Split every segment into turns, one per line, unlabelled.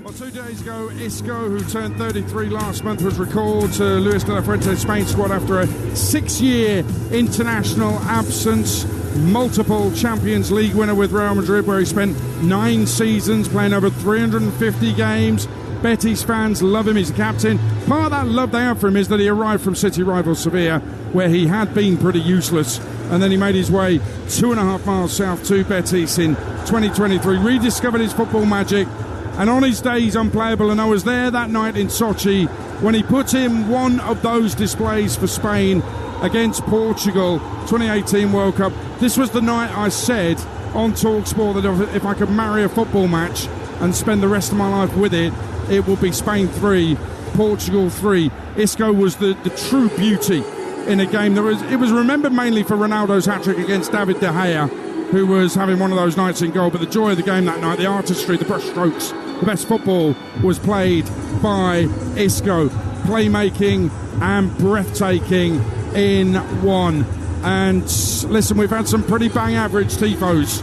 Well, 2 days ago, Isco, who turned 33 last month, was recalled to Luis de la Fuente's Spain squad after a 6-year international absence. Multiple Champions League winner with Real Madrid, where he spent 9 seasons playing over 350 games. Betis fans love him. He's a captain. Part of that love they have for him is that he arrived from city rival Sevilla, where he had been pretty useless, and then he made his way 2.5 miles south to Betis in 2023, rediscovered his football magic, and on his day he's unplayable. And I was there that night in Sochi when he put in one of those displays for Spain against Portugal, 2018 World Cup. This was the night I said on Talksport that if I could marry a football match and spend the rest of my life with it, it would be Spain 3, Portugal 3. Isco was the true beauty in a game. It was remembered mainly for Ronaldo's hat-trick against David De Gea, who was having one of those nights in goal. But the joy of the game that night, the artistry, the brushstrokes, the best football was played by Isco. Playmaking and breathtaking in one. And listen, we've had some pretty bang average tifos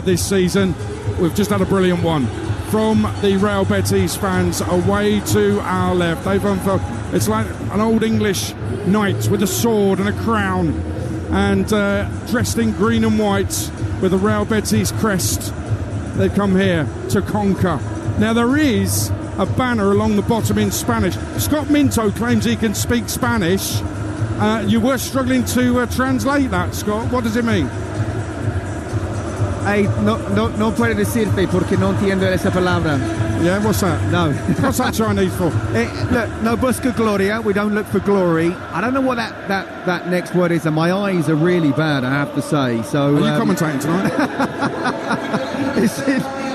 this season. We've just had a brilliant one from the Real Betis fans away to our left. They've unfurled. It's like an old English knight with a sword and a crown, and dressed in green and white with a Real Betis crest. They've come here to conquer. Now there is a banner along the bottom in Spanish. Scott Minto claims he can speak Spanish. You were struggling to translate that, Scott. What does it mean?
Hey, no puedo decirte porque no entiendo esa palabra.
Yeah, what's that?
No.
What's that Chinese for?
Look, no busca gloria. We don't look for glory. I don't know what that next word is, and my eyes are really bad, I have to say. So,
are you commentating tonight?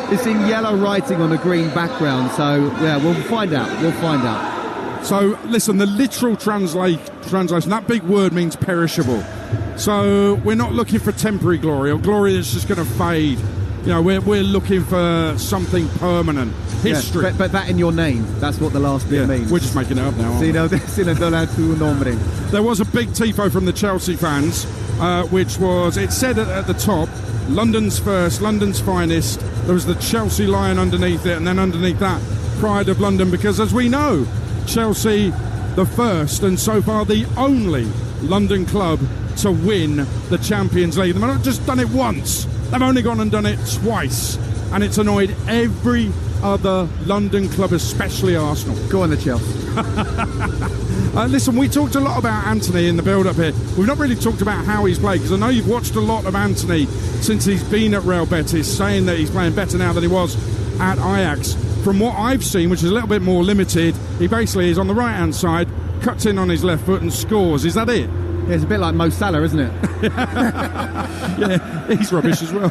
It's in yellow writing on a green background. So, yeah, we'll find out.
So, listen, the literal translation, that big word means perishable. So we're not looking for temporary glory or glory that's just going to fade. You know, we're looking for something permanent. History.
Yeah, but that in your name, that's what the last bit means.
We're just making it up now, aren't we? There was a big tifo from the Chelsea fans, which was, it said at the top, London's first, London's finest. There was the Chelsea lion underneath it, and then underneath that, Pride of London, because as we know, Chelsea, the first and so far the only London club to win the Champions League. They've not just done it once, they've only gone and done it twice, and it's annoyed every other London club, especially Arsenal.
Go on the Chelsea.
Listen, we talked a lot about Anthony in the build-up here. We've not really talked about how he's played, because I know you've watched a lot of Anthony since he's been at Real Betis, saying that he's playing better now than he was at Ajax. From what I've seen, which is a little bit more limited, he basically is on the right-hand side, cuts in on his left foot and scores. Is that it?
Yeah, it's a bit like Mo Salah, isn't it?
Yeah, he's rubbish as well.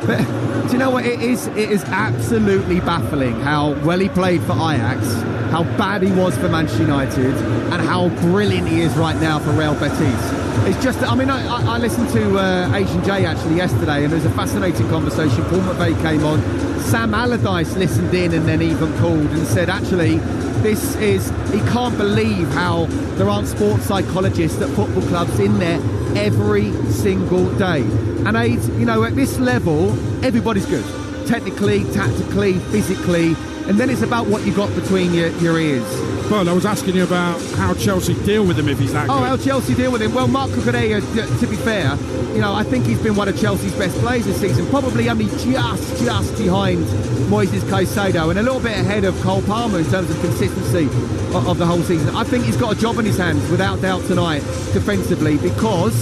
But do you know what? It is absolutely baffling how well he played for Ajax, how bad he was for Manchester United, and how brilliant he is right now for Real Betis. It's just, I mean, I listened to Asian Jay actually yesterday, and there was a fascinating conversation. Paul McVeigh came on. Sam Allardyce listened in and then even called and said, actually, he can't believe how there aren't sports psychologists at football clubs in there every single day. And you know, at this level, everybody's good. Technically, tactically, physically, and then it's about what you got between your ears.
Well, I was asking you about how Chelsea deal with him if he's that good.
Oh, how Chelsea deal with him? Well, Marc Cucurella, to be fair, you know, I think he's been one of Chelsea's best players this season. Probably, I mean, just behind Moises Caicedo and a little bit ahead of Cole Palmer in terms of consistency of the whole season. I think he's got a job in his hands, without doubt, tonight, defensively, because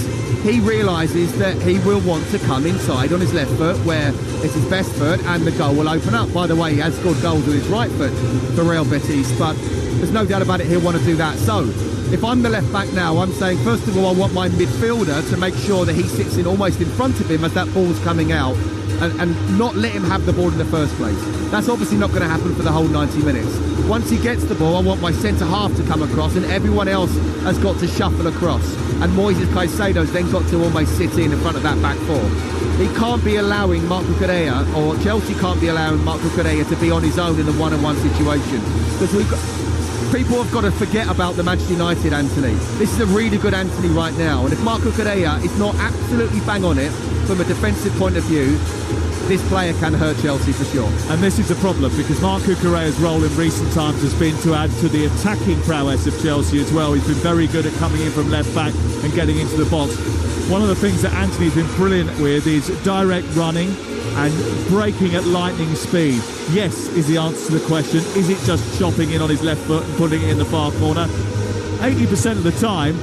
he realises that he will want to come inside on his left foot, where it's his best foot, and the goal will open up. By the way, he has scored goals with his right foot for Real Betis, but there's no doubt about it, he'll want to do that. So, if I'm the left back now, I'm saying, first of all, I want my midfielder to make sure that he sits in almost in front of him as that ball's coming out, and not let him have the ball in the first place. That's obviously not going to happen for the whole 90 minutes. Once he gets the ball, I want my centre-half to come across, and everyone else has got to shuffle across. And Moises Caicedo's then got to almost sit in front of that back four. He can't be allowing Marc Cucurella, or Chelsea can't be allowing Marc Cucurella to be on his own in a one-on-one situation. Because people have got to forget about the Manchester United Anthony. This is a really good Anthony right now. And if Marc Cucurella is not absolutely bang on it from a defensive point of view, this player can hurt Chelsea for sure.
And this is a problem because Marc Cucurella's role in recent times has been to add to the attacking prowess of Chelsea as well. He's been very good at coming in from left back and getting into the box. One of the things that Anthony's been brilliant with is direct running and breaking at lightning speed. Yes is the answer to the question. Is it just chopping in on his left foot and putting it in the far corner? 80% of the time,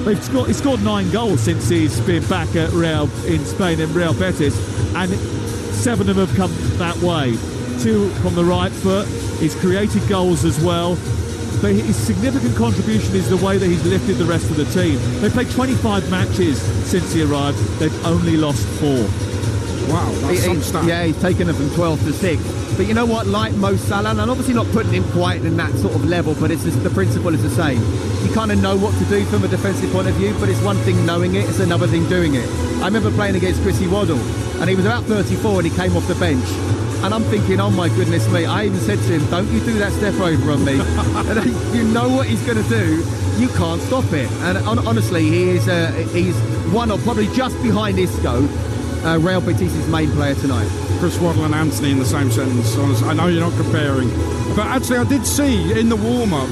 he's scored 9 goals since he's been back at Real in Spain in Real Betis, and 7 of them have come that way. 2 from the right foot. He's created goals as well. But his significant contribution is the way that he's lifted the rest of the team. They've played 25 matches since he arrived. They've only lost 4.
Wow, that's some stuff.
Yeah, he's taken them from 12 to 6. But you know what, like Mo Salah, and obviously not putting him quite in that sort of level, but it's just, the principle is the same. You kind of know what to do from a defensive point of view, but it's one thing knowing it, it's another thing doing it. I remember playing against Chrissy Waddle, and he was about 34 and he came off the bench. And I'm thinking, oh my goodness me, I even said to him, don't you do that step over on me. And you know what he's going to do, you can't stop it. And honestly, he's one of, probably just behind Isco, Real Betis' main player tonight.
Chris Waddle and Anthony in the same sentence. Honestly, I know you're not comparing, but actually I did see in the warm-up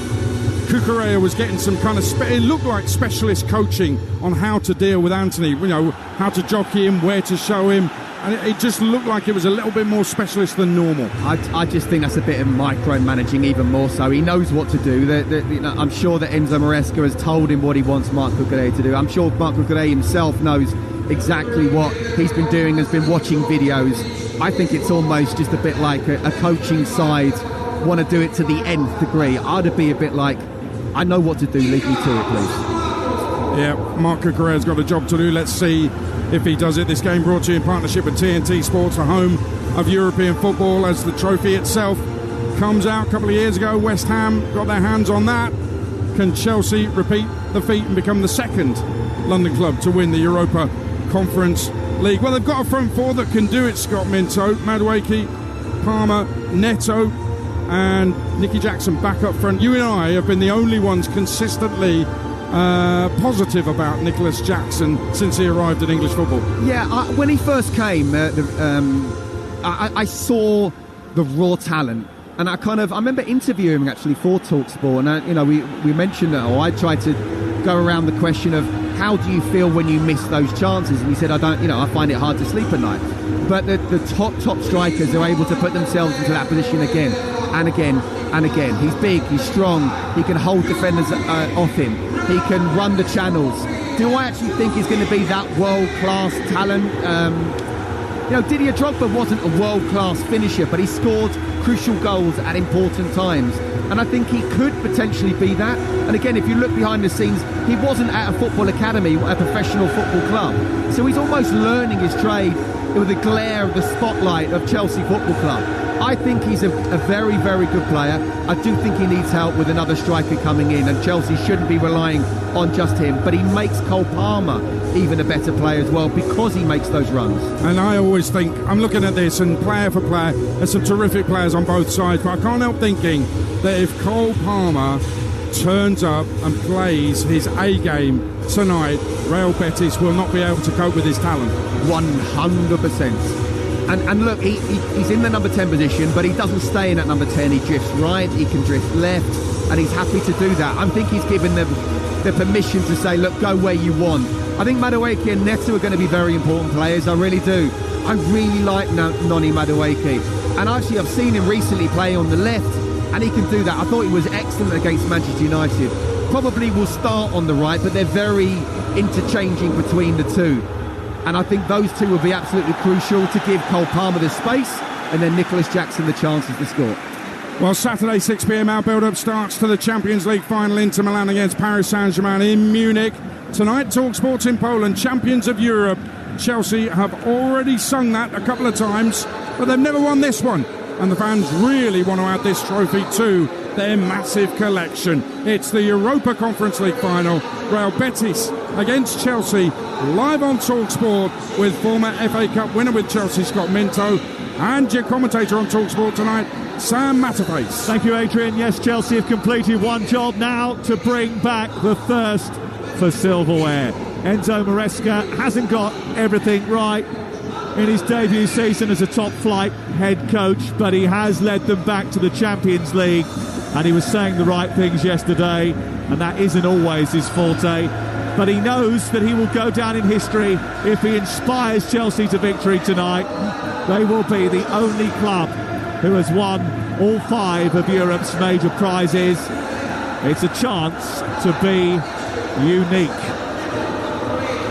Cucurella was getting some kind of it looked like specialist coaching on how to deal with Anthony, you know, how to jockey him, where to show him, and it just looked like it was a little bit more specialist than normal.
I just think that's a bit of micromanaging, even more so. He knows what to do. You know, I'm sure that Enzo Maresca has told him what he wants Marc Cucurella to do. I'm sure Marc Cucurella himself knows exactly what he's been doing, has been watching videos. I think it's almost just a bit like a coaching side want to do it to the nth degree. I'd be a bit like, I know what to do, leave me to it, please.
Yeah, Marc Cucurella's got a job to do. Let's see if he does it. This game brought to you in partnership with TNT Sports, the home of European football, as the trophy itself comes out. A couple of years ago, West Ham got their hands on that. Can Chelsea repeat the feat and become the second London club to win the Europa Conference League? Well, they've got a front four that can do it, Scott Minto. Madueke, Palmer, Neto and Nicky Jackson back up front. You and I have been the only ones consistently positive about Nicholas Jackson since he arrived at English football. Yeah,
when he first came, I saw the raw talent. And I remember interviewing him actually for Talksport, and we mentioned that, or I tried to go around the question of how do you feel when you miss those chances, and he said, I find it hard to sleep at night. But the top strikers are able to put themselves into that position again and again and again. He's big, he's strong, he can hold defenders off him, he can run the channels. Do I actually think he's going to be that world-class talent? Didier Drogba wasn't a world-class finisher, but he scored crucial goals at important times, and I think he could potentially be that. And again, if you look behind the scenes, he wasn't at a football academy, a professional football club, so he's almost learning his trade with the glare of the spotlight of Chelsea Football Club. I think he's a very, very good player. I do think he needs help with another striker coming in, and Chelsea shouldn't be relying on just him, but he makes Cole Palmer even a better player as well because he makes those runs.
And I always think, I'm looking at this, and player for player, there's some terrific players on both sides, but I can't help thinking that if Cole Palmer turns up and plays his A game tonight, Real Betis will not be able to cope with his talent.
100%. And look, he's in the number 10 position, but he doesn't stay in at number 10. He drifts right, he can drift left, and he's happy to do that. I think he's given them the permission to say, look, go where you want. I think Madueke and Neto are going to be very important players. I really do. I really like Noni Madueke. And actually, I've seen him recently play on the left, and he can do that. I thought he was excellent against Manchester United. Probably will start on the right, but they're very interchanging between the two. And I think those two will be absolutely crucial to give Cole Palmer the space and then Nicholas Jackson the chances to score.
Well, Saturday 6 p.m. our build-up starts to the Champions League final. Inter Milan against Paris Saint-Germain in Munich. Tonight, Talksport in Poland, champions of Europe. Chelsea have already sung that a couple of times, but they've never won this one. And the fans really want to add this trophy to their massive collection. It's the Europa Conference League final. Real Betis against Chelsea, live on Talksport with former FA Cup winner with Chelsea, Scott Minto, and your commentator on Talksport tonight, Sam Matterface.
Thank you, Adrian. Yes, Chelsea have completed one job now to bring back the thirst for silverware. Enzo Maresca hasn't got everything right. in his debut season as a top-flight head coach, but he has led them back to the Champions League, and he was saying the right things yesterday, and that isn't always his forte. But he knows that he will go down in history if he inspires Chelsea to victory tonight. They will be the only club who has won all 5 of Europe's major prizes. It's a chance to be unique.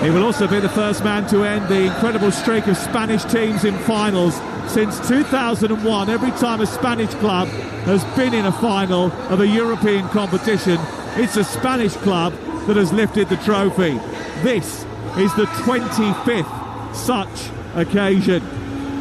He will also be the first man to end the incredible streak of Spanish teams in finals. Since 2001, every time a Spanish club has been in a final of a European competition, it's a Spanish club that has lifted the trophy. This is the 25th such occasion.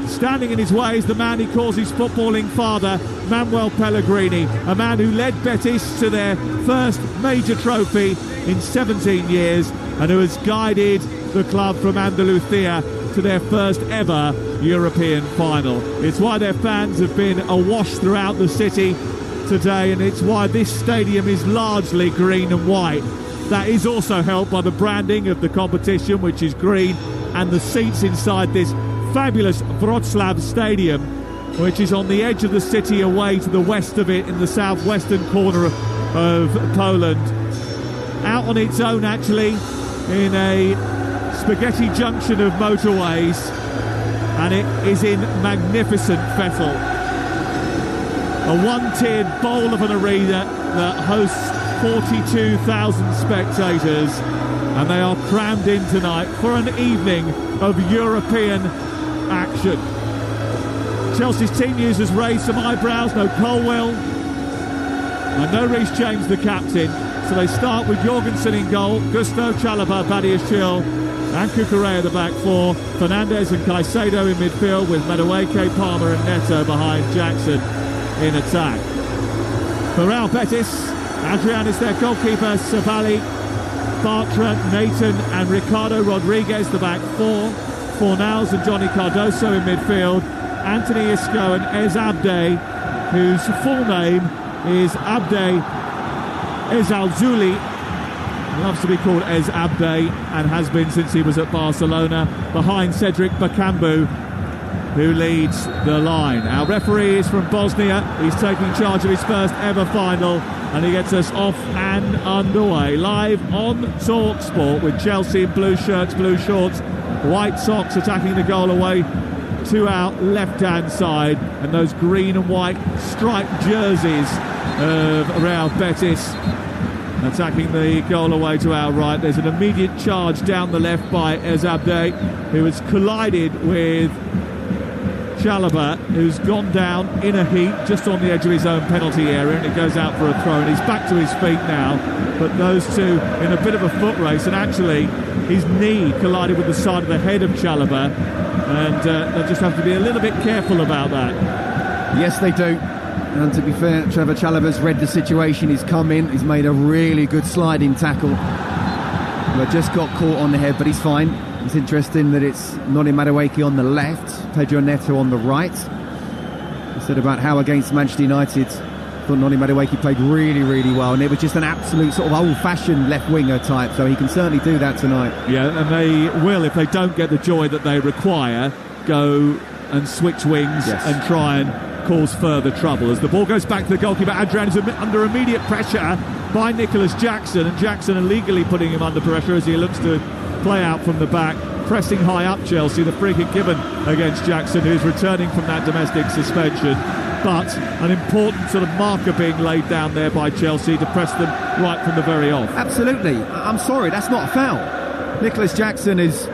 Standing in his way is the man he calls his footballing father, Manuel Pellegrini, a man who led Betis to their first major trophy in 17 years and who has guided the club from Andalusia to their first ever European final. It's why their fans have been awash throughout the city today, and it's why this stadium is largely green and white. That is also helped by the branding of the competition, which is green, and the seats inside this fabulous Wrocław Stadium, which is on the edge of the city away to the west of it in the southwestern corner of Poland. Out on its own, actually, in a spaghetti junction of motorways, and it is in magnificent fettle. A one-tiered bowl of an arena that hosts 42,000 spectators, and they are crammed in tonight for an evening of European action. Chelsea's team news has raised some eyebrows. No Colwell and no Reece James, the captain. So they start with Jorgensen in goal, Gusto, Chalobah, Badiashile and Cucurella the back 4, Fernandes and Caicedo in midfield, with Madueke, Palmer and Neto behind Jackson in attack. For Real Betis, Adrian is their goalkeeper, Savali, Bartra, Nathan and Ricardo Rodriguez the back 4, Fornals and Johnny Cardoso in midfield, Anthony Isco and Ez Abde, whose full name is Abde Ezalzouli, loves to be called Ez Abde and has been since he was at Barcelona, behind Cedric Bakambu, who leads the line. Our referee is from Bosnia. He's taking charge of his first ever final, and he gets us off and underway. Live on Talksport with Chelsea in blue shirts, blue shorts, white socks attacking the goal away to our left-hand side, and those green and white striped jerseys of Real Betis attacking the goal away to our right. There's an immediate charge down the left by Ez Abde, who has collided with Chalobah, who's gone down in a heap just on the edge of his own penalty area, and it goes out for a throw, and he's back to his feet now. But those two in a bit of a foot race, and actually his knee collided with the side of the head of Chalobah, and they'll just have to be a little bit careful about that.
Yes, they do. And to be fair, Trevor Chalobah's read the situation. He's come in, he's made a really good sliding tackle, but just got caught on the head, but he's fine. It's interesting that it's Noni Madueke on the left, Pedro Neto on the right. I said about how against Manchester United, I thought Noni Madueke played really, really well, and it was just an absolute sort of old-fashioned left-winger type, so he can certainly do that tonight. Yeah,
and they will, if they don't get the joy that they require, go and switch wings and try and cause further trouble. As the ball goes back to the goalkeeper, Adrian is under immediate pressure by Nicholas Jackson, and Jackson illegally putting him under pressure as he looks to play out from the back, pressing high up Chelsea. The free kick given against Jackson, who's returning from that domestic suspension, but an important sort of marker being laid down there by Chelsea to press them right from the very off.
Absolutely. I'm sorry, that's not a foul. Nicholas Jackson is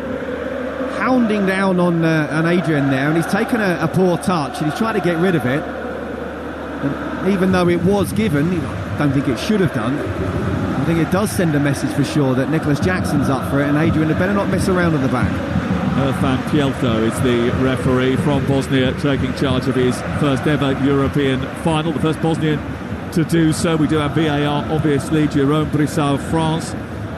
hounding down on Adrian there, and he's taken a poor touch and he's trying to get rid of it. And even though it was given, I don't think it should have done. I think it does send a message for sure that Nicholas Jackson's up for it, and Adrian had better not mess around at the back.
Irfan Pielto is the referee from Bosnia, taking charge of his first ever European final, the first Bosnian to do so. We do have VAR, obviously. Jerome Brissot of France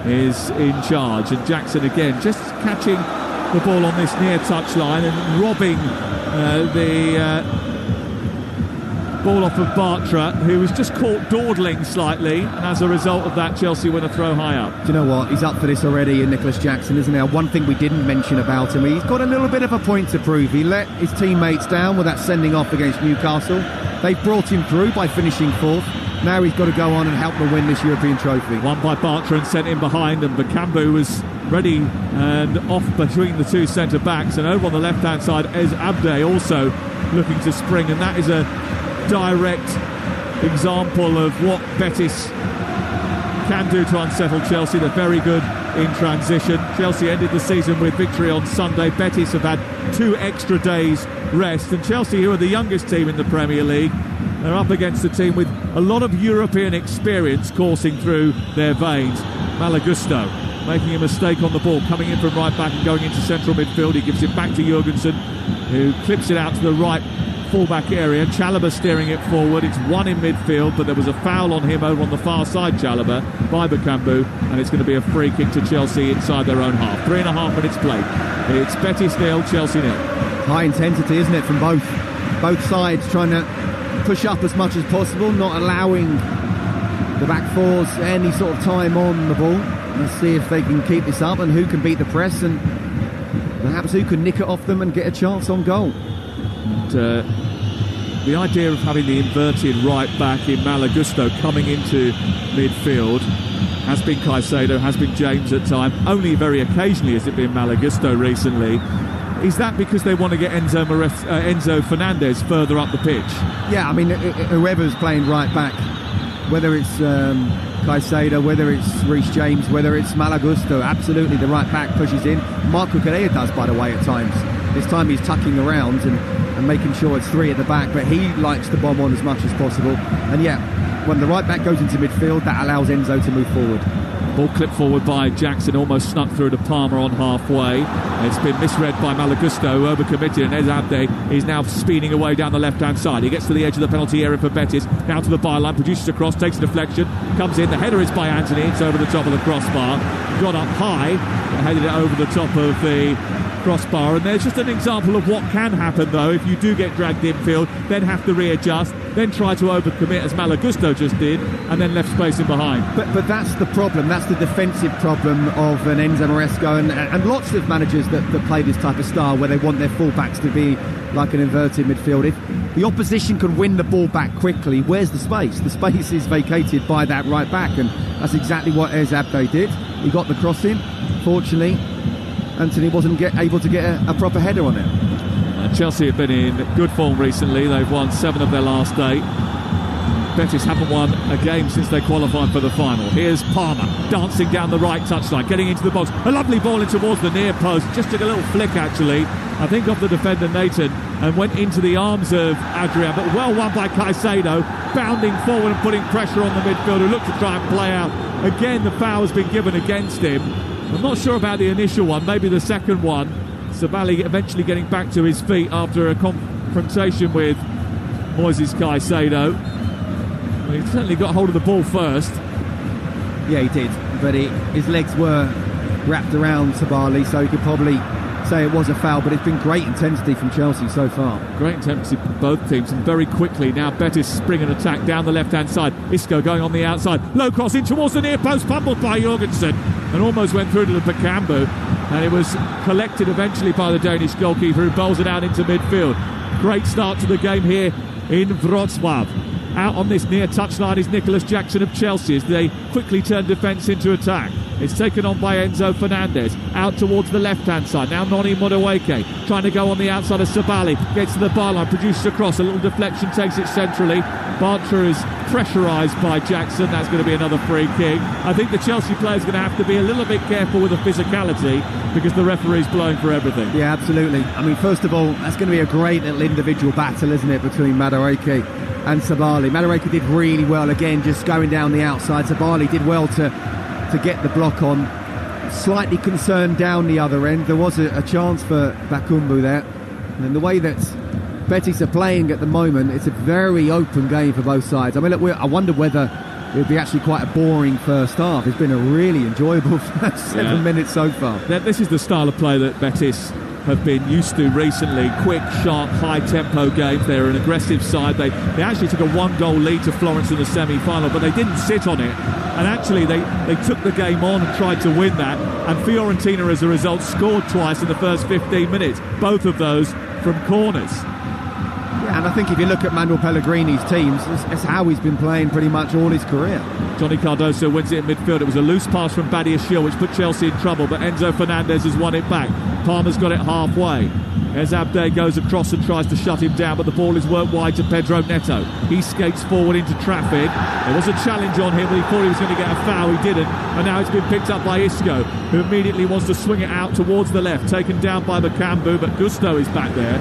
is in charge, and Jackson again just catching the ball on this near touchline and robbing the Ball off of Bartra, who was just caught dawdling slightly, and as a result of that, Chelsea win a throw high up.
Do you know what? He's up for this already in Nicholas Jackson, isn't there? One thing we didn't mention about him, he's got a little bit of a point to prove. He let his teammates down with that sending off against Newcastle. They've brought him through by finishing 4th. Now he's got to go on and help them win this European trophy.
Won by Bartra and sent in behind, and Bakambu was ready and off between the two centre-backs. And over on the left-hand side, Ez Abde also looking to spring, and that is a direct example of what Betis can do to unsettle Chelsea. They're very good in transition. Chelsea ended the season with victory on Sunday. Betis have had 2 extra days rest, and Chelsea, who are the youngest team in the Premier League, they're up against a team with a lot of European experience coursing through their veins. Malagusto making a mistake on the ball, coming in from right back and going into central midfield. He gives it back to Jurgensen, who clips it out to the right fullback area. Chalobah steering it forward. It's 1 in midfield, but there was a foul on him over on the far side, Chalobah, by Bakambu, and it's going to be a free kick to Chelsea inside their own half. 3.5 minutes played. It's Betis 0, Chelsea 0.
High intensity, isn't it, from both sides, trying to push up as much as possible, not allowing the back fours any sort of time on the ball. Let's see if they can keep this up and who can beat the press, and perhaps who can nick it off them and get a chance on goal.
And the idea of having the inverted right back in Malagusto coming into midfield has been Caicedo, has been James at time. Only very occasionally has it been Malagusto recently. Is that because they want to get Enzo Fernandez further up the pitch?
Yeah, I mean, whoever's playing right back, whether it's Caicedo, whether it's Reece James, whether it's Malagusto, absolutely the right back pushes in. Marco Correa does, by the way, at times. This time he's tucking around and making sure it's 3 at the back, but he likes to bomb on as much as possible. And yeah, when the right back goes into midfield, that allows Enzo to move forward.
Ball clipped forward by Jackson, almost snuck through to Palmer on halfway. It's been misread by Malagusto, who overcommitted, and Ez Abde is now speeding away down the left-hand side. He gets to the edge of the penalty area for Betis, down to the byline, produces a cross, takes a deflection, comes in, the header is by Anthony, it's over the top of the crossbar, got up high, headed it over the top of the crossbar, and there's just an example of what can happen though if you do get dragged infield, then have to readjust, then try to overcommit as Malagusto just did, and then left space in behind.
But that's the problem, that's the defensive problem of an Enzo Maresca and lots of managers that play this type of style where they want their fullbacks to be like an inverted midfield. If the opposition can win the ball back quickly, where's the space? The space is vacated by that right back, and that's exactly what Ez Abde did. He got the cross in. Fortunately, Anthony wasn't able to get a proper header on it.
Chelsea have been in good form recently. They've won 7 of their last 8. Betis haven't won a game since they qualified for the final. Here's Palmer dancing down the right touchline, getting into the box. A lovely ball in towards the near post. Just took a little flick, actually, I think, off the defender Nathan, and went into the arms of Adrian. But well won by Caicedo, bounding forward and putting pressure on the midfielder, who looked to try and play out. Again, the foul has been given against him. I'm not sure about the initial one, maybe the second one. Sabali eventually getting back to his feet after a confrontation with Moises Caicedo. Well, he certainly got hold of the ball first.
Yeah, he did, but his legs were wrapped around Sabali, so he could probably say it was a foul, but it's been great intensity from Chelsea so far.
Great intensity from both teams, and very quickly now Betis spring an attack down the left-hand side. Isco going on the outside, low cross in towards the near post, fumbled by Jurgensen, and almost went through to the Bakambu, and it was collected eventually by the Danish goalkeeper, who bowls it out into midfield. Great start to the game here in Wrocław. Out on this near touchline is Nicholas Jackson of Chelsea as they quickly turn defence into attack. It's taken on by Enzo Fernandez, out towards the left-hand side. Now Noni Modueke trying to go on the outside of Sabali, gets to the byline, produces a cross, a little deflection, takes it centrally. Bartra is pressurised by Jackson. That's going to be another free kick. I think the Chelsea players are going to have to be a little bit careful with the physicality because the referee's blowing for everything.
Yeah, absolutely. I mean, first of all, that's going to be a great little individual battle, isn't it, between Modueke and Sabali. Modueke did really well, again, just going down the outside. Sabali did well to get the block on. Slightly concerned down the other end. There was a chance for Bakambu there. And the way that Betis are playing at the moment, it's a very open game for both sides. I mean, look, I wonder whether it would be actually quite a boring first half. It's been a really enjoyable first 7 minutes so far.
This is the style of play that Betis have been used to recently. Quick, sharp, high-tempo games. They're an aggressive side. They actually took a 1-goal lead to Florence in the semi-final, but they didn't sit on it. And actually, they took the game on and tried to win that. And Fiorentina, as a result, scored twice in the first 15 minutes. Both of those from corners.
Yeah, and I think if you look at Manuel Pellegrini's teams, it's how he's been playing pretty much all his career.
Johnny Cardoso wins it in midfield. It was a loose pass from Badiashile which put Chelsea in trouble, but Enzo Fernandez has won it back. Palmer's got it halfway. As Abde goes across and tries to shut him down, but the ball is worked wide to Pedro Neto. He skates forward into traffic. There was a challenge on him, but he thought he was going to get a foul. He didn't, and now it's been picked up by Isco, who immediately wants to swing it out towards the left, taken down by Bakambu, but Gusto is back there.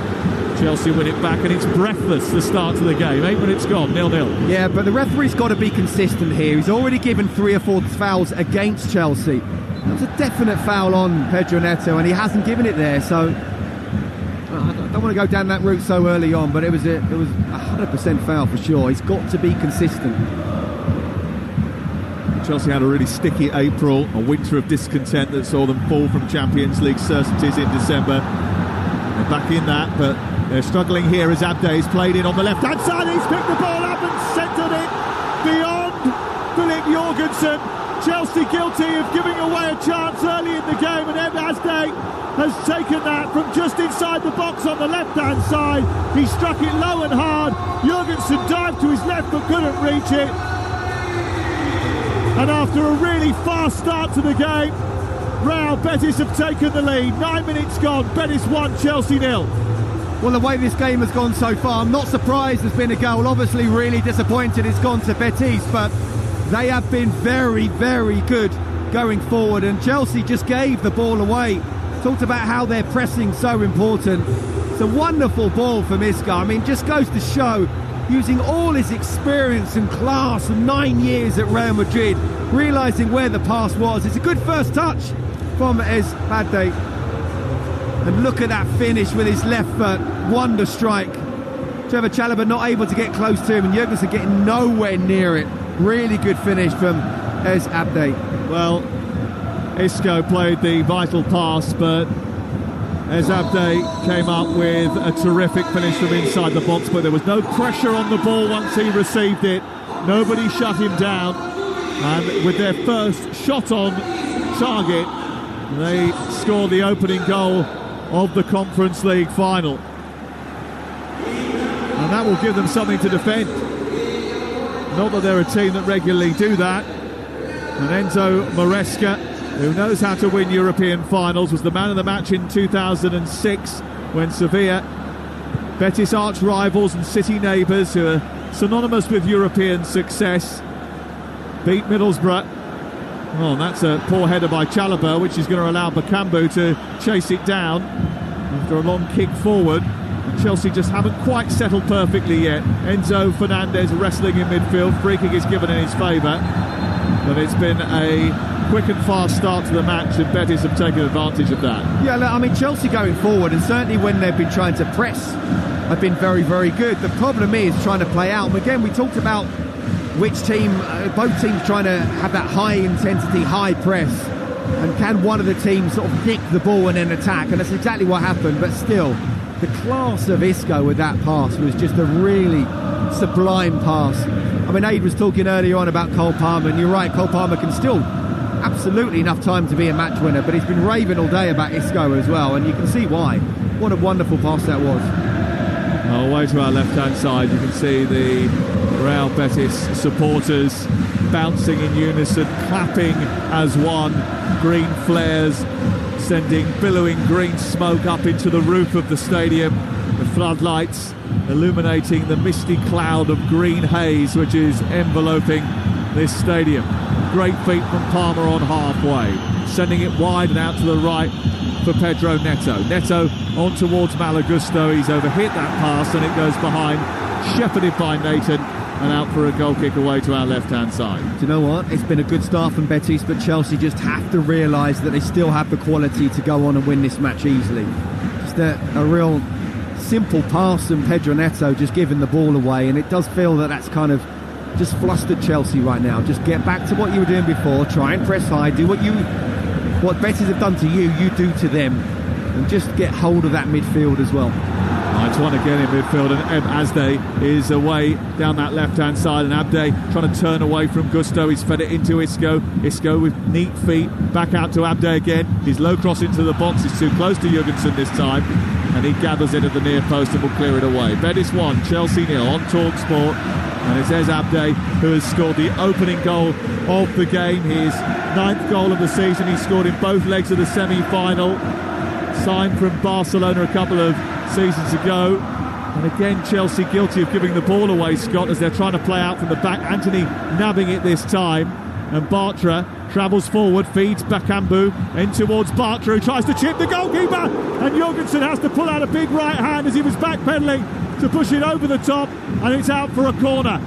Chelsea win it back, and it's breathless, the start to the game. 8 minutes gone, 0-0.
Yeah, but the referee's got to be consistent here. He's already given 3 or 4 fouls against Chelsea. That was a definite foul on Pedro Neto, and he hasn't given it there, so I don't want to go down that route so early on, but it was 100% foul for sure. He's got to be consistent.
Chelsea had a really sticky April, a winter of discontent that saw them fall from Champions League certainties in December. They're back in that, but they're struggling here as Abde's played in on the left-hand side. He's picked the ball up and centred it beyond Philip Jorgensen. Chelsea guilty of giving away a chance early in the game, and Ed Abde has taken that from just inside the box on the left-hand side. He struck it low and hard. Jorgensen dived to his left but couldn't reach it. And after a really fast start to the game, Real Betis have taken the lead. 9 minutes gone, Betis 1, Chelsea 0.
Well, the way this game has gone so far, I'm not surprised there's been a goal. Obviously really disappointed it's gone to Betis, but they have been very, very good going forward, and Chelsea just gave the ball away. Talked about how their pressing so important. It's a wonderful ball from Isco. I mean, just goes to show, using all his experience and class and 9 years at Real Madrid, realising where the pass was. It's a good first touch from Abde. And look at that finish with his left foot. Wonder strike. Trevor Chalobah not able to get close to him, and Jorgensen getting nowhere near it. Really good finish from Abde.
Well, Isco played the vital pass, but Abde came up with a terrific finish from inside the box, but there was no pressure on the ball once he received it. Nobody shut him down, and with their first shot on target, they scored the opening goal of the Conference League final. And that will give them something to defend. Not that they're a team that regularly do that. And Enzo Maresca, who knows how to win European finals, was the man of the match in 2006 when Sevilla, Betis arch rivals and city neighbours who are synonymous with European success, beat Middlesbrough. Oh, and that's a poor header by Chalobah, which is going to allow Bakambu to chase it down after a long kick forward. And Chelsea just haven't quite settled perfectly yet. Enzo Fernandez wrestling in midfield. Free kick is given in his favour. But it's been a quick and fast start to the match, and Betis have taken advantage of that.
Yeah, look, I mean, Chelsea going forward, and certainly when they've been trying to press, have been very, very good. The problem is trying to play out. And again, we talked about which team, both teams trying to have that high intensity, high press, and can one of the teams sort of nick the ball and then attack, and that's exactly what happened. But still, the class of Isco with that pass was just a really sublime pass. I mean, Aid was talking earlier on about Cole Palmer, and you're right, Cole Palmer can still absolutely enough time to be a match winner, but he's been raving all day about Isco as well, and you can see why. What a wonderful pass that was.
Away to our left-hand side, you can see the Real Betis supporters bouncing in unison, clapping as one. Green flares sending billowing green smoke up into the roof of the stadium. The floodlights illuminating the misty cloud of green haze which is enveloping this stadium. Great feat from Palmer on halfway, sending it wide and out to the right for Pedro Neto. Neto on towards Malagusto. He's overhit that pass and it goes behind, shepherded by Nathan, and out for a goal kick away to our left-hand side.
Do you know what? It's been a good start from Betis, but Chelsea just have to realise that they still have the quality to go on and win this match easily. Just a real simple pass from Pedro Neto, just giving the ball away, and it does feel that that's kind of just flustered Chelsea right now. Just get back to what you were doing before, try and press high, do what Betis have done to you, you do to them. and just get hold of that midfield as well.
It's one again in midfield, and Abde is away down that left-hand side, and Abde trying to turn away from Gusto. He's fed it into Isco. Isco with neat feet, back out to Abde again. His low cross into the box is too close to Jurgensen this time, and he gathers it at the near post and will clear it away. Betis 1, Chelsea 0 on Talksport, and it's Abde who has scored the opening goal of the game, his 9th goal of the season. He scored in both legs of the semi-final, signed from Barcelona a couple of seasons ago. And again, Chelsea guilty of giving the ball away, Scott, as they're trying to play out from the back. Anthony nabbing it this time, and Bartra travels forward, feeds Bakambu in towards Bartra, who tries to chip the goalkeeper, and Jurgensen has to pull out a big right hand as he was backpedaling to push it over the top, and it's out for a corner.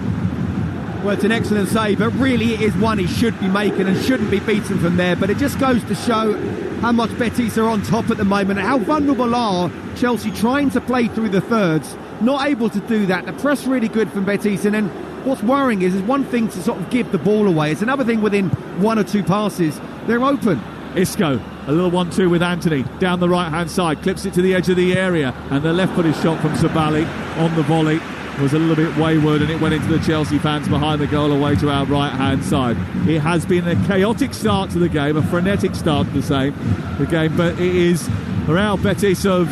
Well, it's an excellent save, but really it is one he should be making and shouldn't be beaten from there. But it just goes to show how much Betis are on top at the moment, and how vulnerable are Chelsea trying to play through the thirds, not able to do that. The press really good from Betis, and then what's worrying is one thing to sort of give the ball away, it's another thing within 1 or 2 passes they're open.
Isco, a little 1-2 with Anthony down the right hand side, clips it to the edge of the area, and the left footed shot from Sabali on the volley was a little bit wayward, and it went into the Chelsea fans behind the goal away to our right hand side. It has been a chaotic start to the game, a frenetic start to the game, but it is Real Betis of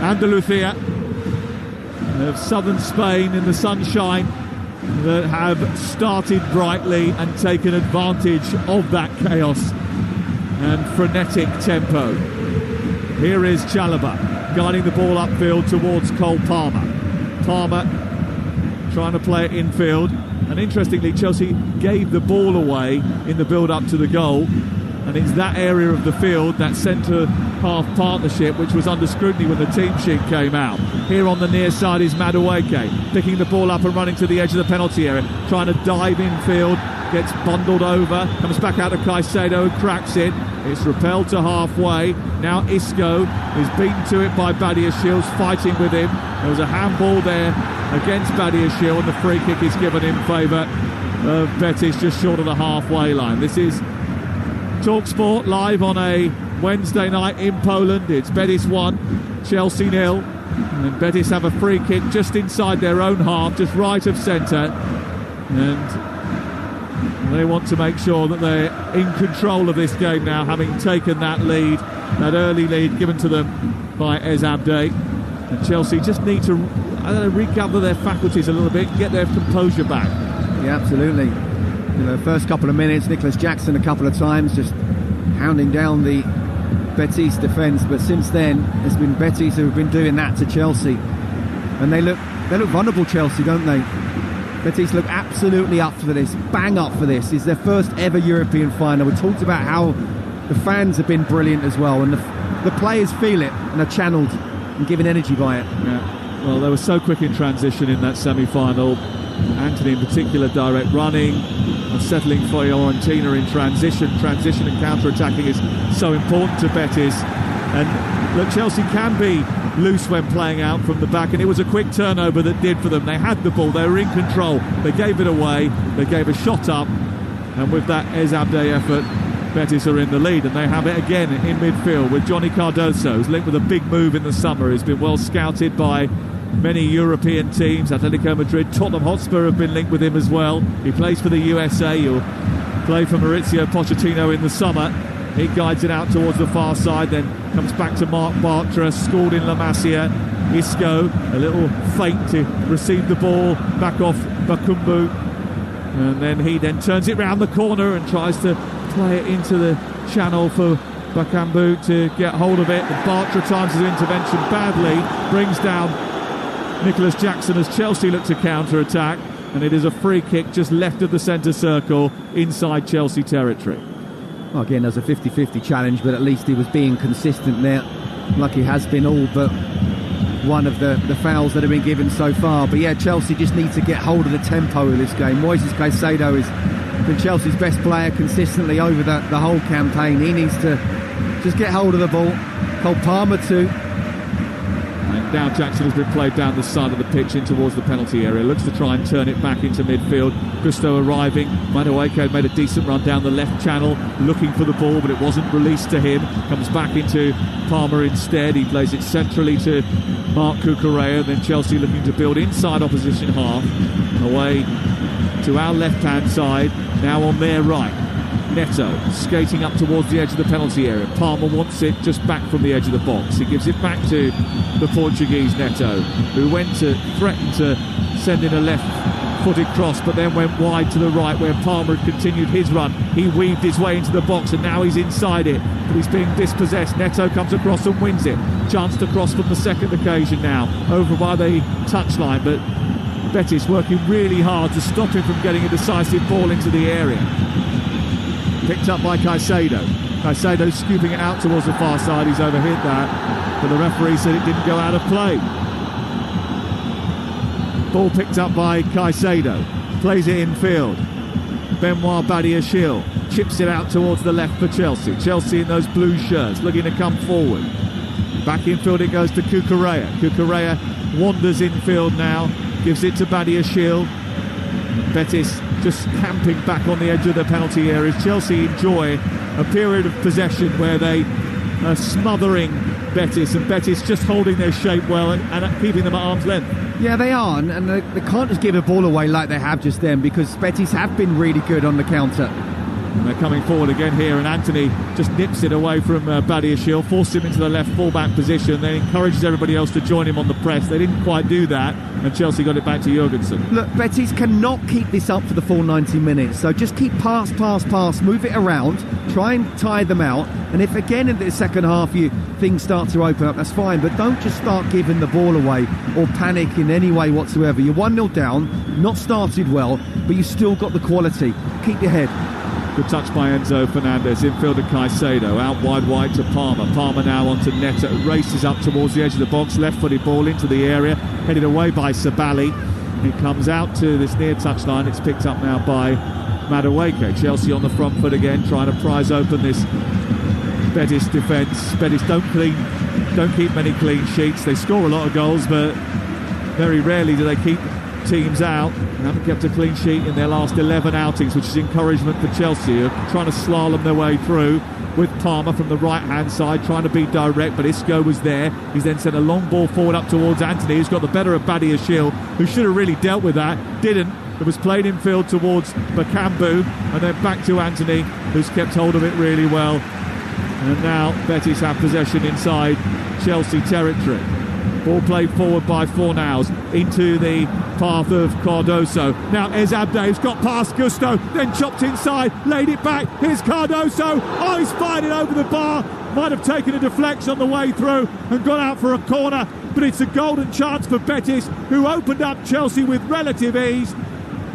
Andalusia, of southern Spain in the sunshine, that have started brightly and taken advantage of that chaos and frenetic tempo. Here is Chalobah guiding the ball upfield towards Cole Palmer. Palmer trying to play it infield, and interestingly Chelsea gave the ball away in the build-up to the goal, and it's that area of the field, that centre-half partnership, which was under scrutiny when the team sheet came out. Here on the near side is Madueke, picking the ball up and running to the edge of the penalty area, trying to dive infield, gets bundled over, comes back out to Caicedo, who cracks it. It's repelled to halfway. Now Isco is beaten to it by Badiashile, fighting with him. There was a handball there against Badiashile, and the free kick is given in favour of Betis just short of the halfway line. This is Talksport live on a Wednesday night in Poland. It's Betis 1, Chelsea 0, and Betis have a free kick just inside their own half, just right of centre, and they want to make sure that they're in control of this game now, having taken that lead, that early lead given to them by Abde. And Chelsea just need to, regather their faculties a little bit, get their composure back.
Yeah, absolutely. First couple of minutes, Nicholas Jackson a couple of times just hounding down the Betis defence, but since then it's been Betis who have been doing that to Chelsea, and they look vulnerable, Chelsea, don't they? Betis look absolutely up for this, bang up for this. It's their first ever European final. We talked about how the fans have been brilliant as well, and the players feel it and are channelled and given energy by it.
Yeah. Well, they were so quick in transition in that semi-final. Anthony in particular, direct running and settling Fiorentina in transition. Transition and counter-attacking is so important to Betis. And look, Chelsea can be loose when playing out from the back, and it was a quick turnover that did for them. They had the ball, they were in control, they gave it away, they gave a shot up, and with that Abde effort, Betis are in the lead, and they have it again in midfield with Johnny Cardoso, who's linked with a big move in the summer. He's been well scouted by many European teams. Atletico Madrid, Tottenham Hotspur have been linked with him as well. He plays for the USA. He'll play for Maurizio Pochettino in the summer. He guides it out towards the far side, then comes back to Marc Bartra, scored in La Masia. Isco, a little feint to receive the ball back off Bakambu, and then he turns it round the corner and tries to play it into the channel for Bakambu to get hold of it. And Bartra times his intervention badly, brings down Nicholas Jackson as Chelsea look to counter-attack, and it is a free kick just left of the centre circle inside Chelsea territory.
Well, again, there's a 50-50 challenge, but at least he was being consistent there, like he has been all but one of the fouls that have been given so far. But yeah, Chelsea just need to get hold of the tempo of this game. Moises Caicedo has been Chelsea's best player consistently over the whole campaign. He needs to just get hold of the ball. Cole Palmer too.
And Now Jackson has been played down the side of the pitch in towards the penalty area. Looks to try and turn it back into midfield. Gusto arriving. Madueke made a decent run down the left channel, looking for the ball, but it wasn't released to him. Comes back into Palmer instead. He plays it centrally to Marc Cucurella. Then Chelsea looking to build inside opposition half. Away to our left-hand side. Now on their right. Neto skating up towards the edge of the penalty area. Palmer wants it just back from the edge of the box. He gives it back to the Portuguese Neto, who went to threaten to send in a left-footed cross, but then went wide to the right where Palmer had continued his run. He weaved his way into the box and now he's inside it, but he's being dispossessed. Neto comes across and wins it. Chance to cross from the second occasion now, over by the touchline, but Betis working really hard to stop him from getting a decisive ball into the area. Picked up by Caicedo. Caicedo scooping it out towards the far side. He's overhit that, but the referee said it didn't go out of play. Ball picked up by Caicedo. Plays it in field. Benoit Badiashile chips it out towards the left for Chelsea. Chelsea in those blue shirts looking to come forward. Back in field it goes to Cucurella. Cucurella wanders in field now. Gives it to Badiashile. Betis just camping back on the edge of the penalty areas. Chelsea enjoy a period of possession where they are smothering Betis, and Betis just holding their shape well and keeping them at arm's length.
Yeah, they are, and they can't just give a ball away like they have just then, because Betis have been really good on the counter.
And they're coming forward again here, and Anthony just nips it away from Badiashile, forced him into the left full-back position, then encourages everybody else to join him on the press. They didn't quite do that, and Chelsea got it back to Jurgensen.
Look, Betis cannot keep this up for the full 90 minutes, so just keep pass, move it around, try and tire them out, and if again in the second half things start to open up, that's fine, but don't just start giving the ball away or panic in any way whatsoever. You're 1-0 down, not started well, but you've still got the quality. Keep your head.
Good touch by Enzo Fernandez, infield to Caicedo, out wide to Palmer. Palmer now onto Neto, races up towards the edge of the box, left-footed ball into the area, headed away by Sabali. It comes out to this near touchline. It's picked up now by Madueke. Chelsea on the front foot again, trying to prise open this Betis defence. Betis don't keep many clean sheets. They score a lot of goals, but very rarely do they keep teams out. They haven't kept a clean sheet in their last 11 outings, which is encouragement for Chelsea, trying to slalom their way through with Palmer from the right hand side, trying to be direct, but Isco was there. He's then sent a long ball forward up towards Anthony, who's got the better of Badiashile, who should have really dealt with that, didn't. It was played in field towards Bakambu, and then back to Anthony, who's kept hold of it really well. And now Betis have possession inside Chelsea territory. Ball played forward by Fornals into the path of Cardoso. Now Ezabde's got past Gusto, then chopped inside, laid it back. Here's Cardoso. Oh, he's fired it over the bar. Might have taken a deflection on the way through and gone out for a corner. But it's a golden chance for Betis, who opened up Chelsea with relative ease,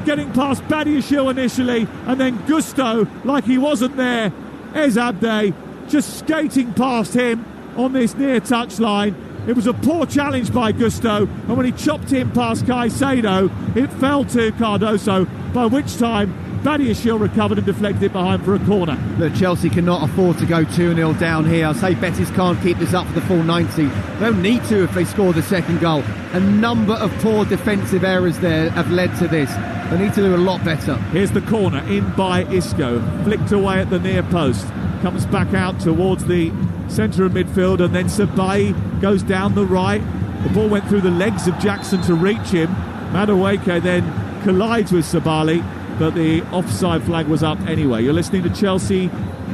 getting past Badiashile initially, and then Gusto, like he wasn't there. Ezabde just skating past him on this near touchline. It was a poor challenge by Gusto, and when he chopped in past Caicedo, it fell to Cardoso, by which time Badiashile recovered and deflected it behind for a corner.
Look, Chelsea cannot afford to go 2-0 down here. I say Betis can't keep this up for the full 90. They don't need to if they score the second goal. A number of poor defensive errors there have led to this. They need to do a lot better.
Here's the corner, in by Isco, flicked away at the near post, comes back out towards the centre of midfield, and then Sabay goes down the right. The ball went through the legs of Jackson to reach him. Madueke then collides with Sabali, but the offside flag was up anyway. You're listening to Chelsea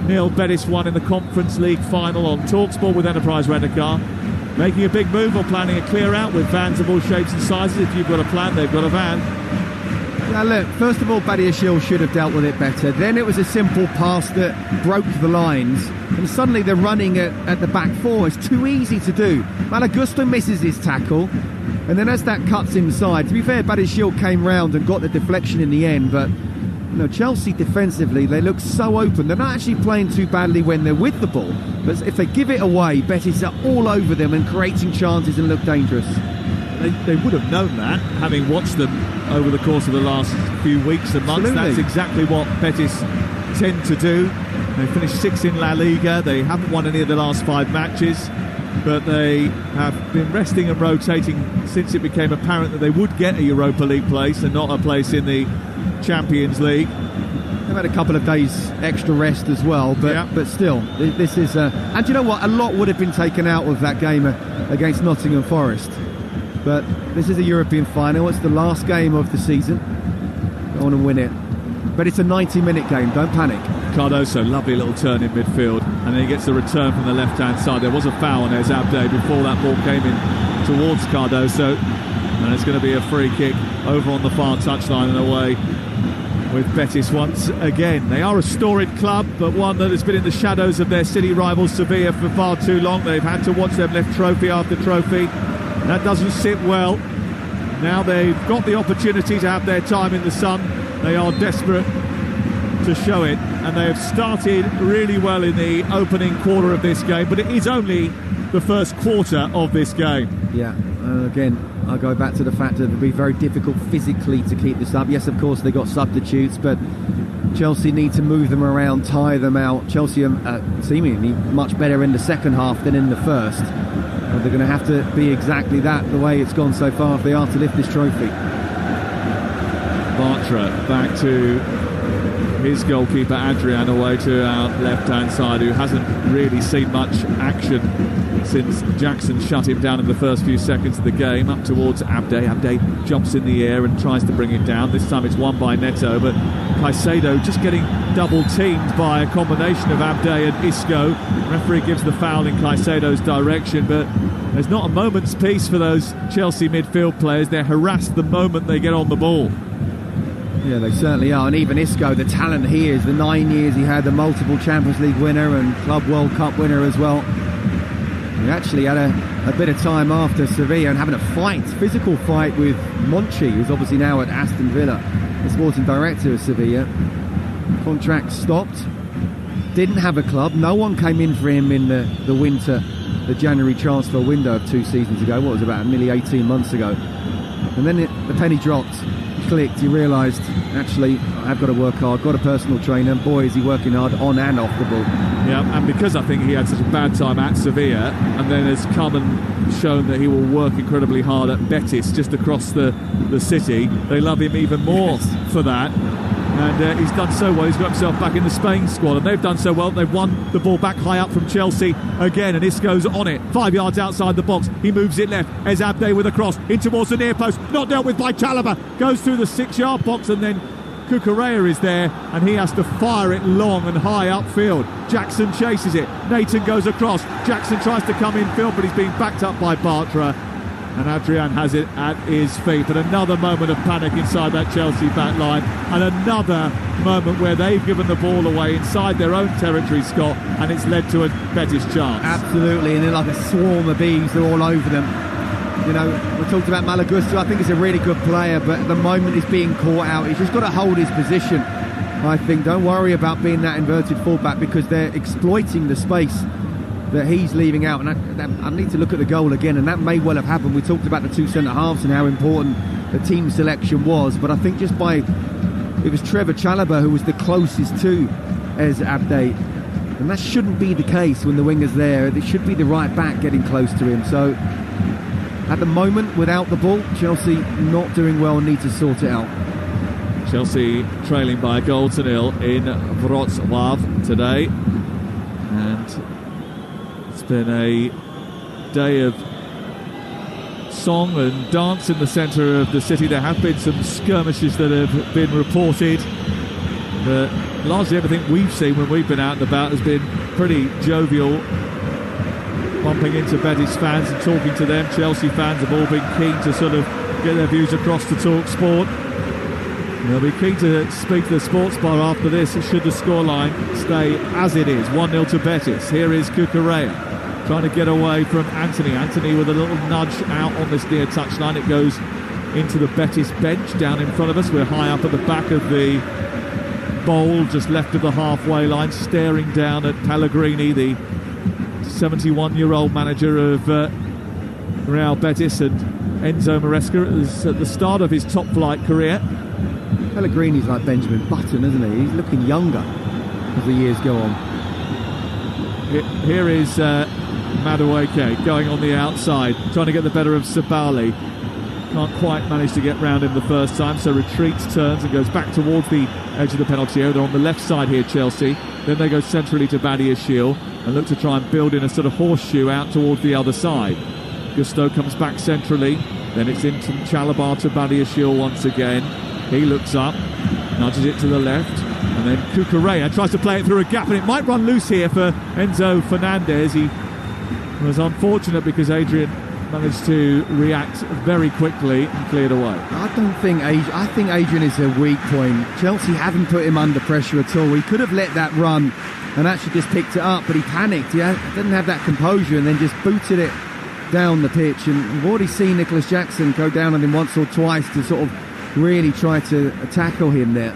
0, Betis 1 in the Conference League final on Talksport with Enterprise Rent-A-Car. Making a big move or planning a clear out with vans of all shapes and sizes. If you've got a plan, they've got a van.
Now look, first of all, Badiashile should have dealt with it better. Then it was a simple pass that broke the lines, and suddenly they're running at the back four. It's too easy to do. Malagusto misses his tackle, and then as that cuts inside, to be fair, Badiashile came round and got the deflection in the end, but Chelsea defensively, they look so open. They're not actually playing too badly when they're with the ball, but if they give it away, Betis are all over them and creating chances and look dangerous.
They would have known that, having watched them over the course of the last few weeks and months.
Absolutely.
That's exactly what Betis tend to do. They finished 6th in La Liga. They haven't won any of the last 5 matches. but they have been resting and rotating since it became apparent that they would get a Europa League place and not a place in the Champions League.
They've had a couple of days extra rest as well, but still, this is... and do you know what? A lot would have been taken out of that game against Nottingham Forest. But this is a European final. It's the last game of the season. Go on and win it. But it's a 90-minute game. Don't panic.
Cardoso, lovely little turn in midfield, and then he gets the return from the left-hand side. There was a foul on Ez Abde before that ball came in towards Cardoso, and it's going to be a free kick over on the far touchline and away with Betis once again. They are a storied club, but one that has been in the shadows of their city rivals Sevilla for far too long. They've had to watch them lift trophy after trophy. That doesn't sit well. Now they've got the opportunity to have their time in the sun. They are desperate to show it, and they have started really well in the opening quarter of this game, but it is only the first quarter of this game.
Yeah, again, I go back to the fact that it would be very difficult physically to keep this up. Yes, of course, they got substitutes, but Chelsea need to move them around, tire them out. Chelsea are seemingly much better in the second half than in the first. But they're going to have to be exactly that, the way it's gone so far, if they are to lift this trophy.
Bartra back to his goalkeeper Adrian, away to our left-hand side, who hasn't really seen much action since Jackson shut him down in the first few seconds of the game. Up towards Abde. Abde jumps in the air and tries to bring it down. This time it's won by Neto, but Caicedo just getting double-teamed by a combination of Abde and Isco. The referee gives the foul in Caicedo's direction, but there's not a moment's peace for those Chelsea midfield players. They're harassed the moment they get on the ball.
Yeah, they certainly are. And even Isco, the talent he is, the 9 years he had, the multiple Champions League winner and Club World Cup winner as well. He actually had a bit of time after Sevilla and having a fight, physical fight with Monchi, who's obviously now at Aston Villa, the sporting director of Sevilla. Contract stopped. Didn't have a club. No one came in for him in the winter, the January transfer window of 2 seasons ago. What was it, about nearly 18 months ago. And then the penny dropped. Clicked, he realised, actually, I've got to work hard, got a personal trainer, boy is he working hard on and off the ball.
Yeah, and because I think he had such a bad time at Sevilla and then has come and shown that he will work incredibly hard at Betis just across the city, they love him even more for that. And he's done so well, he's got himself back in the Spain squad, and they've done so well, they've won the ball back high up from Chelsea again, and Isco's on it, 5 yards outside the box, he moves it left, Ez Abde with a cross, in towards the near post, not dealt with by Chalobah, goes through the 6-yard box, and then Cucurella is there, and he has to fire it long and high upfield. Jackson chases it, Nathan goes across, Jackson tries to come infield, but he's being backed up by Bartra. And Adrian has it at his feet. But another moment of panic inside that Chelsea back line. And another moment where they've given the ball away inside their own territory, Scott. And it's led to a Betis chance.
Absolutely. And they're like a swarm of bees. They're all over them. You know, we talked about Malagusto. I think he's a really good player. But at the moment he's being caught out. He's just got to hold his position. I think don't worry about being that inverted fullback, because they're exploiting the space that he's leaving out, and I need to look at the goal again, and that may well have happened. We talked about the 2 centre-halves and how important the team selection was, but I think just it was Trevor Chalobah who was the closest to Ez Abde, and that shouldn't be the case when the winger's there. It should be the right back getting close to him. So at the moment, without the ball, Chelsea not doing well, need to sort it out.
Chelsea trailing by a goal to nil in Wrocław today, and it's been a day of song and dance in the centre of the city. There have been some skirmishes that have been reported, but largely everything we've seen when we've been out and about has been pretty jovial. Bumping into Betis fans and talking to them. Chelsea fans have all been keen to sort of get their views across to Talksport. They'll be keen to speak to the sports bar after this, should the scoreline stay as it is. 1-0 to Betis. Here is Cucurella trying to get away from Anthony. Anthony with a little nudge out on this near touchline. It goes into the Betis bench down in front of us. We're high up at the back of the bowl, just left of the halfway line, staring down at Pellegrini, the 71-year-old manager of Real Betis, and Enzo Maresca is at the start of his top-flight career.
Pellegrini's like Benjamin Button, isn't he? He's looking younger as the years go on.
Here is Madueke going on the outside, trying to get the better of Sabali. Can't quite manage to get round him the first time, so retreats, turns and goes back towards the edge of the penalty area. They're on the left side here, Chelsea. Then they go centrally to Badiashile and look to try and build in a sort of horseshoe out towards the other side. Gusto comes back centrally, then it's into Chalabar to Badiashile once again. He looks up, nudges it to the left, and then Cucurella tries to play it through a gap, and it might run loose here for Enzo Fernandez. He was unfortunate because Adrian managed to react very quickly and cleared away.
I think Adrian is a weak point. Chelsea haven't put him under pressure at all. He could have let that run and actually just picked it up, but he panicked. He didn't have that composure and then just booted it down the pitch. And we've already seen Nicholas Jackson go down on him once or twice to sort of really try to tackle him there.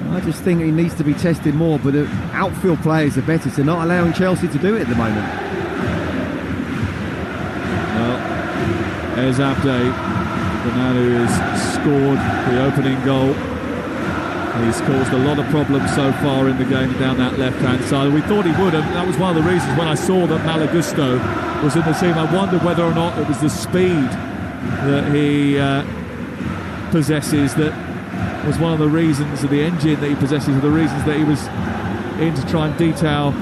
I just think he needs to be tested more, but the outfield players of Betis are not allowing Chelsea to do it at the moment.
There's Abde, the man who has scored the opening goal. He's caused a lot of problems so far in the game down that left-hand side. We thought he would, and that was one of the reasons when I saw that Malagusto was in the team. I wondered whether or not it was the speed that he possesses that was one of the reasons, or the engine that he possesses, are the reasons that he was in to try and detail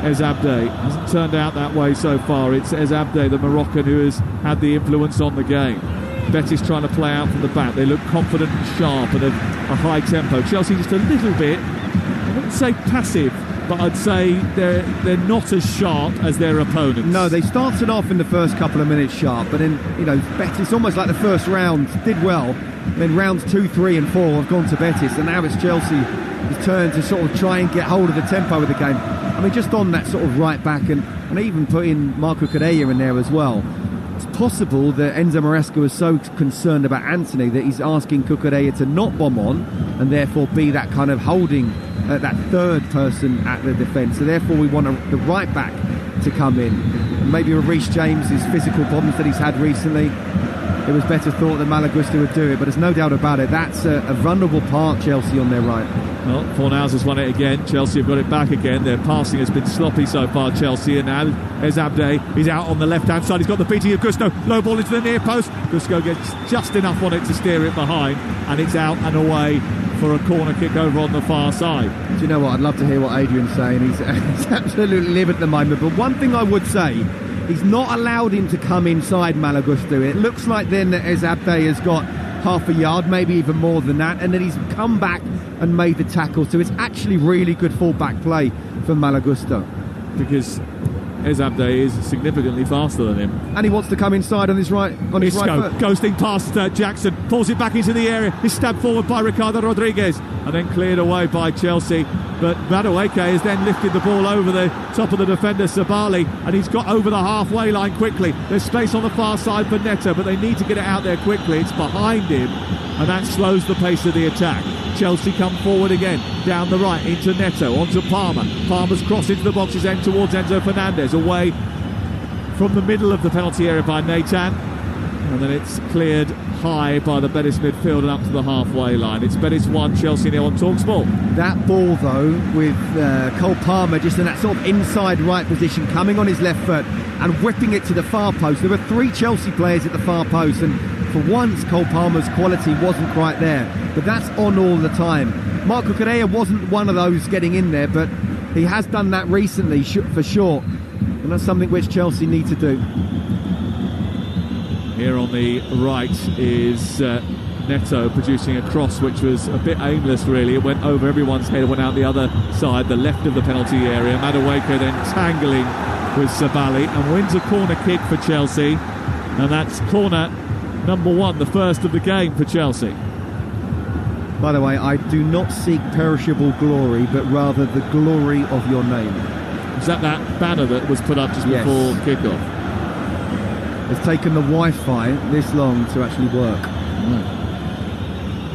Ez Abde. Hasn't turned out that way so far. It's Ez Abde, the Moroccan, who has had the influence on the game. Betis trying to play out from the back. They look confident and sharp and a high tempo. Chelsea just a little bit, I wouldn't say passive, but I'd say they're not as sharp as their opponents.
No, they started off in the first couple of minutes sharp, but then, Betis, almost like the first round, did well. Then rounds 2, 3 and 4 have gone to Betis, and now it's Chelsea's turn to sort of try and get hold of the tempo of the game. I mean, just on that sort of right back, and even put in Marco Correa in there as well. It's possible that Enzo Maresca is so concerned about Anthony that he's asking Cucurella to not bomb on and therefore be that kind of holding, that third person at the defence. So therefore we want the right back to come in. And maybe with Reece James' physical problems that he's had recently, it was better thought that Malagusto would do it, but there's no doubt about it. That's a vulnerable part, Chelsea, on their right. Well,
Fornals has won it again. Chelsea have got it back again. Their passing has been sloppy so far, Chelsea. And now Ez Abde, he's out on the left-hand side. He's got the beating of Gusto. Low ball into the near post. Gusto gets just enough on it to steer it behind. And it's out and away for a corner kick over on the far side.
Do you know what? I'd love to hear what Adrian's saying. He's absolutely livid at the moment. But one thing I would say, he's not allowed him to come inside Malagusto. It looks like then that Ez Abde has got half a yard, maybe even more than that, and then he's come back and made the tackle. So it's actually really good full-back play from Malagusto.
Because Ez Abde is significantly faster than him.
And he wants to come inside on his right foot.
Ghosting past Jackson, pulls it back into the area. He's stabbed forward by Ricardo Rodriguez and then cleared away by Chelsea. But Madueke has then lifted the ball over the top of the defender Sabali, and he's got over the halfway line quickly. There's space on the far side for Neto, but they need to get it out there quickly. It's behind him, and that slows the pace of the attack. Chelsea come forward again, down the right, into Neto, onto Palmer. Palmer's cross into the boxes end towards Enzo Fernandez, away from the middle of the penalty area by Nathan. And then it's cleared high by the Betis midfield and up to the halfway line. It's Betis 1, Chelsea 0 on Talksport.
That ball, though, with Cole Palmer just in that sort of inside right position, coming on his left foot and whipping it to the far post. There were 3 Chelsea players at the far post, and for once Cole Palmer's quality wasn't quite there. But that's on all the time. Marco Correa wasn't one of those getting in there, but he has done that recently for sure. And that's something which Chelsea need to do.
Here on the right is Neto producing a cross which was a bit aimless, really. It went over everyone's head, went out the other side, the left of the penalty area. Madueke then tangling with Sabali and wins a corner kick for Chelsea. And that's corner number 1, the first of the game for Chelsea.
By the way, I do not seek perishable glory, but rather the glory of your name.
Is that banner that was put up just before kickoff?
It's taken the Wi-Fi this long to actually work.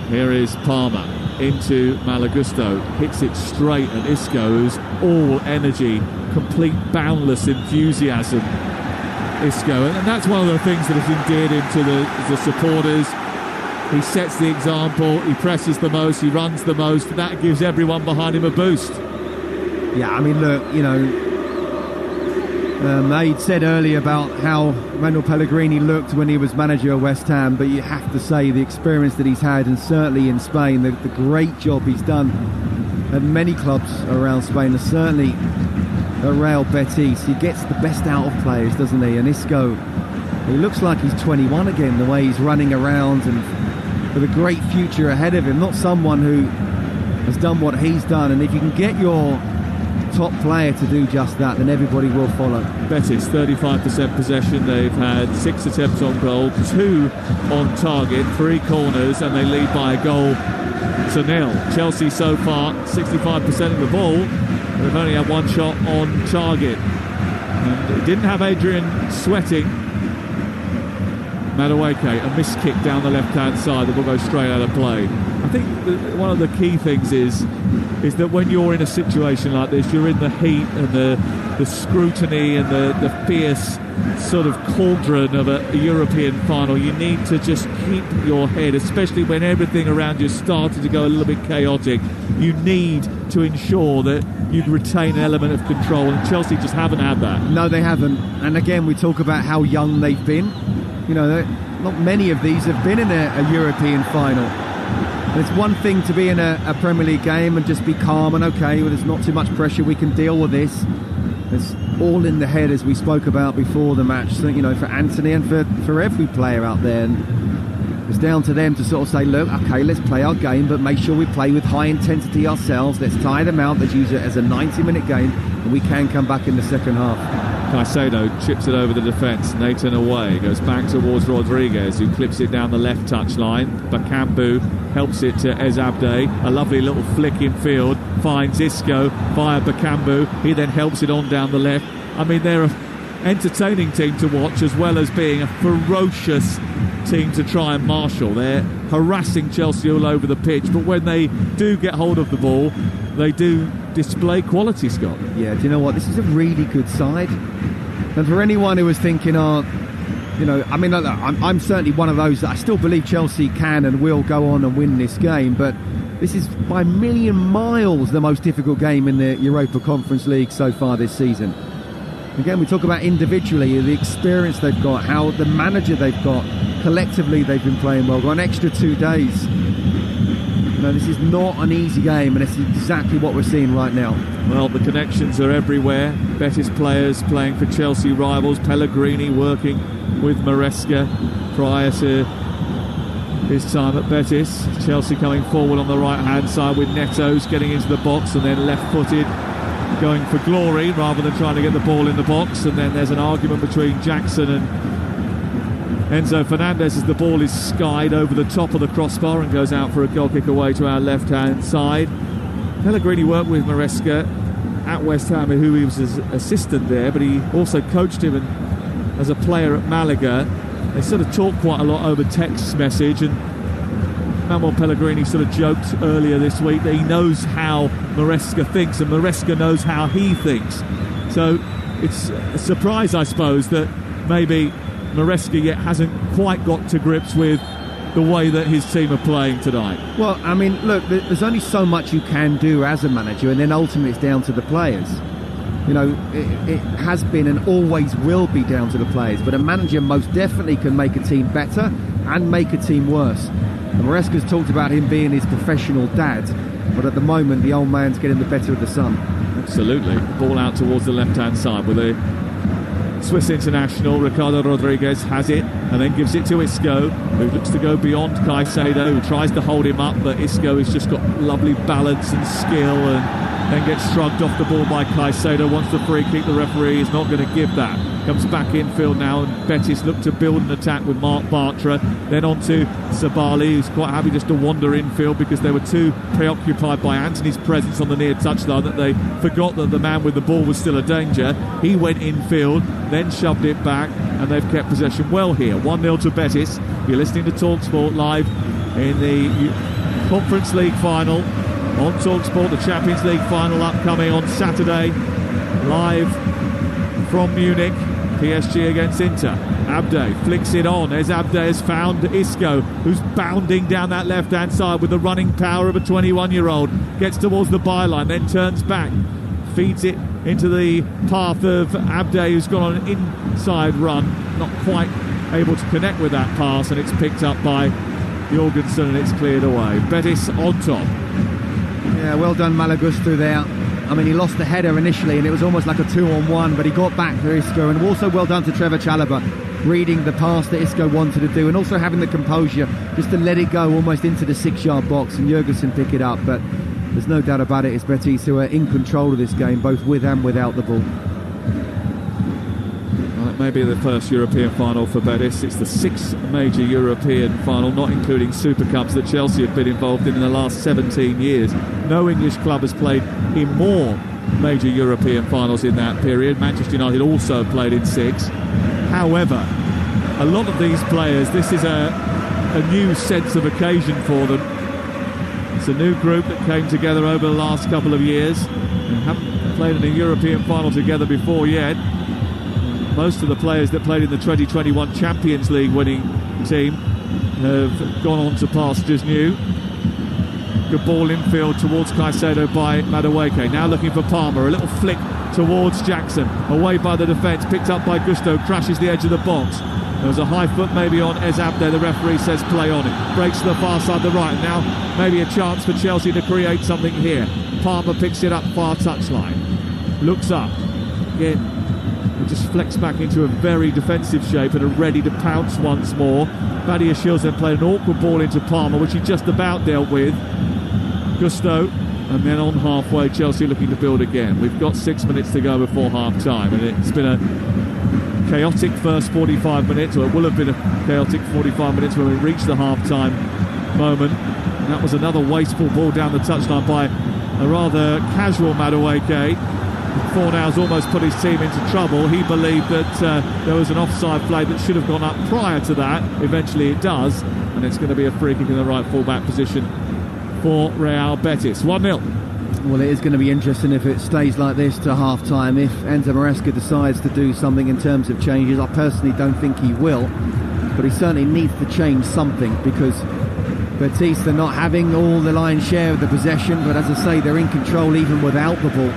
Here is Palmer into Malagusto, hits it straight at Isco's all energy, complete boundless enthusiasm. Isco, and that's one of the things that has endeared him to the supporters. He sets the example, he presses the most, he runs the most, and that gives everyone behind him a boost.
Yeah, I mean, look, He'd said earlier about how Manuel Pellegrini looked when he was manager of West Ham, but you have to say the experience that he's had, and certainly in Spain, the great job he's done at many clubs around Spain, and certainly at Real Betis. He gets the best out of players, doesn't he? And Isco, he looks like he's 21 again, the way he's running around, and with a great future ahead of him. Not someone who has done what he's done, and if you can get your top player to do just that, then everybody will follow.
Betis 35% possession. They've had 6 attempts on goal, 2 on target, 3 corners, and they lead by a goal to 0. Chelsea so far 65% of the ball. They've only had 1 shot on target. And it didn't have Adrian sweating. Madueke, a missed kick down the left-hand side that will go straight out of play. I think one of the key things is that when you're in a situation like this, you're in the heat and the scrutiny and the fierce sort of cauldron of a European final. You need to just keep your head, especially when everything around you started to go a little bit chaotic. You need to ensure that you retain an element of control, and Chelsea just haven't had that.
No, they haven't. And again, we talk about how young they've been. You know, not many of these have been in a European final. And it's one thing to be in a Premier League game and just be calm and okay, well, there's not too much pressure, we can deal with this. It's all in the head, as we spoke about before the match, so, you know, for Anthony and for every player out there. And it's down to them to sort of say, look, okay, let's play our game, but make sure we play with high intensity ourselves. Let's tire them out. Let's use it as a 90-minute game, and we can come back in the second half.
Caicedo chips it over the defence. Nathan away, goes back towards Rodriguez, who clips it down the left touchline. Bakambu helps it to Ezabde. A lovely little flick in field, finds Isco via Bakambu. He then helps it on down the left. I mean, they're an entertaining team to watch, as well as being a ferocious team to try and marshal. They're harassing Chelsea all over the pitch, but when they do get hold of the ball, they do display quality, Scott.
Yeah, do you know what? This is a really good side. And for anyone who was thinking, you know, I mean, I'm certainly one of those that I still believe Chelsea can and will go on and win this game, but this is by a million miles the most difficult game in the Europa Conference League so far this season. Again, we talk about individually, the experience they've got, how the manager they've got, collectively they've been playing well. Got an extra 2 days. You know, this is not an easy game, and it's exactly what we're seeing right now.
Well, the connections are everywhere. Betis players playing for Chelsea rivals. Pellegrini working with Maresca prior to his time at Betis. Chelsea coming forward on the right-hand side with Neto's getting into the box, and then left-footed going for glory rather than trying to get the ball in the box. And then there's an argument between Jackson and Enzo Fernandez as the ball is skied over the top of the crossbar and goes out for a goal kick away to our left-hand side. Pellegrini worked with Maresca at West Ham, who he was his assistant there, but he also coached him as a player at Malaga. They sort of talked quite a lot over text message, and Manuel Pellegrini sort of joked earlier this week that he knows how Maresca thinks, and Maresca knows how he thinks. So it's a surprise, I suppose, that maybe Maresca yet hasn't quite got to grips with the way that his team are playing tonight.
Well, I mean, look, there's only so much you can do as a manager, and then ultimately it's down to the players. You know, it has been and always will be down to the players, but a manager most definitely can make a team better and make a team worse. And Maresca's talked about him being his professional dad, but at the moment the old man's getting the better of the son.
Absolutely. Ball out towards the left-hand side with a Swiss international. Ricardo Rodriguez has it and then gives it to Isco, who looks to go beyond Caicedo, who tries to hold him up, but Isco has just got lovely balance and skill and then gets shrugged off the ball by Caicedo. Wants the free kick, the referee is not going to give that. Comes back infield now, and Betis look to build an attack with Mark Bartra. Then on to Sabali, who's quite happy just to wander infield because they were too preoccupied by Anthony's presence on the near touchline that they forgot that the man with the ball was still a danger. He went infield, then shoved it back, and they've kept possession well here. 1-0 to Betis. You're listening to Talksport live in the Conference League final on Talksport. The Champions League final upcoming on Saturday, live from Munich. PSG against Inter. Abde flicks it on as Abde has found Isco, who's bounding down that left-hand side with the running power of a 21-year-old. Gets towards the byline, then turns back, feeds it into the path of Abde, who's gone on an inside run, not quite able to connect with that pass, and it's picked up by Jorgensen and it's cleared away. Betis on top.
Yeah, well done Malagusto there. I mean, he lost the header initially and it was almost like a 2-on-1, but he got back to Isco, and also well done to Trevor Chalobah, reading the pass that Isco wanted to do and also having the composure just to let it go almost into the 6-yard box and Jorgensen pick it up. But there's no doubt about it, it's Betis who are in control of this game, both with and without the ball.
Well, it may be the first European final for Betis. It's the 6th major European final, not including Super Cups, that Chelsea have been involved in the last 17 years. No English club has played in more major European finals in that period. Manchester United also played in 6. However, a lot of these players, this is a new sense of occasion for them. It's a new group that came together over the last couple of years and haven't played in a European final together before yet. Most of the players that played in the 2021 Champions League winning team have gone on to pastures new. Good ball infield towards Caicedo by Madueke. Now looking for Palmer. A little flick towards Jackson. Away by the defence. Picked up by Gusto. Crashes the edge of the box. There was a high foot maybe on Ezabde. The referee says play on it. Breaks to the far side, the right. Now maybe a chance for Chelsea to create something here. Palmer picks it up far touchline. Looks up. Again, he just flex back into a very defensive shape and are ready to pounce once more. Badia Shields then played an awkward ball into Palmer, which he just about dealt with. Gusto, and then on halfway, Chelsea looking to build again. We've got 6 minutes to go before half-time, and it's been a chaotic first 45 minutes, or it will have been a chaotic 45 minutes when we reach the half-time moment. And that was another wasteful ball down the touchline by a rather casual Madueke. Fornals almost put his team into trouble. He believed that there was an offside flag that should have gone up prior to that. Eventually it does, and it's going to be a free kick in the right full-back position for Real Betis. 1-0.
Well, it is going to be interesting if it stays like this to half-time. If Enzo Maresca decides to do something in terms of changes, I personally don't think he will, but he certainly needs to change something, because Betis, they're not having all the lion's share of the possession, but as I say, they're in control even without the ball.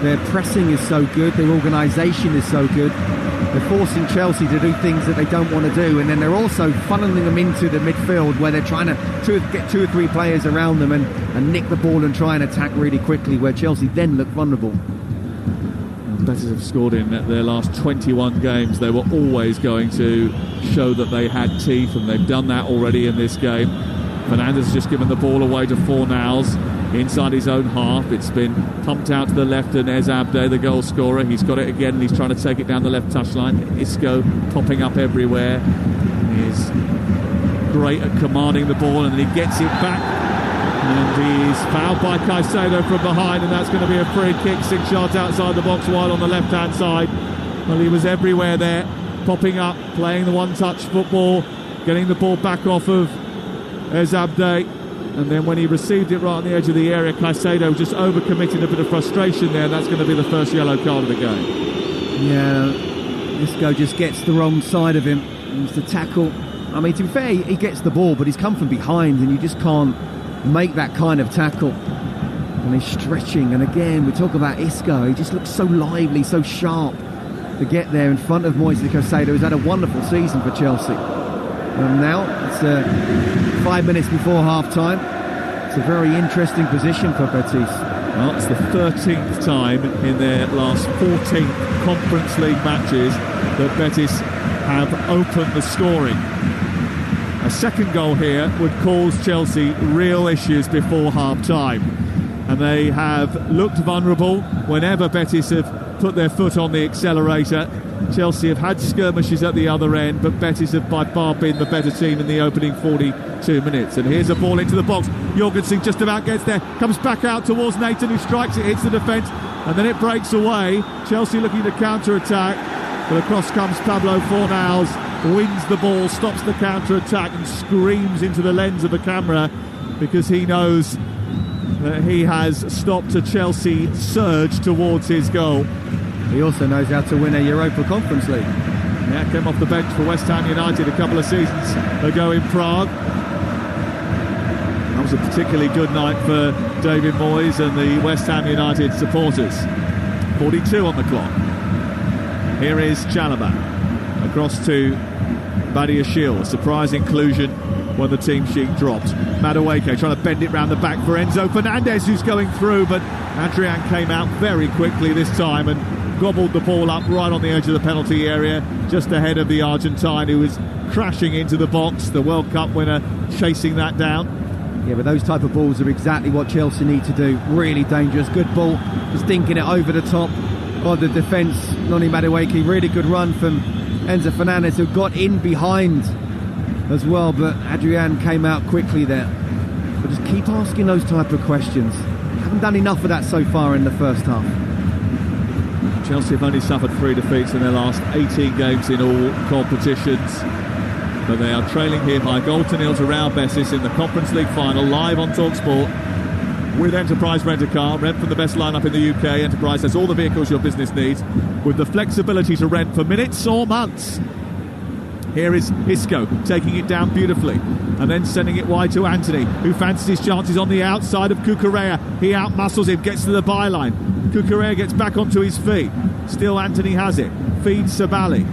Their pressing is so good, their organisation is so good. They're forcing Chelsea to do things that they don't want to do, and then they're also funneling them into the midfield where they're trying to get 2 or 3 players around them and nick the ball and try and attack really quickly, where Chelsea then look vulnerable.
Betis have scored in their last 21 games. They were always going to show that they had teeth, and they've done that already in this game. Fernandes has just given the ball away to Fornals inside his own half. It's been pumped out to the left, and Ezabde, the goal scorer, he's got it again and he's trying to take it down the left touchline. Isco popping up everywhere. He's great at commanding the ball, and then he gets it back, and he's fouled by Caicedo from behind, and that's going to be a free kick 6 yards outside the box wide on the left hand side. Well, he was everywhere there, popping up, playing the one-touch football, getting the ball back off of Ezabde. And then when he received it right on the edge of the area, Caicedo just overcommitted, a bit of frustration there, and that's going to be the first yellow card of the game.
Yeah, Isco just gets the wrong side of him. It's the tackle. I mean, to be fair, he gets the ball, but he's come from behind, and you just can't make that kind of tackle. And he's stretching, and again, we talk about Isco. He just looks so lively, so sharp to get there in front of Moises Caicedo, who's had a wonderful season for Chelsea. And now it's 5 minutes before half-time. It's a very interesting position for Betis.
Well, it's the 13th time in their last 14 Conference League matches that Betis have opened the scoring. A second goal here would cause Chelsea real issues before half-time. And they have looked vulnerable whenever Betis have put their foot on the accelerator. Chelsea have had skirmishes at the other end, but Betis have by far been the better team in the opening 42 minutes. And here's a ball into the box. Jorgensen just about gets there, comes back out towards Nathan, who strikes it, hits the defence, and then it breaks away. Chelsea looking to counter-attack, but across comes Pablo Fornals, wins the ball, stops the counter-attack, and screams into the lens of the camera, because he knows that he has stopped a Chelsea surge towards his goal.
He also knows how to win a Europa Conference League.
Yeah, came off the bench for West Ham United a couple of seasons ago in Prague. That was a particularly good night for David Moyes and the West Ham United supporters. 42 on the clock. Here is Chalobah across to Badiashile. Surprise inclusion when the team sheet dropped. Madueke trying to bend it round the back for Enzo Fernandez, who's going through, but Adrian came out very quickly this time and gobbled the ball up right on the edge of the penalty area, just ahead of the Argentine, who was crashing into the box. The World Cup winner chasing that down.
Yeah, but those type of balls are exactly what Chelsea need to do. Really dangerous. Good ball. Just dinking it over the top of the defence. Noni Madueke, really good run from Enzo Fernandez, who got in behind as well, but Adrian came out quickly there. But just keep asking those type of questions. Haven't done enough of that so far in the first half.
Chelsea have only suffered 3 defeats in their last 18 games in all competitions, but they are trailing here by 1-0 to Real Betis in the Conference League final, live on Talksport with Enterprise Rent-A-Car. Rent from the best lineup in the UK. Enterprise has all the vehicles your business needs, with the flexibility to rent for minutes or months. Here is Isco taking it down beautifully and then sending it wide to Anthony, who fancies his chances on the outside of Cucurella. He outmuscles him, gets to the byline. Cucurella gets back onto his feet. Still Anthony has it. Feeds Sabali.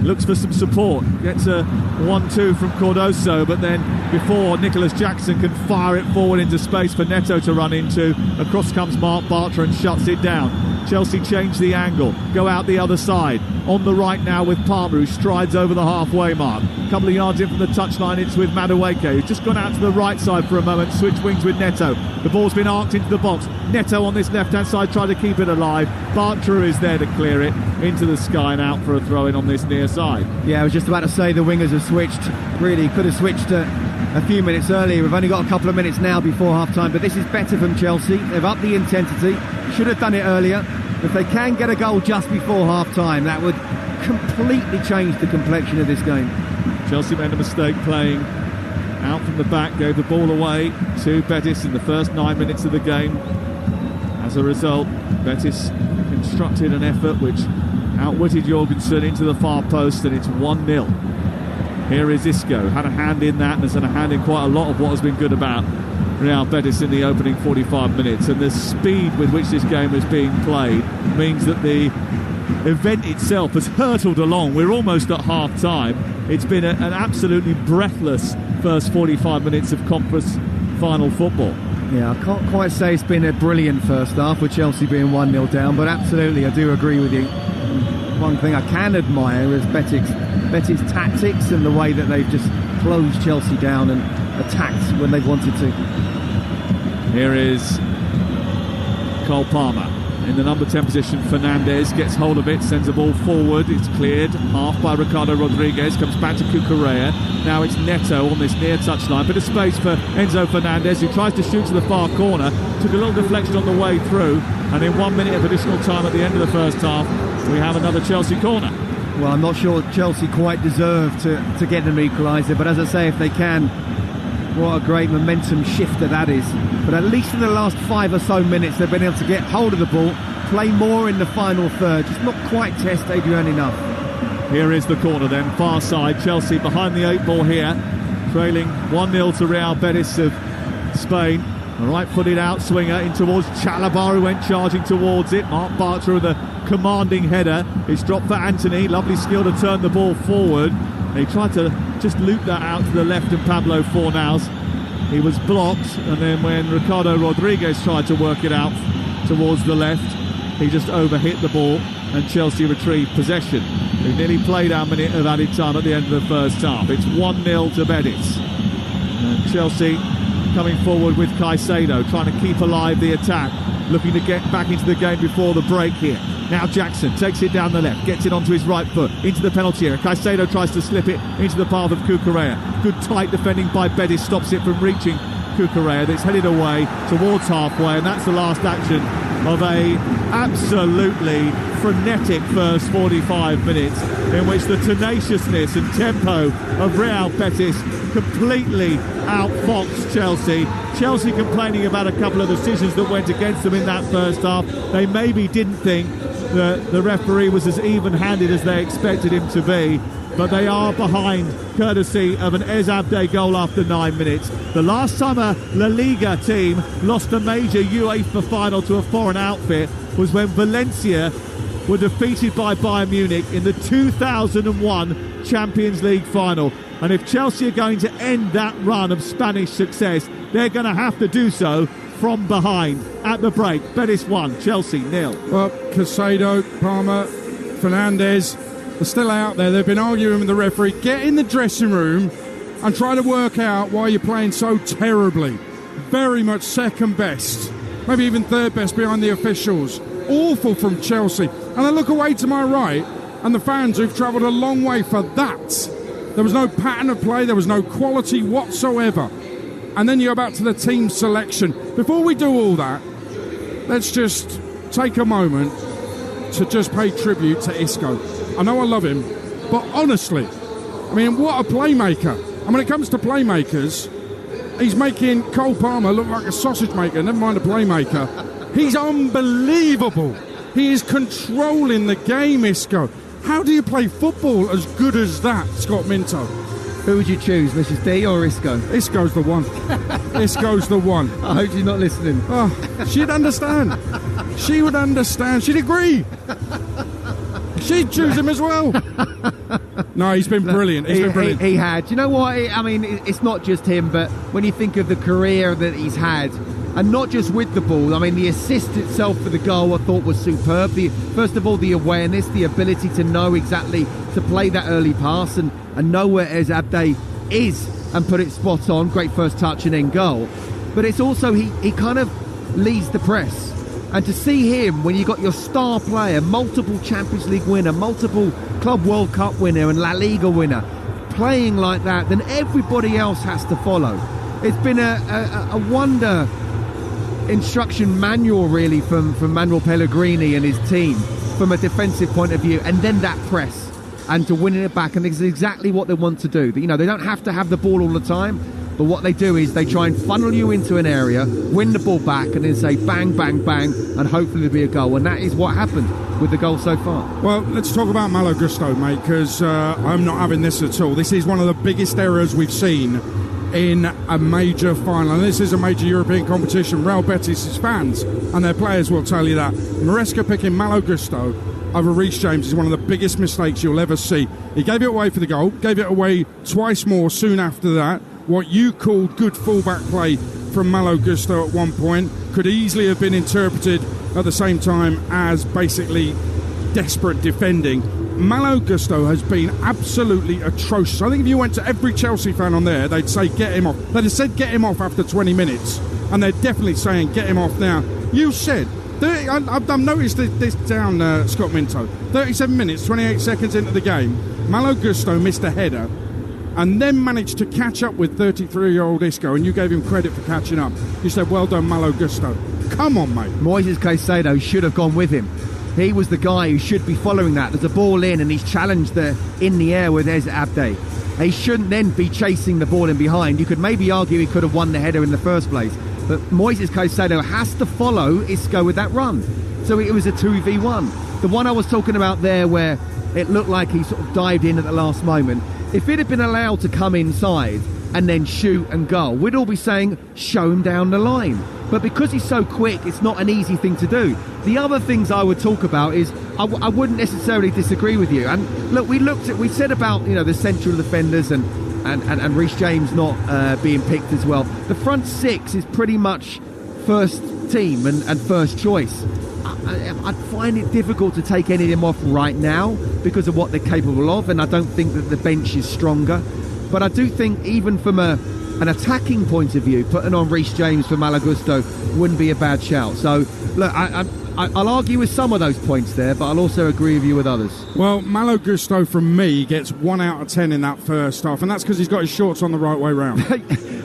Looks for some support. Gets a 1-2 from Cardoso, but then before Nicholas Jackson can fire it forward into space for Neto to run into, across comes Mark Bartra and shuts it down. Chelsea change the angle, go out the other side. On the right now with Palmer, who strides over the halfway mark. A couple of yards in from the touchline, it's with Madueke, who's just gone out to the right side for a moment, switch wings with Neto. The ball's been arced into the box. Neto on this left-hand side trying to keep it alive. Bartra is there to clear it into the sky and out for a throw-in on this near side.
Yeah, I was just about to say the wingers have switched. Really could have switched a few minutes earlier. We've only got a couple of minutes now before half-time, but this is better from Chelsea. They've upped the intensity. Should have done it earlier. If they can get a goal just before half-time, that would completely change the complexion of this game.
Chelsea made a mistake playing out from the back, gave the ball away to Betis in the first 9 minutes of the game. As a result, Betis constructed an effort which outwitted Jorgensen into the far post, and it's 1-0. Here is Isco, had a hand in that, and has had a hand in quite a lot of what has been good about Real Betis in the opening 45 minutes. And the speed with which this game is being played means that the event itself has hurtled along. We're almost at half-time. It's been an absolutely breathless first 45 minutes of conference final football.
Yeah, I can't quite say it's been a brilliant first half with Chelsea being 1-0 down, but absolutely I do agree with you. One thing I can admire is Betis' tactics and the way that they've just closed Chelsea down and attacked when they've wanted to.
Here is Cole Palmer in the number 10 position. Fernandez gets hold of it, sends the ball forward. It's cleared half by Ricardo Rodriguez, comes back to Cucurella. Now it's Neto on this near touchline. Bit of space for Enzo Fernandez, who tries to shoot to the far corner. Took a little deflection on the way through, and in 1 minute of additional time at the end of the first half, we have another Chelsea corner.
Well, I'm not sure Chelsea quite deserve to get an equaliser, but as I say, if they can, what a great momentum shifter that is. But at least in the last 5 or so minutes, they've been able to get hold of the ball, play more in the final third, just not quite test Adrian enough.
Here is the corner then, far side. Chelsea behind the 8 ball here, trailing 1-0 to Real Betis of Spain. A right-footed outswinger in towards Chalobah, who went charging towards it. Mark Bartra with a commanding header. It's dropped for Anthony. Lovely skill to turn the ball forward. He tried to just loop that out to the left of Pablo Fornals. He was blocked, and then when Ricardo Rodriguez tried to work it out towards the left, he just overhit the ball, and Chelsea retrieved possession. They nearly played our minute of added time at the end of the first half. It's 1-0 to Betis. And Chelsea coming forward with Caicedo, trying to keep alive the attack, looking to get back into the game before the break here. Now Jackson takes it down the left, gets it onto his right foot, into the penalty area. Caicedo tries to slip it into the path of Cucurella. Good tight defending by Betis, stops it from reaching Cucurella. That's headed away towards halfway, and that's the last action of a absolutely frenetic first 45 minutes, in which the tenaciousness and tempo of Real Betis completely outfoxed Chelsea. Chelsea complaining about a couple of decisions that went against them in that first half. They maybe didn't think that the referee was as even-handed as they expected him to be, but they are behind courtesy of an Ez Abde goal after 9 minutes. The last time a La Liga team lost a major UEFA final to a foreign outfit, was when Valencia were defeated by Bayern Munich in the 2001 Champions League final. And if Chelsea are going to end that run of Spanish success, they're going to have to do so from behind. At the break, Betis 1, Chelsea 0.
Well, Caicedo, Palmer, Fernandes are still out there. They've been arguing with the referee. Get in the dressing room and try to work out why you're playing so terribly. Very much second best, maybe even third best behind the officials. Awful from Chelsea. And I look away to my right, and the fans who've travelled a long way for that. There was no pattern of play, there was no quality whatsoever. And then you go back to the team selection. Before we do all that, let's just take a moment to just pay tribute to Isco. I know I love him, but honestly, I mean, what a playmaker. And when it comes to playmakers, he's making Cole Palmer look like a sausage maker, never mind a playmaker. He's unbelievable. He is controlling the game, Isco. How do you play football as good as that, Scott Minto?
Who would you choose, Mrs. D or Isco?
Isco's the one. Isco's the one.
I hope you're not listening.
Oh, she'd understand. She would understand. She'd agree. She'd choose him as well. No, he's been brilliant. He's been brilliant.
He had. You know what? I mean, it's not just him, but when you think of the career that he's had, and not just with the ball, I mean, the assist itself for the goal I thought was superb. First of all, the awareness, the ability to know exactly to play that early pass and know where Abde is and put it spot on. Great first touch and then goal. But it's also, he kind of leads the press. And to see him, when you got your star player, multiple Champions League winner, multiple Club World Cup winner and La Liga winner, playing like that, then everybody else has to follow. It's been a wonder instruction manual, really, from Manuel Pellegrini and his team from a defensive point of view, and then that press and to winning it back. And this is exactly what they want to do. You know, they don't have to have the ball all the time, but what they do is they try and funnel you into an area, win the ball back, and then say bang, bang, bang, and hopefully there'll be a goal. And that is what happened with the goal so far.
Well, let's talk about Malo Gusto, mate, because I'm not having this at all. This is one of the biggest errors we've seen in a major final, and this is a major European competition. Real Betis' fans and their players will tell you that. Maresca picking Malo Gusto over Reece James is one of the biggest mistakes you'll ever see. He gave it away for the goal, gave it away twice more soon after that. What you called good fullback play from Malo Gusto at one point could easily have been interpreted at the same time as basically desperate defending. Malo Gusto has been absolutely atrocious. I think if you went to every Chelsea fan on there, they'd say get him off. They'd have said get him off after 20 minutes, and they're definitely saying get him off now. You said, I've noticed this down, Scott Minto, 37 minutes, 28 seconds into the game, Malo Gusto missed a header and then managed to catch up with 33-year-old Isco, and you gave him credit for catching up. You said, well done, Malo Gusto. Come on, mate.
Moises Caicedo should have gone with him. He was the guy who should be following that. There's a ball in and he's challenged in the air with Abde. He shouldn't then be chasing the ball in behind. You could maybe argue he could have won the header in the first place. But Moises Caicedo has to follow Isco with that run. So it was a 2v1. The one I was talking about there where it looked like he sort of dived in at the last moment. If it had been allowed to come inside and then shoot and goal, we'd all be saying, show him down the line. But because he's so quick, it's not an easy thing to do. The other things I would talk about is, I wouldn't necessarily disagree with you. And look, we said about, you know, the central defenders and Reece James not being picked as well. The front six is pretty much first team and first choice. I'd find it difficult to take any of them off right now because of what they're capable of, and I don't think that the bench is stronger. But I do think even from an attacking point of view, putting on Reece James for Malo Gusto wouldn't be a bad shout. So, look, I'll argue with some of those points there, but I'll also agree with you with others.
Well, Malo Gusto, from me, gets 1 out of 10 in that first half, and that's because he's got his shorts on the right way round.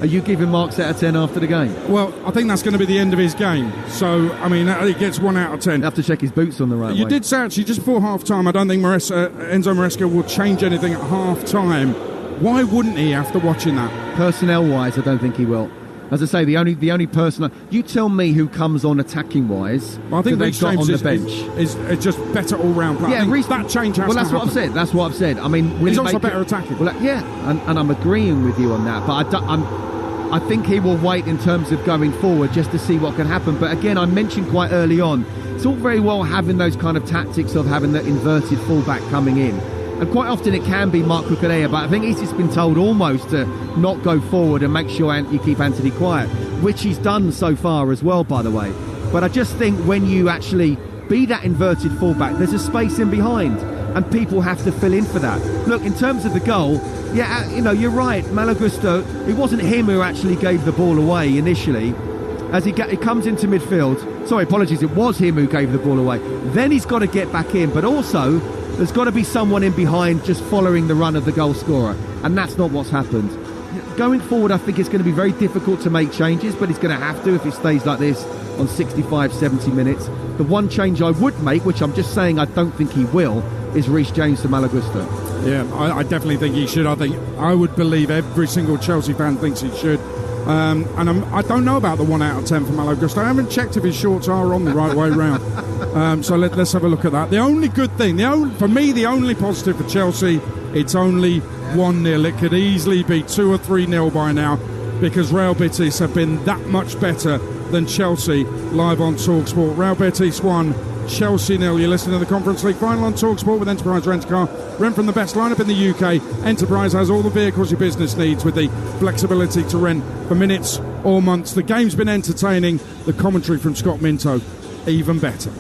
Are you giving marks out of 10 after the game?
Well, I think that's going to be the end of his game. So, I mean, he gets 1 out of 10.
You have to check his boots on the right way.
You did say, actually, just before half-time, I don't think Enzo Maresca will change anything at half-time. Why wouldn't he after watching that?
Personnel-wise, I don't think he will. As I say, the only person... You tell me who comes on attacking-wise.
Well, I think Reece James
on the bench
is just better all-round player.
Yeah,
that change has
well, that's
to
what
happen.
I've said. That's what I've said. I mean,
he's also better attacking.
Well, yeah, and I'm agreeing with you on that. But I think he will wait in terms of going forward just to see what can happen. But again, I mentioned quite early on, it's all very well having those kind of tactics of having the inverted fullback coming in. And quite often it can be Marc Cucurella, but I think he's just been told almost to not go forward and make sure you keep Anthony quiet, which he's done so far as well, by the way. But I just think when you actually be that inverted fullback, there's a space in behind, and people have to fill in for that. Look, in terms of the goal, yeah, you're right, Malo Gusto, it wasn't him who actually gave the ball away initially. As he comes into midfield, sorry, apologies, it was him who gave the ball away. Then he's got to get back in, but also there's got to be someone in behind just following the run of the goal scorer, and that's not what's happened. Going forward, I think it's going to be very difficult to make changes, but he's going to have to if it stays like this on 65, 70 minutes. The one change I would make, which I'm just saying I don't think he will, is Reece James to Malo Gusto.
Yeah, I definitely think he should. I would believe every single Chelsea fan thinks he should. And I don't know about the 1 out of 10 for Malo Gusto. I haven't checked if his shorts are on the right way round. So let's have a look at that. The only good thing, for me, the only positive for Chelsea, it's only 1-0. It could easily be 2 or 3-0 by now, because Real Betis have been that much better than Chelsea. Live on Talksport. Real Betis 1, Chelsea 0. You're listening to the Conference League final on Talksport with Enterprise Rent-A-Car. Rent from the best lineup in the UK. Enterprise has all the vehicles your business needs with the flexibility to rent for minutes or months. The game's been entertaining. The commentary from Scott Minto, even better.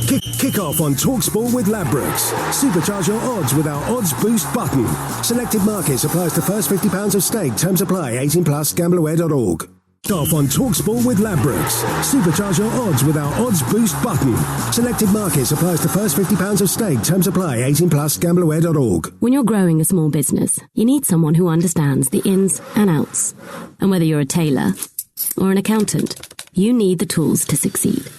Kick off on Talksport with Ladbrokes. Supercharge your odds with our Odds Boost button. Selected markets applies to first £50 of stake. Terms apply. 18+. Gambleaware.org. Off on Talksport with Ladbrokes. Supercharge your odds with our Odds Boost button. Selected markets applies to first £50 of stake. Terms apply. 18+. Gambleaware.org.
When you're growing a small business, you need someone who understands the ins and outs. And whether you're a tailor or an accountant, you need the tools to succeed.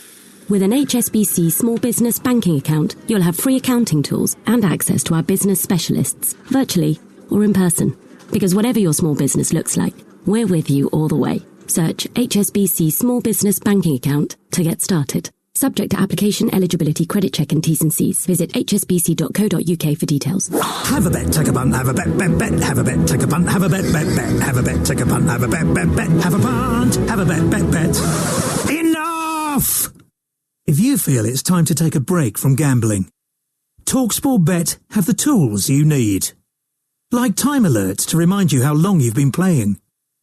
With an HSBC small business banking account, you'll have free accounting tools and access to our business specialists, virtually or in person. Because whatever your small business looks like, we're with you all the way. Search HSBC Small Business Banking Account to get started. Subject to application, eligibility, credit check and T's and C's. Visit hsbc.co.uk for details.
Have a bet, take a punt, have a bet, bet, bet. Have a bet, take a punt, have a bet, bet, bet. Have a bet, take a punt, have a bet, bet, bet. Have a punt, have a bet, bet, bet. Enough! If you feel it's time to take a break from gambling, TalkSport Bet have the tools you need. Like time alerts to remind you how long you've been playing.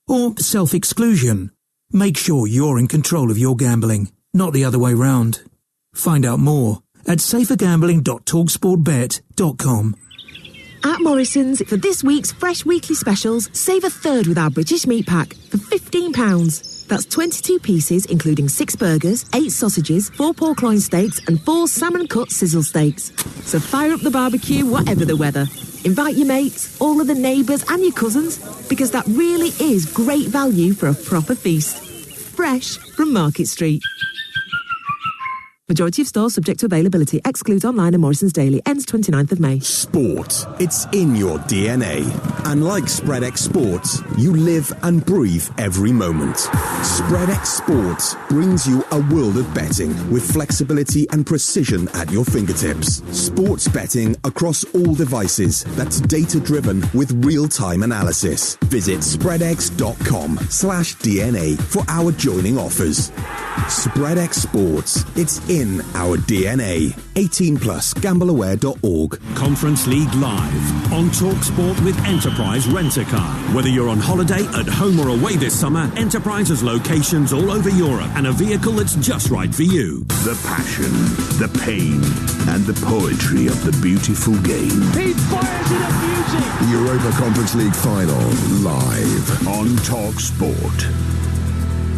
Or self-exclusion. Make sure you're in control of your gambling, not the other way round. Find out more at safergambling.talksportbet.com.
At Morrison's, for this week's fresh weekly specials, save a third with our British meat pack for £15. That's 22 pieces, including 6 burgers, 8 sausages, 4 pork loin steaks and 4 salmon cut sizzle steaks. So fire up the barbecue, whatever the weather. Invite your mates, all of the neighbours and your cousins, because that really is great value for a proper feast. Fresh from Market Street. Majority of stores subject to availability. Excludes online and Morrison's Daily. Ends 29th of May.
Sport. It's in your DNA. And like SpreadX Sports, you live and breathe every moment. SpreadX Sports brings you a world of betting with flexibility and precision at your fingertips. Sports betting across all devices that's data-driven with real-time analysis. Visit spreadx.com/DNA for our joining offers. SpreadX Sports. It's in our DNA. 18+. Gambleaware.org.
Conference League live on Talksport with Enterprise Rent-A-Car. Whether you're on holiday, at home or away this summer, Enterprise has locations all over Europe and a vehicle that's just right for you.
The passion, the pain, and the poetry of the beautiful game.
He fires it at beauty.
The Europa Conference League final live on Talksport.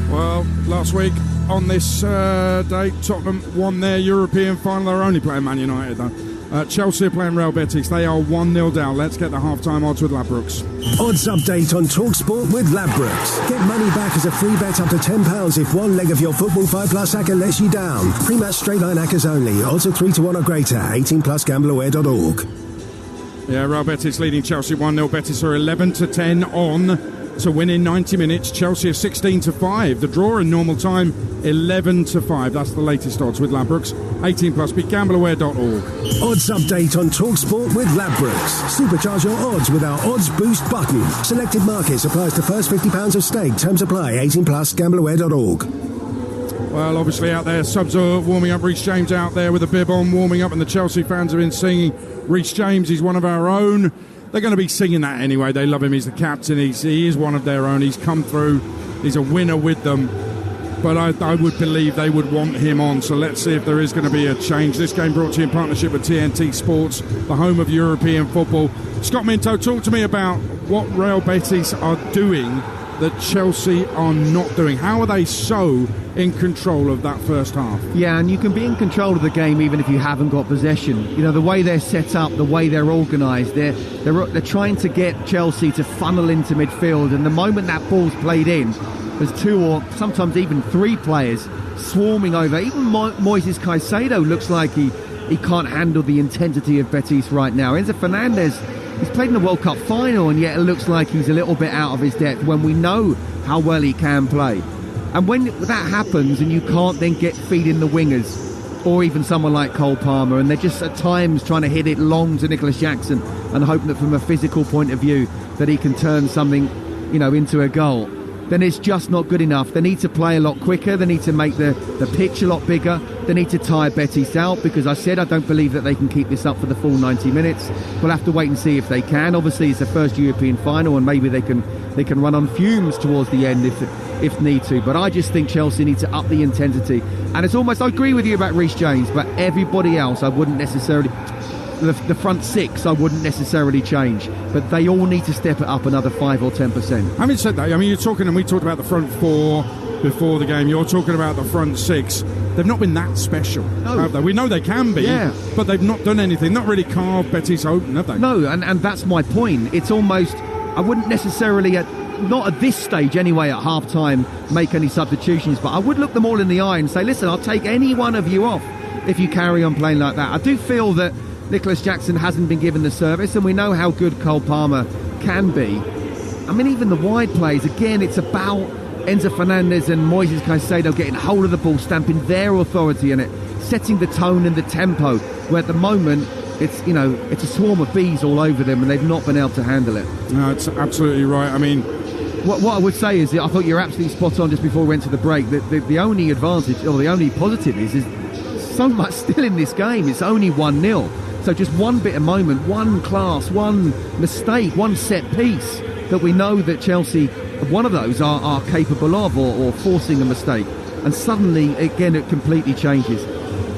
Well, last week on this day, Tottenham won their European final. They're only playing Man United, though. Chelsea are playing Real Betis. They are 1-0 down. Let's get the half-time odds with Ladbrokes.
Odds update on Talksport with Ladbrokes. Get money back as a free bet up to £10 if one leg of your Football 5+ acca lets you down. Pre-match straight-line accas only. Odds of 3-1 or greater. 18+. Gambleaware.org.
Yeah, Real Betis leading Chelsea 1-0. Betis are 11-10 on to win in 90 minutes. Chelsea are 16-5. The draw in normal time, 11-5. That's the latest odds with Ladbrokes. 18 plus. Be gambleaware.org.
Odds update on Talksport with Ladbrokes. Supercharge your odds with our Odds Boost button. Selected markets applies to first £50 of stake. Terms apply. 18 plus. Gambleaware.org.
Well, obviously out there, subs are warming up. Reece James out there with a bib on, warming up, and the Chelsea fans have been singing Reece James. He's one of our own. They're going to be singing that anyway. They love him. He's the captain. He is one of their own. He's come through. He's a winner with them. But I would believe they would want him on. So let's see if there is going to be a change. This game brought to you in partnership with TNT Sports, the home of European football. Scott Minto, talk to me about what Real Betis are doing that Chelsea are not doing. How are they so in control of that first half?
Yeah, and you can be in control of the game even if you haven't got possession. You know, the way they're set up, the way they're organised, they're trying to get Chelsea to funnel into midfield, and the moment that ball's played in, there's 2 or sometimes even 3 players swarming over. Even Moises Caicedo looks like he can't handle the intensity of Betis right now. Enzo Fernandez, he's played in the World Cup final, and yet it looks like he's a little bit out of his depth when we know how well he can play. And when that happens and you can't then get feed in the wingers, or even someone like Cole Palmer, and they're just at times trying to hit it long to Nicholas Jackson and hoping that from a physical point of view that he can turn something, into a goal, then it's just not good enough. They need to play a lot quicker. They need to make the pitch a lot bigger. They need to tire Betis out, because I said I don't believe that they can keep this up for the full 90 minutes. We'll have to wait and see if they can. Obviously, it's the first European final, and maybe they can run on fumes towards the end if need to. But I just think Chelsea need to up the intensity. And it's almost, I agree with you about Reece James, but everybody else I wouldn't necessarily... The front 6 I wouldn't necessarily change, but they all need to step it up another 5 or 10%.
Having said that, I mean, you're talking, and we talked about the front 4 before the game, you're talking about the front 6. They've not been that special, have they? We know they can be, but they've not done anything, not really carved Betis open, have they?
No, and that's my point. It's almost, I wouldn't necessarily, not at this stage anyway, at half-time, make any substitutions, but I would look them all in the eye and say, listen, I'll take any one of you off if you carry on playing like that. I do feel that Nicholas Jackson hasn't been given the service, and we know how good Cole Palmer can be. I mean, even the wide plays, again, it's about Enzo Fernandez and Moises Caicedo getting hold of the ball, stamping their authority in it, setting the tone and the tempo, where at the moment it's a swarm of bees all over them, and they've not been able to handle it.
No, it's absolutely right. I mean,
what I would say is that I thought you're absolutely spot on just before we went to the break. The only advantage, or the only positive is so much still in this game. It's only 1-0. So just one bit of moment, one class, one mistake, one set piece that we know that Chelsea, one of those, are capable of, or forcing a mistake. And suddenly, again, it completely changes.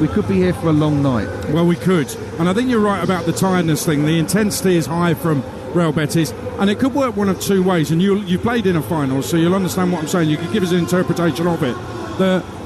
We could be here for a long night.
Well, we could. And I think you're right about the tiredness thing. The intensity is high from Real Betis, and it could work one of 2 ways. And you played in a final, so you'll understand what I'm saying. You could give us an interpretation of it.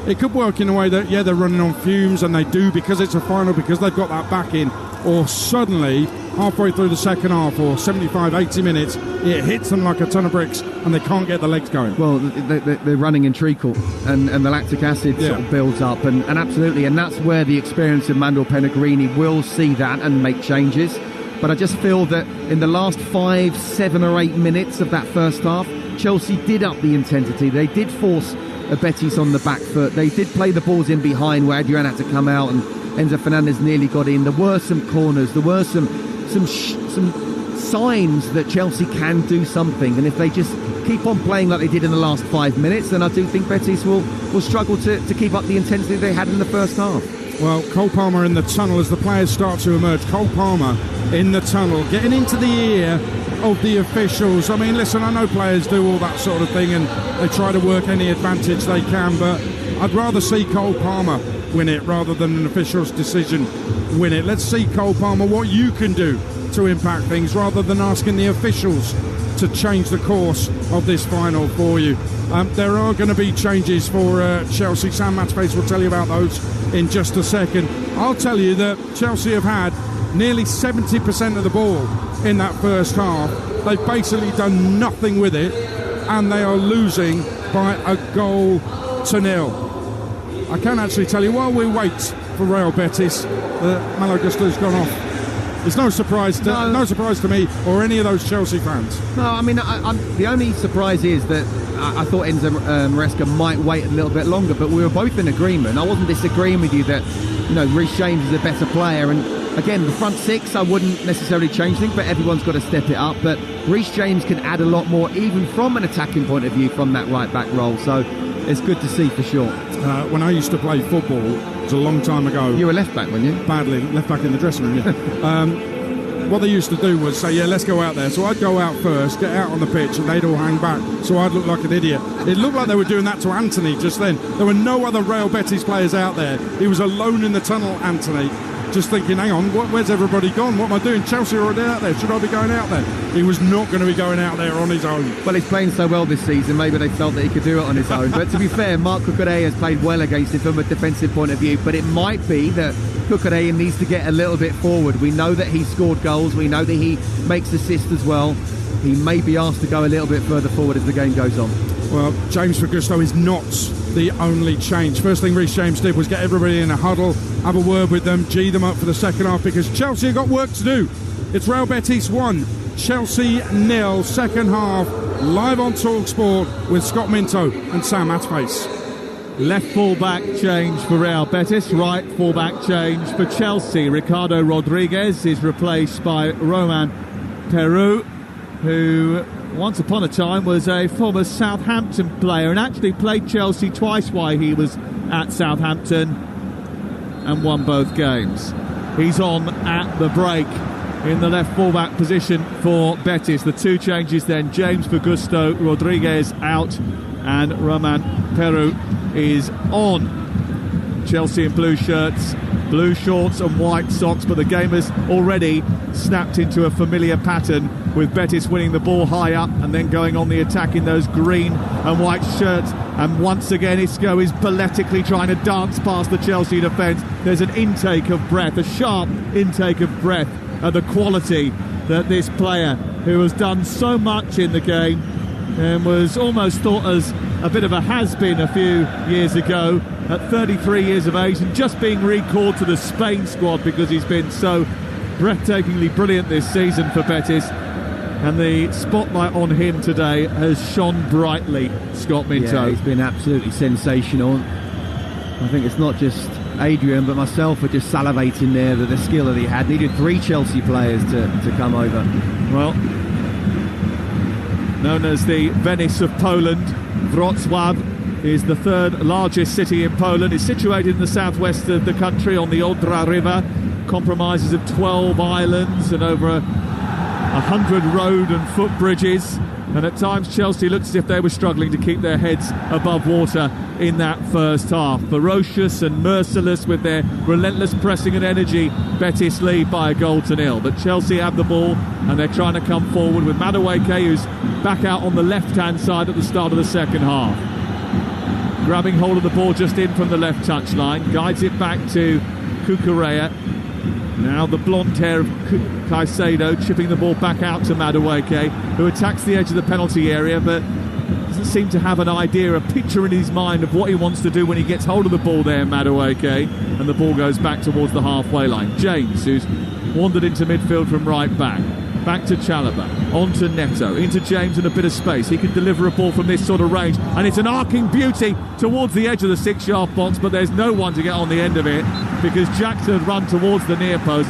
It could work in a way that, they're running on fumes, and they do because it's a final, because they've got that back in. Or suddenly, halfway through the second half, or 75, 80 minutes, it hits them like a ton of bricks, and they can't get the legs going.
Well, they're running in treacle, and the lactic acid sort of builds up, and absolutely, and that's where the experience of Manuel Pellegrini will see that and make changes. But I just feel that in the last 5, 7 or 8 minutes of that first half, Chelsea did up the intensity. They did force Betis on the back foot. They did play the balls in behind, where Adrian had to come out, and Enzo Fernandez nearly got in. There were some corners. There were some signs that Chelsea can do something. And if they just keep on playing like they did in the last 5 minutes, then I do think Betis will struggle to keep up the intensity they had in the first half.
Well, Cole Palmer in the tunnel as the players start to emerge. Cole Palmer in the tunnel, getting into the ear of the officials. I mean, listen, I know players do all that sort of thing, and they try to work any advantage they can, but I'd rather see Cole Palmer win it rather than an official's decision win it. Let's see, Cole Palmer, what you can do to impact things, rather than asking the officials to change the course of this final for you. There are going to be changes for Chelsea. Sam Matchface will tell you about those in just a second. I'll tell you that Chelsea have had nearly 70% of the ball in that first half. They've basically done nothing with it, and they are losing by 1-0. I can actually tell you, while we wait for Real Betis, Malo Gusto's gone off It's no surprise to me or any of those Chelsea fans.
No, I mean, the only surprise is that I thought Enzo Maresca might wait a little bit longer, but we were both in agreement. I wasn't disagreeing with you that, Reece James is a better player. And again, the front six, I wouldn't necessarily change things, but everyone's got to step it up. But Reece James can add a lot more, even from an attacking point of view, from that right-back role. So it's good to see for sure.
When I used to play football, it was a long time ago.
You were left-back, weren't you?
Badly, left-back in the dressing room, yeah. What they used to do was say, yeah, let's go out there. So I'd go out first, get out on the pitch, and they'd all hang back. So I'd look like an idiot. It looked like they were doing that to Anthony just then. There were no other Real Betis players out there. He was alone in the tunnel, Anthony, just thinking, hang on, where's everybody gone? What am I doing? Chelsea are already out there. Should I be going out there? He was not going to be going out there on his own.
Well, he's playing so well this season, maybe they felt that he could do it on his own. But to be fair, Marc Cucurella has played well against him from a defensive point of view. But it might be that Cucurella needs to get a little bit forward. We know that he's scored goals. We know that he makes assists as well. He may be asked to go a little bit further forward as the game goes on.
Well, James Faugusto is not the only change. First thing Reece James did was get everybody in a huddle, have a word with them, G them up for the second half, because Chelsea have got work to do. It's Real Betis 1, Chelsea 0, second half, live on Talksport with Scott Minto and Sam Atface.
Left full-back change for Real Betis, right full-back change for Chelsea. Ricardo Rodriguez is replaced by Roman Peru, who once upon a time was a former Southampton player and actually played Chelsea twice while he was at Southampton and won both games. He's on at the break in the left full-back position for Betis. The two changes then, James Faugusto, Rodriguez out, and Roman Peru is on. Chelsea in blue shirts, blue shorts and white socks, but the game has already snapped into a familiar pattern, with Betis winning the ball high up and then going on the attack in those green and white shirts. And once again Isco is balletically trying to dance past the Chelsea defence. There's an intake of breath, a sharp intake of breath at the quality that this player, who has done so much in the game and was almost thought as a bit of a has-been a few years ago, at 33 years of age and just being recalled to the Spain squad because he's been so breathtakingly brilliant this season for Betis. And the spotlight on him today has shone brightly, Scott Minto.
Yeah, he's been absolutely sensational. I think it's not just Adrian, but myself are just salivating there that the skill that he had. Needed 3 Chelsea players to come over.
Well, known as the Venice of Poland, Wrocław is the third largest city in Poland. It's situated in the southwest of the country on the Odra River. Compromises of 12 islands and over 100 road and footbridges, and at times Chelsea looked as if they were struggling to keep their heads above water in that first half. Ferocious and merciless with their relentless pressing and energy, Betis lead by 1-0, but Chelsea have the ball and they're trying to come forward with Madueke, who's back out on the left hand side at the start of the second half, grabbing hold of the ball just in from the left touchline, guides it back to Cucurella. Now the blonde hair of Caicedo chipping the ball back out to Madueke, who attacks the edge of the penalty area but doesn't seem to have an idea, a picture in his mind of what he wants to do when he gets hold of the ball there, Madueke, and the ball goes back towards the halfway line. James, who's wandered into midfield from right back to Chalobah, on to Neto, into James in a bit of space. He can deliver a ball from this sort of range, and it's an arcing beauty towards the edge of the 6-yard box, but there's no one to get on the end of it because Jackson had run towards the near post,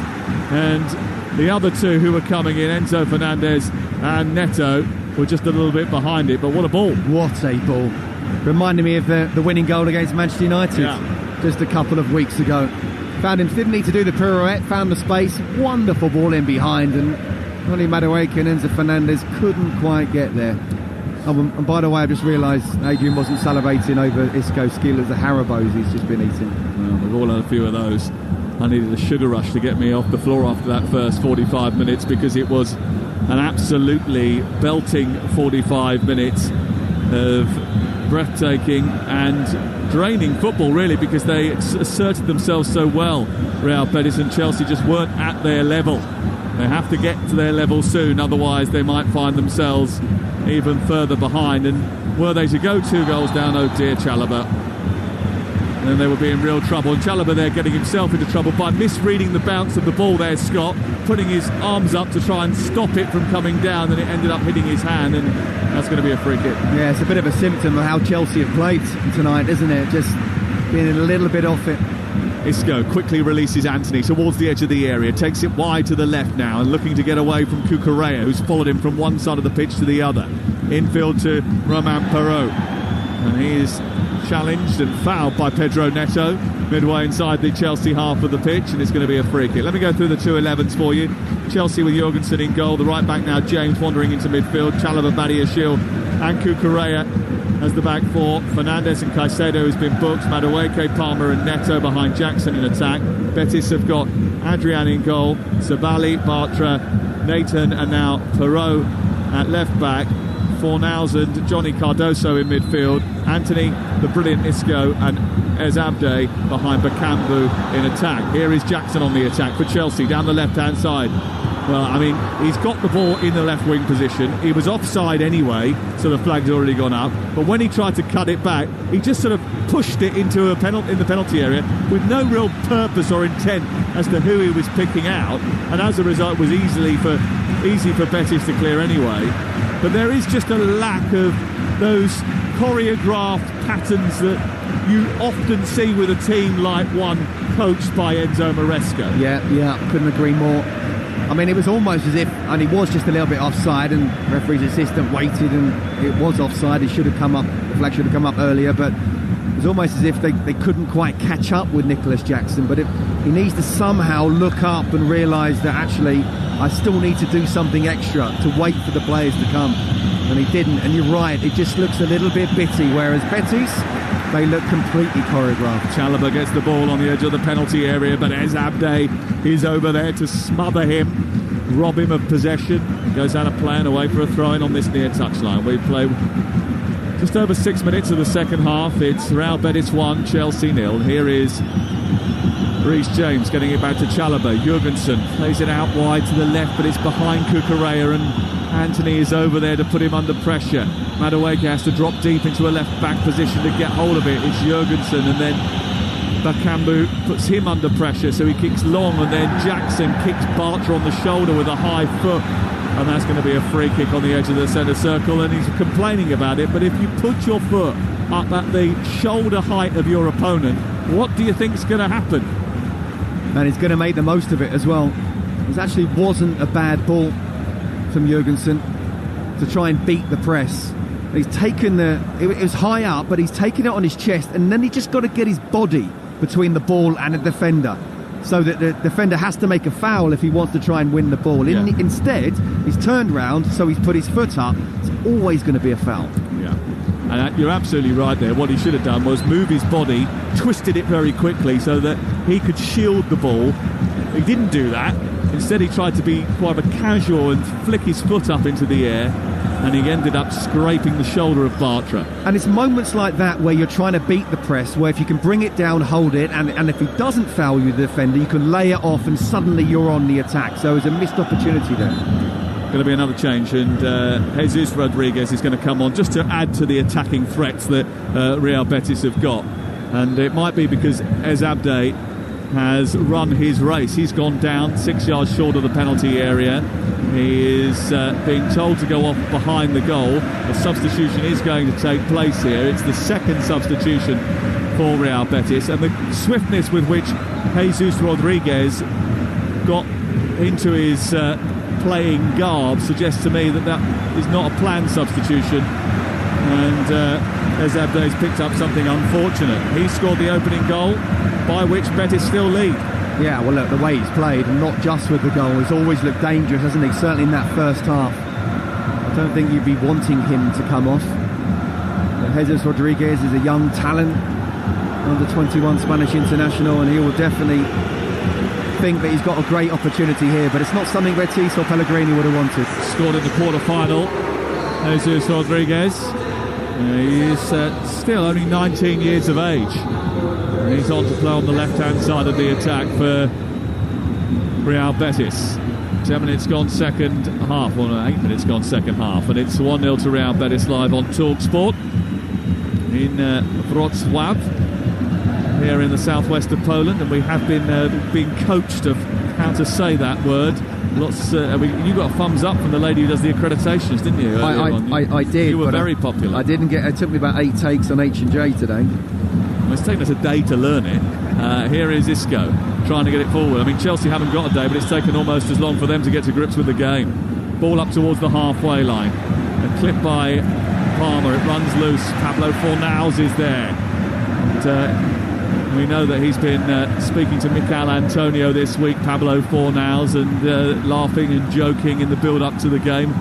and the other two who were coming in, Enzo Fernandez and Neto, were just a little bit behind it. But what a ball.
What a ball. Reminded me of the winning goal against Manchester United just a couple of weeks ago. Found him, didn't need to do the pirouette, found the space, wonderful ball in behind, and only Madueke and Enzo Fernandez couldn't quite get there. Oh, and by the way, I just realised Adrian wasn't salivating over Isco's skill as the Haribos he's just been eating.
Well, we've all had a few of those. I needed a sugar rush to get me off the floor after that first 45 minutes because it was an absolutely belting 45 minutes of breathtaking and draining football, really, because they asserted themselves so well. Real Betis and Chelsea just weren't at their level. They have to get to their level soon, otherwise they might find themselves even further behind. And were they to go 2 goals down, oh dear, Chalobah, then they would be in real trouble. And Chalobah there getting himself into trouble by misreading the bounce of the ball there, Scott, putting his arms up to try and stop it from coming down, and it ended up hitting his hand, and that's going to be a free kick.
Yeah, it's a bit of a symptom of how Chelsea have played tonight, isn't it? Just being a little bit off it.
Isco quickly releases Anthony towards the edge of the area, takes it wide to the left now and looking to get away from Cucurella, who's followed him from one side of the pitch to the other. Infield to Romain Perrault, and he is challenged and fouled by Pedro Neto midway inside the Chelsea half of the pitch, and it's going to be a free kick. Let me go through the 2-11s for you. Chelsea with Jorgensen in goal, the right back now James wandering into midfield, Chalobah, Badiashile and Cucurella as the back four. Fernandes and Caicedo has been booked. Madueke, Palmer and Neto behind Jackson in attack. Betis have got Adrian in goal, Sabali, Bartra, Nathan and now Perrault at left back. Fornals, Johnny Cardoso in midfield, Anthony, the brilliant Isco and Ezabde behind Bakambu in attack. Here is Jackson on the attack for Chelsea down the left-hand side. Well, I mean, he's got the ball in the left wing position. He was offside anyway, so the flag's already gone up. But when he tried to cut it back, he just sort of pushed it into a penalty in the penalty area with no real purpose or intent as to who he was picking out. And as a result, it was easy for Betis to clear anyway. But there is just a lack of those choreographed patterns that you often see with a team like one coached by Enzo Maresca.
Yeah, couldn't agree more. I mean, it was almost as if, and he was just a little bit offside, and the referee's assistant waited, and it was offside. It should have come up, the flag should have come up earlier, but it was almost as if they couldn't quite catch up with Nicholas Jackson. But he needs to somehow look up and realise that actually I still need to do something extra to wait for the players to come, and he didn't. And you're right, it just looks a little bit bitty, whereas Betis, they look completely choreographed.
Chalobah gets the ball on the edge of the penalty area, but Ezabde is over there to smother him, rob him of possession. He goes out of play and away for a throw-in on this near touchline. We play just over 6 minutes of the second half. It's Real Betis 1, Chelsea 0. Here is Reece James getting it back to Chalobah. Jorgensen plays it out wide to the left, but it's behind Cucurella, and Anthony is over there to put him under pressure. Madueke has to drop deep into a left-back position to get hold of it. It's Jorgensen, and then Bakambu puts him under pressure, so he kicks long, and then Jackson kicks Bartra on the shoulder with a high foot, and that's going to be a free kick on the edge of the centre circle, and he's complaining about it. But if you put your foot up at the shoulder height of your opponent, what do you think is going to happen?
And he's going to make the most of it as well. It actually wasn't a bad ball from Jorgensen to try and beat the press. He's taken it was high up, but he's taken it on his chest, and then he just got to get his body between the ball and the defender, so that the defender has to make a foul if he wants to try and win the ball.
Yeah.
Instead, he's turned round, so he's put his foot up. It's always going to be a foul.
Yeah, and you're absolutely right there. What he should have done was move his body, twisted it very quickly so that he could shield the ball. He didn't do that. Instead, he tried to be quite a casual and flick his foot up into the air, and he ended up scraping the shoulder of Bartra.
And it's moments like that where you're trying to beat the press, where if you can bring it down, hold it, and if he doesn't foul you, the defender, you can lay it off, and suddenly you're on the attack. So it's a missed opportunity there.
Going to be another change, and Jesus Rodriguez is going to come on just to add to the attacking threats that Real Betis have got. And it might be because Ezabde has run his race. He's gone down 6 yards short of the penalty area. He is being told to go off behind the goal. A substitution is going to take place here. It's the second substitution for Real Betis, and the swiftness with which Jesus Rodriguez got into his playing garb suggests to me that that is not a planned substitution, and Ezabde's picked up something unfortunate. He scored the opening goal, by which Betis still lead.
Yeah, well, look, the way he's played, and not just with the goal, he's always looked dangerous, hasn't he? Certainly in that first half. I don't think you'd be wanting him to come off. But Jesus Rodriguez is a young talent, under 21 Spanish international, and he will definitely think that he's got a great opportunity here, but it's not something Betis or Pellegrini would have wanted.
Scored in the quarter-final, Jesus Rodriguez. He's still only 19 years of age. He's on to play on the left-hand side of the attack for Real Betis. 10 minutes gone second half, or 8 minutes gone second half, and it's 1-0 to Real Betis live on Talksport in Wrocław, here in the southwest of Poland, and we have been being coached of how to say that word You got a thumbs up from the lady who does the accreditations, didn't you?
I did.
You were very popular.
I didn't get. It took me about 8 takes on H&J today.
Well, it's taken us a day to learn it. Here is Isco trying to get it forward. I mean, Chelsea haven't got a day, but it's taken almost as long for them to get to grips with the game. Ball up towards the halfway line. A clip by Palmer. It runs loose. Pablo Fornals is there. We know that he's been speaking to Mikel Antonio this week, Pablo Fornals, and laughing and joking in the build-up to the game.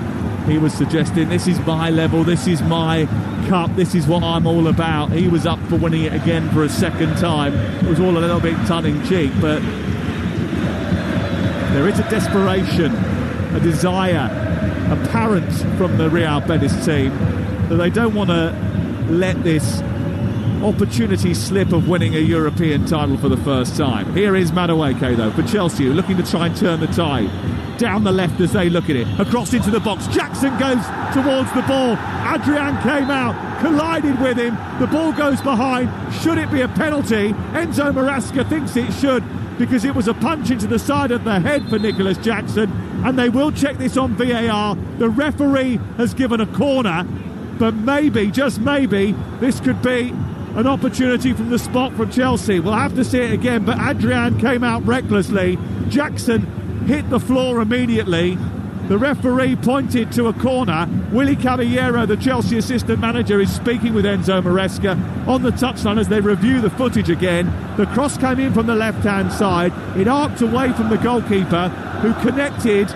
He was suggesting, this is my level, this is my cup, this is what I'm all about. He was up for winning it again for a second time. It was all a little bit tongue-in-cheek, but there is a desperation, a desire apparent from the Real Betis team that they don't want to let this opportunity slip of winning a European title for the first time. Here is Madueke though for Chelsea, looking to try and turn the tide. Down the left as they look at it, across into the box. Jackson goes towards the ball. Adrian came out, collided with him. The ball goes behind. Should it be a penalty? Enzo Maresca thinks it should, because it was a punch into the side of the head for Nicholas Jackson, and they will check this on VAR. The referee has given a corner, but maybe, just maybe, this could be an opportunity from the spot from Chelsea. We'll have to see it again, but Adrian came out recklessly. Jackson hit the floor immediately. The referee pointed to a corner. Willy Caballero, the Chelsea assistant manager, is speaking with Enzo Maresca on the touchline as they review the footage again. The cross came in from the left-hand side. It arced away from the goalkeeper, who connected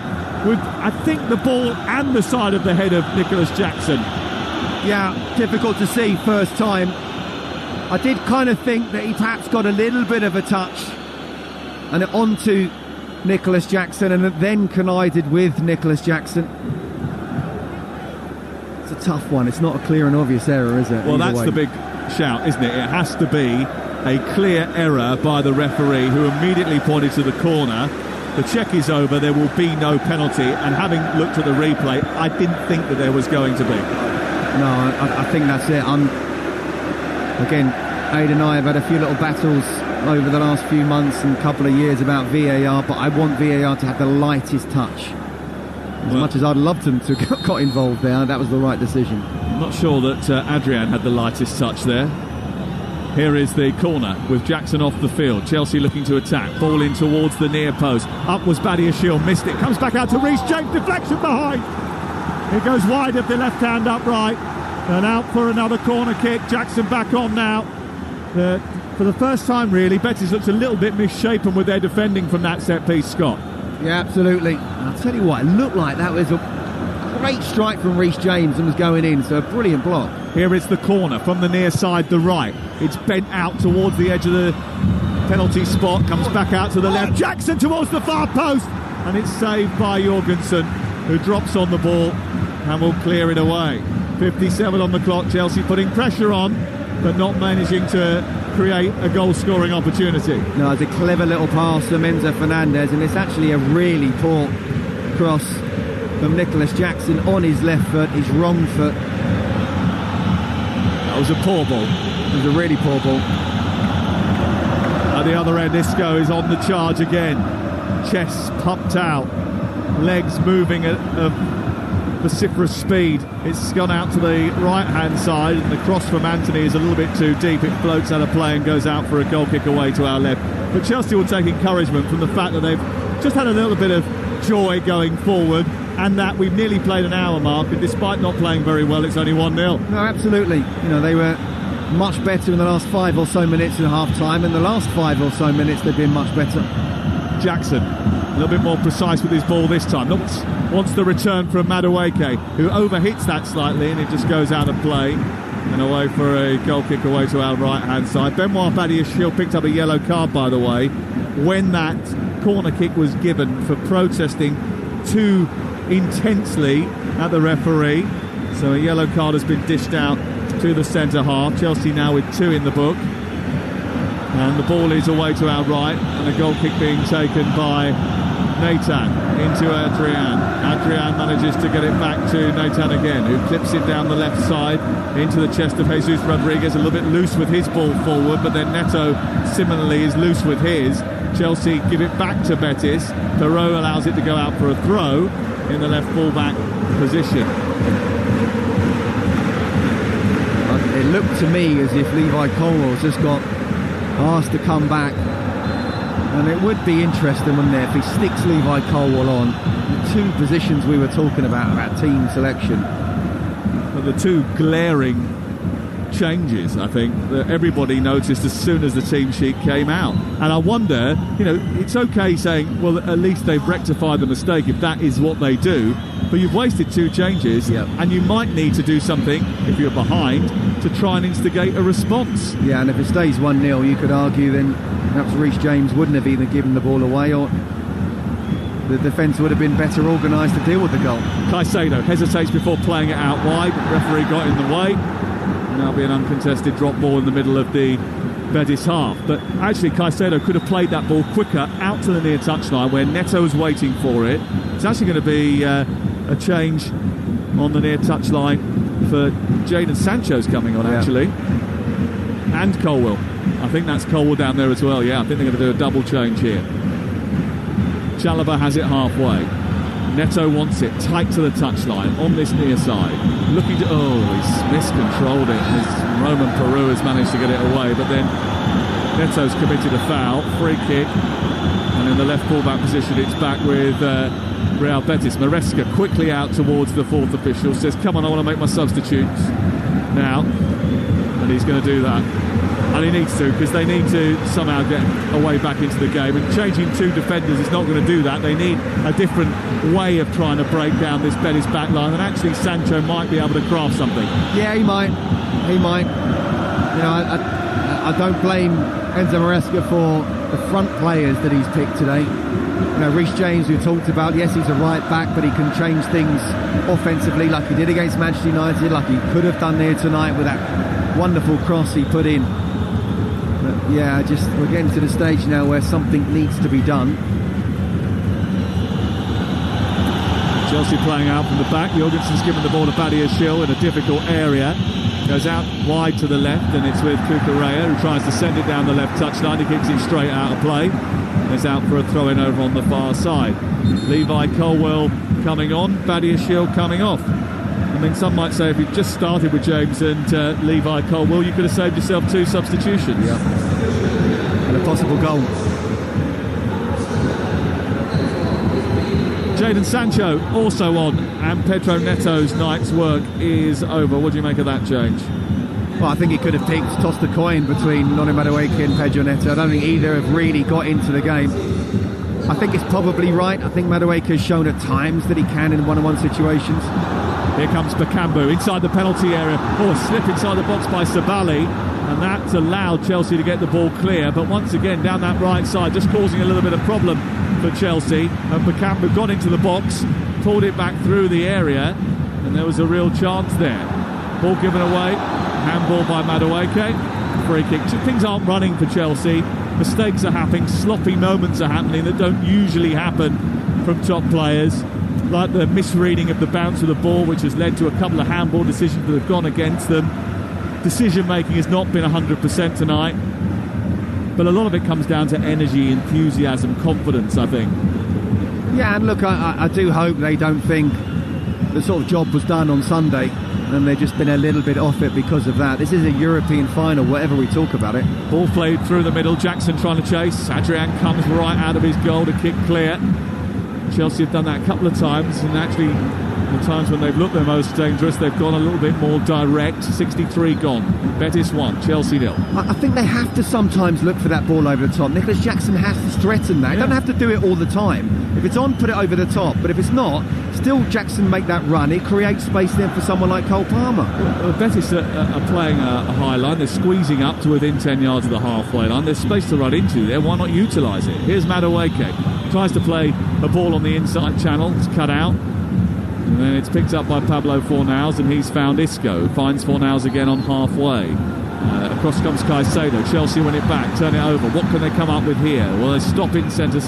with, I think, the ball and the side of the head of Nicholas Jackson.
Yeah, difficult to see first time. I did kind of think that he perhaps got a little bit of a touch and onto Nicholas Jackson, and then collided with Nicholas Jackson. It's a tough one. It's not a clear and obvious error, is it?
Well, that's the big shout, isn't it? It has to be a clear error by the referee, who immediately pointed to the corner. The check is over. There will be no penalty. And having looked at the replay, I didn't think that there was going to be.
No, I think that's it. Again, Aid and I have had a few little battles over the last few months and couple of years about VAR, but I want VAR to have the lightest touch. As much as I'd love them to got involved there, that was the right decision.
I'm not sure that Adrian had the lightest touch there. Here is the corner with Jackson off the field. Chelsea looking to attack. Ball in towards the near post. Up was Badiashile, missed it. Comes back out to Reece James. Deflection behind. It goes wide of the left-hand upright. And out for another corner kick. Jackson back on now. For the first time, really, Betis looks a little bit misshapen with their defending from that set-piece, Scott.
Yeah, absolutely. I'll tell you what, it looked like that was a great strike from Reece James and was going in, so a brilliant block.
Here is the corner from the near side, the right. It's bent out towards the edge of the penalty spot, comes back out to the left. Jackson towards the far post, and it's saved by Jorgensen, who drops on the ball and will clear it away. 57 on the clock, Chelsea putting pressure on, but not managing to create a goal-scoring opportunity.
No, it's a clever little pass from Enzo Fernandez, and it's actually a really poor cross from Nicholas Jackson on his left foot, his wrong foot.
That was a poor ball.
It was a really poor ball.
At the other end, Isco is on the charge again. Chest pumped out, legs moving at a vociferous speed. It's gone out to the right-hand side, and the cross from Anthony is a little bit too deep. It floats out of play and goes out for a goal kick away to our left. But Chelsea will take encouragement from the fact that they've just had a little bit of joy going forward, and that we've nearly played an hour mark, and despite not playing very well, it's only 1-0.
No, absolutely. You know, they were much better in the last 5 or so minutes in half-time, and the last 5 or so minutes they've been much better.
Jackson, a little bit more precise with his ball this time. Wants the return from Madueke, who overhits that slightly, and it just goes out of play and away for a goal kick away to our right-hand side. Benoit Badiashile picked up a yellow card, by the way, when that corner kick was given for protesting too intensely at the referee. So a yellow card has been dished out to the centre half. Chelsea now with 2 in the book. And the ball is away to our right, and a goal kick being taken by Nathan into Adrian. Adrian manages to get it back to Nathan again, who clips it down the left side into the chest of Jesus Rodriguez, a little bit loose with his ball forward, but then Neto similarly is loose with his. Chelsea give it back to Betis. Perrault allows it to go out for a throw in the left full-back position.
It looked to me as if Levi Colwell's just got asked to come back. And it would be interesting, wouldn't it, if he sticks Levi Colwell on the two positions we were talking about team selection.
But the two glaring changes, I think, that everybody noticed as soon as the team sheet came out. And I wonder, it's okay saying, well, at least they've rectified the mistake if that is what they do. But you've wasted two changes, and you might need to do something, if you're behind, to try and instigate a response.
Yeah, and if it stays 1-0, you could argue then perhaps Reece James wouldn't have even given the ball away, or the defence would have been better organised to deal with the goal.
Caicedo hesitates before playing it out wide. The referee got in the way. Now be an uncontested drop ball in the middle of the Betis half. But actually Caicedo could have played that ball quicker out to the near touchline where Neto was waiting for it. It's actually going to be a change on the near touchline for Jadon Sancho's coming on, actually. And Colwell. I think that's Colwell down there as well. Yeah, I think they're going to do a double change here. Chalobah has it halfway. Neto wants it tight to the touchline on this near side. Looking to... he's miscontrolled it. Roman Perrault has managed to get it away, but then Neto's committed a foul. Free kick. And in the left full-back position, it's back with Real Betis. Maresca quickly out towards the fourth official. Says, come on, I want to make my substitutes now. And he's going to do that. And he needs to, because they need to somehow get a way back into the game. And changing two defenders is not going to do that. They need a different way of trying to break down this Betis back line. And actually, Sancho might be able to craft something.
Yeah, he might. He might. I don't blame Enzo Maresca for the front players that he's picked today. Reece James, we talked about, yes, he's a right back, but he can change things offensively like he did against Manchester United, like he could have done there tonight with that wonderful cross he put in. But yeah, we're getting to the stage now where something needs to be done.
Chelsea playing out from the back. Jorgensen's given the ball to Badiashile in a difficult area. Goes out wide to the left, and it's with Cucurella, who tries to send it down the left touchline. He kicks it straight out of play. It's out for a throw-in over on the far side. Levi Colwell coming on, Badiashile coming off. I mean, some might say if you just started with James and Levi Colwell, you could have saved yourself two substitutions.
Yeah. And a possible goal.
Jadon Sancho also on, and Pedro Neto's night's work is over. What do you make of that change?
Well, I think he could have tossed a coin between Noni Madueke and Pedro Neto. I don't think either have really got into the game. I think it's probably right. I think Madueke has shown at times that he can in one-on-one situations.
Here comes Bakambu inside the penalty area. A slip inside the box by Sabali, and that's allowed Chelsea to get the ball clear. But once again, down that right side, just causing a little bit of problem for Chelsea. And Bakambu got into the box, pulled it back through the area, and there was a real chance there. Ball given away, handball by Madueke, free kick. Things aren't running for Chelsea. Mistakes are happening, sloppy moments are happening that don't usually happen from top players, like the misreading of the bounce of the ball, which has led to a couple of handball decisions that have gone against them. Decision making has not been 100% tonight, but a lot of it comes down to energy, enthusiasm, confidence, I think.
Yeah, and look, I do hope they don't think the sort of job was done on Sunday and they've just been a little bit off it because of that. This is a European final, whatever we talk about it.
Ball played through the middle, Jackson trying to chase. Adrian comes right out of his goal to kick clear. Chelsea have done that a couple of times, and actually the times when they've looked their most dangerous, they've gone a little bit more direct. 63 gone. Betis 1, Chelsea 0.
I think they have to sometimes look for that ball over the top. Nicholas Jackson has to threaten that. He doesn't have to do it all the time. If it's on, put it over the top. But if it's not, still Jackson make that run. It creates space then for someone like Cole Palmer.
Well, Betis are playing a high line. They're squeezing up to within 10 yards of the halfway line. There's space to run into there. Why not utilise it? Here's Madueke. Tries to play a ball on the inside channel. It's cut out. And then it's picked up by Pablo Fornals, and he's found Isco. Finds Fornals again on halfway. Across comes Caicedo. Chelsea win it back, turn it over. What can they come up with here? Well, they stop it in centre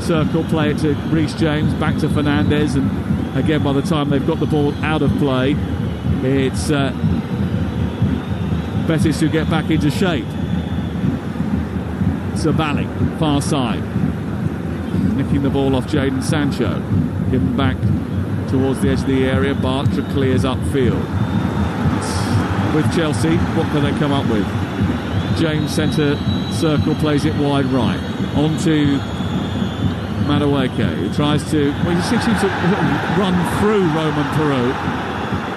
circle, play it to Reece James, back to Fernandes, and again, by the time they've got the ball out of play, it's Betis who get back into shape. Sabali, far side, nicking the ball off Jadon Sancho, given back towards the edge of the area. Bartra clears upfield. With Chelsea, what can they come up with? James centre circle, plays it wide right, on to Madueke, who tries to, well, he seems to run through Roman Peru,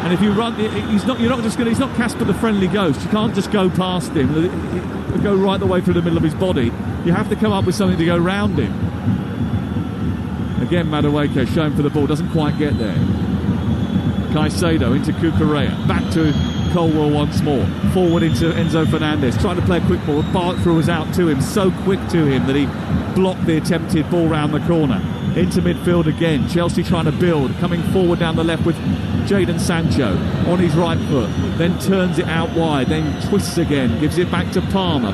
and if you run, he's not Casper the Friendly Ghost. You can't just go past him, go right the way through the middle of his body. You have to come up with something to go round him. Again, Madueke showing for the ball, doesn't quite get there. Caicedo into Cucurella, back to Colwell once more, forward into Enzo Fernandez, trying to play a quick ball. Bartra was out to him, so quick to him that he blocked the attempted ball round the corner. Into midfield again, Chelsea trying to build, coming forward down the left with Jadon Sancho on his right foot, then turns it out wide, then twists again, gives it back to Palmer.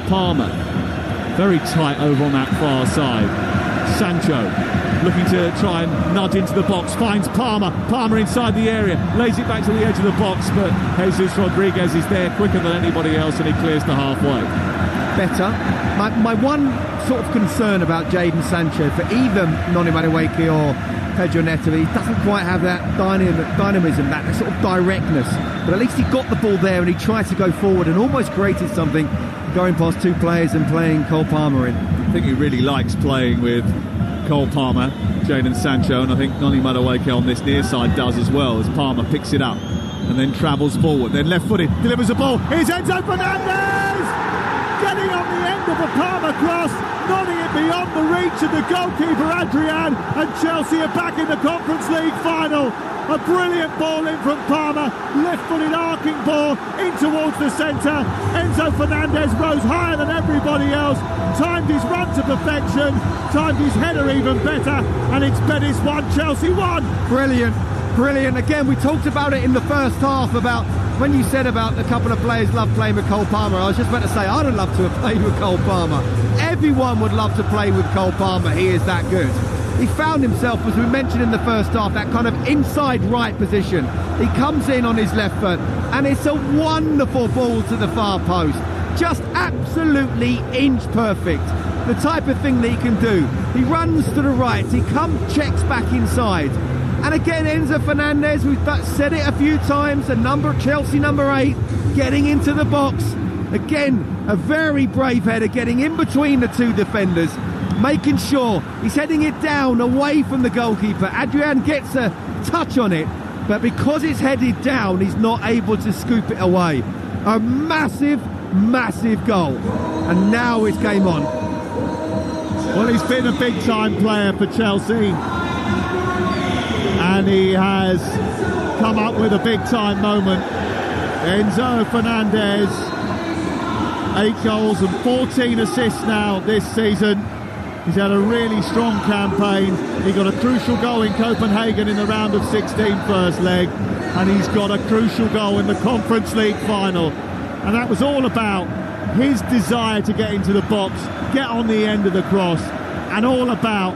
Very tight over on that far side. Sancho looking to try and nudge into the box, finds Palmer inside the area, lays it back to the edge of the box, but Jesus Rodriguez is there quicker than anybody else, and he clears the halfway.
Better. My one sort of concern about Jadon Sancho, for either Noni Madueke or Pedro Neto, he doesn't quite have that dynamism, that sort of directness, but at least he got the ball there and he tried to go forward and almost created something, going past two players and playing Cole Palmer in.
I think he really likes playing with Cole Palmer, Jadon Sancho, and I think Noni Madueke on this near side does as well, as Palmer picks it up and then travels forward, then left-footed, delivers the ball. Here's Enzo Fernandez! Getting on the end of a Palmer cross, nodding it beyond the reach of the goalkeeper Adrian, and Chelsea are back in the Conference League final. A brilliant ball in from Palmer, left-footed arcing ball in towards the centre. Enzo Fernandez rose higher than everybody else, timed his run to perfection, timed his header even better, and it's Betis 1, Chelsea 1.
Brilliant. Again, we talked about it in the first half, about when you said about a couple of players love playing with Cole Palmer. I was just about to say, I'd love to have played with Cole Palmer. Everyone would love to play with Cole Palmer. He is that good. He found himself, as we mentioned in the first half, that kind of inside right position. He comes in on his left foot, and it's a wonderful ball to the far post. Just absolutely inch perfect. The type of thing that he can do. He runs to the right, he checks back inside. And again, Enzo Fernandez, we've said it a few times, Chelsea number 8, getting into the box. Again, a very brave header, getting in between the two defenders, making sure he's heading it down away from the goalkeeper. Adrian gets a touch on it, but because it's headed down, he's not able to scoop it away. A massive goal. And now it's game on.
Well, he's been a big-time player for Chelsea, and he has come up with a big-time moment. Enzo Fernandez, 8 goals and 14 assists now this season. He's had a really strong campaign. He got a crucial goal in Copenhagen in the round of 16 first leg, and he's got a crucial goal in the Conference League final. And that was all about his desire to get into the box, get on the end of the cross, and all about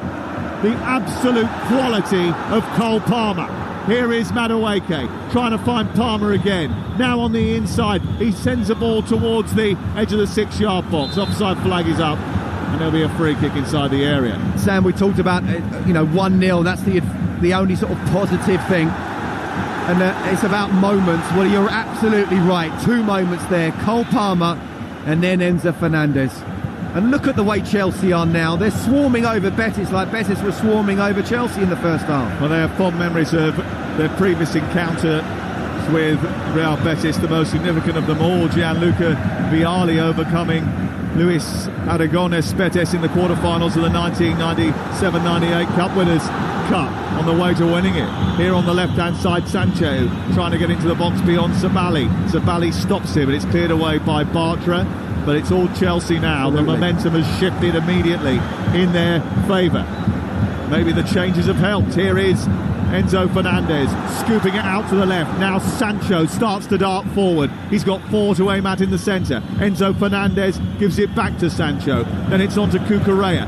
the absolute quality of Cole Palmer. Here is Madueke trying to find Palmer again. Now on the inside, he sends the ball towards the edge of the 6-yard box. Offside flag is up, and there'll be a free kick inside the area.
Sam, we talked about 1-0. That's the only sort of positive thing, and it's about moments. Well, you're absolutely right. 2 moments there: Cole Palmer and then Enzo Fernandez. And look at the way Chelsea are now. They're swarming over Betis like Betis were swarming over Chelsea in the first half.
Well, they have fond memories of their previous encounter with Real Betis, the most significant of them all. Gianluca Vialli overcoming Luis Aragonés Betis in the quarterfinals of the 1997-98 Cup Winners' Cup, on the way to winning it. Here on the left-hand side, Sancho trying to get into the box beyond Sabali. Sabali stops him, but it's cleared away by Bartra. But it's all Chelsea now. Absolutely. The momentum has shifted immediately in their favour. Maybe the changes have helped. Here is Enzo Fernandez scooping it out to the left. Now Sancho starts to dart forward. He's got 4 to aim at in the centre. Enzo Fernandez gives it back to Sancho. Then it's on to Cucurella.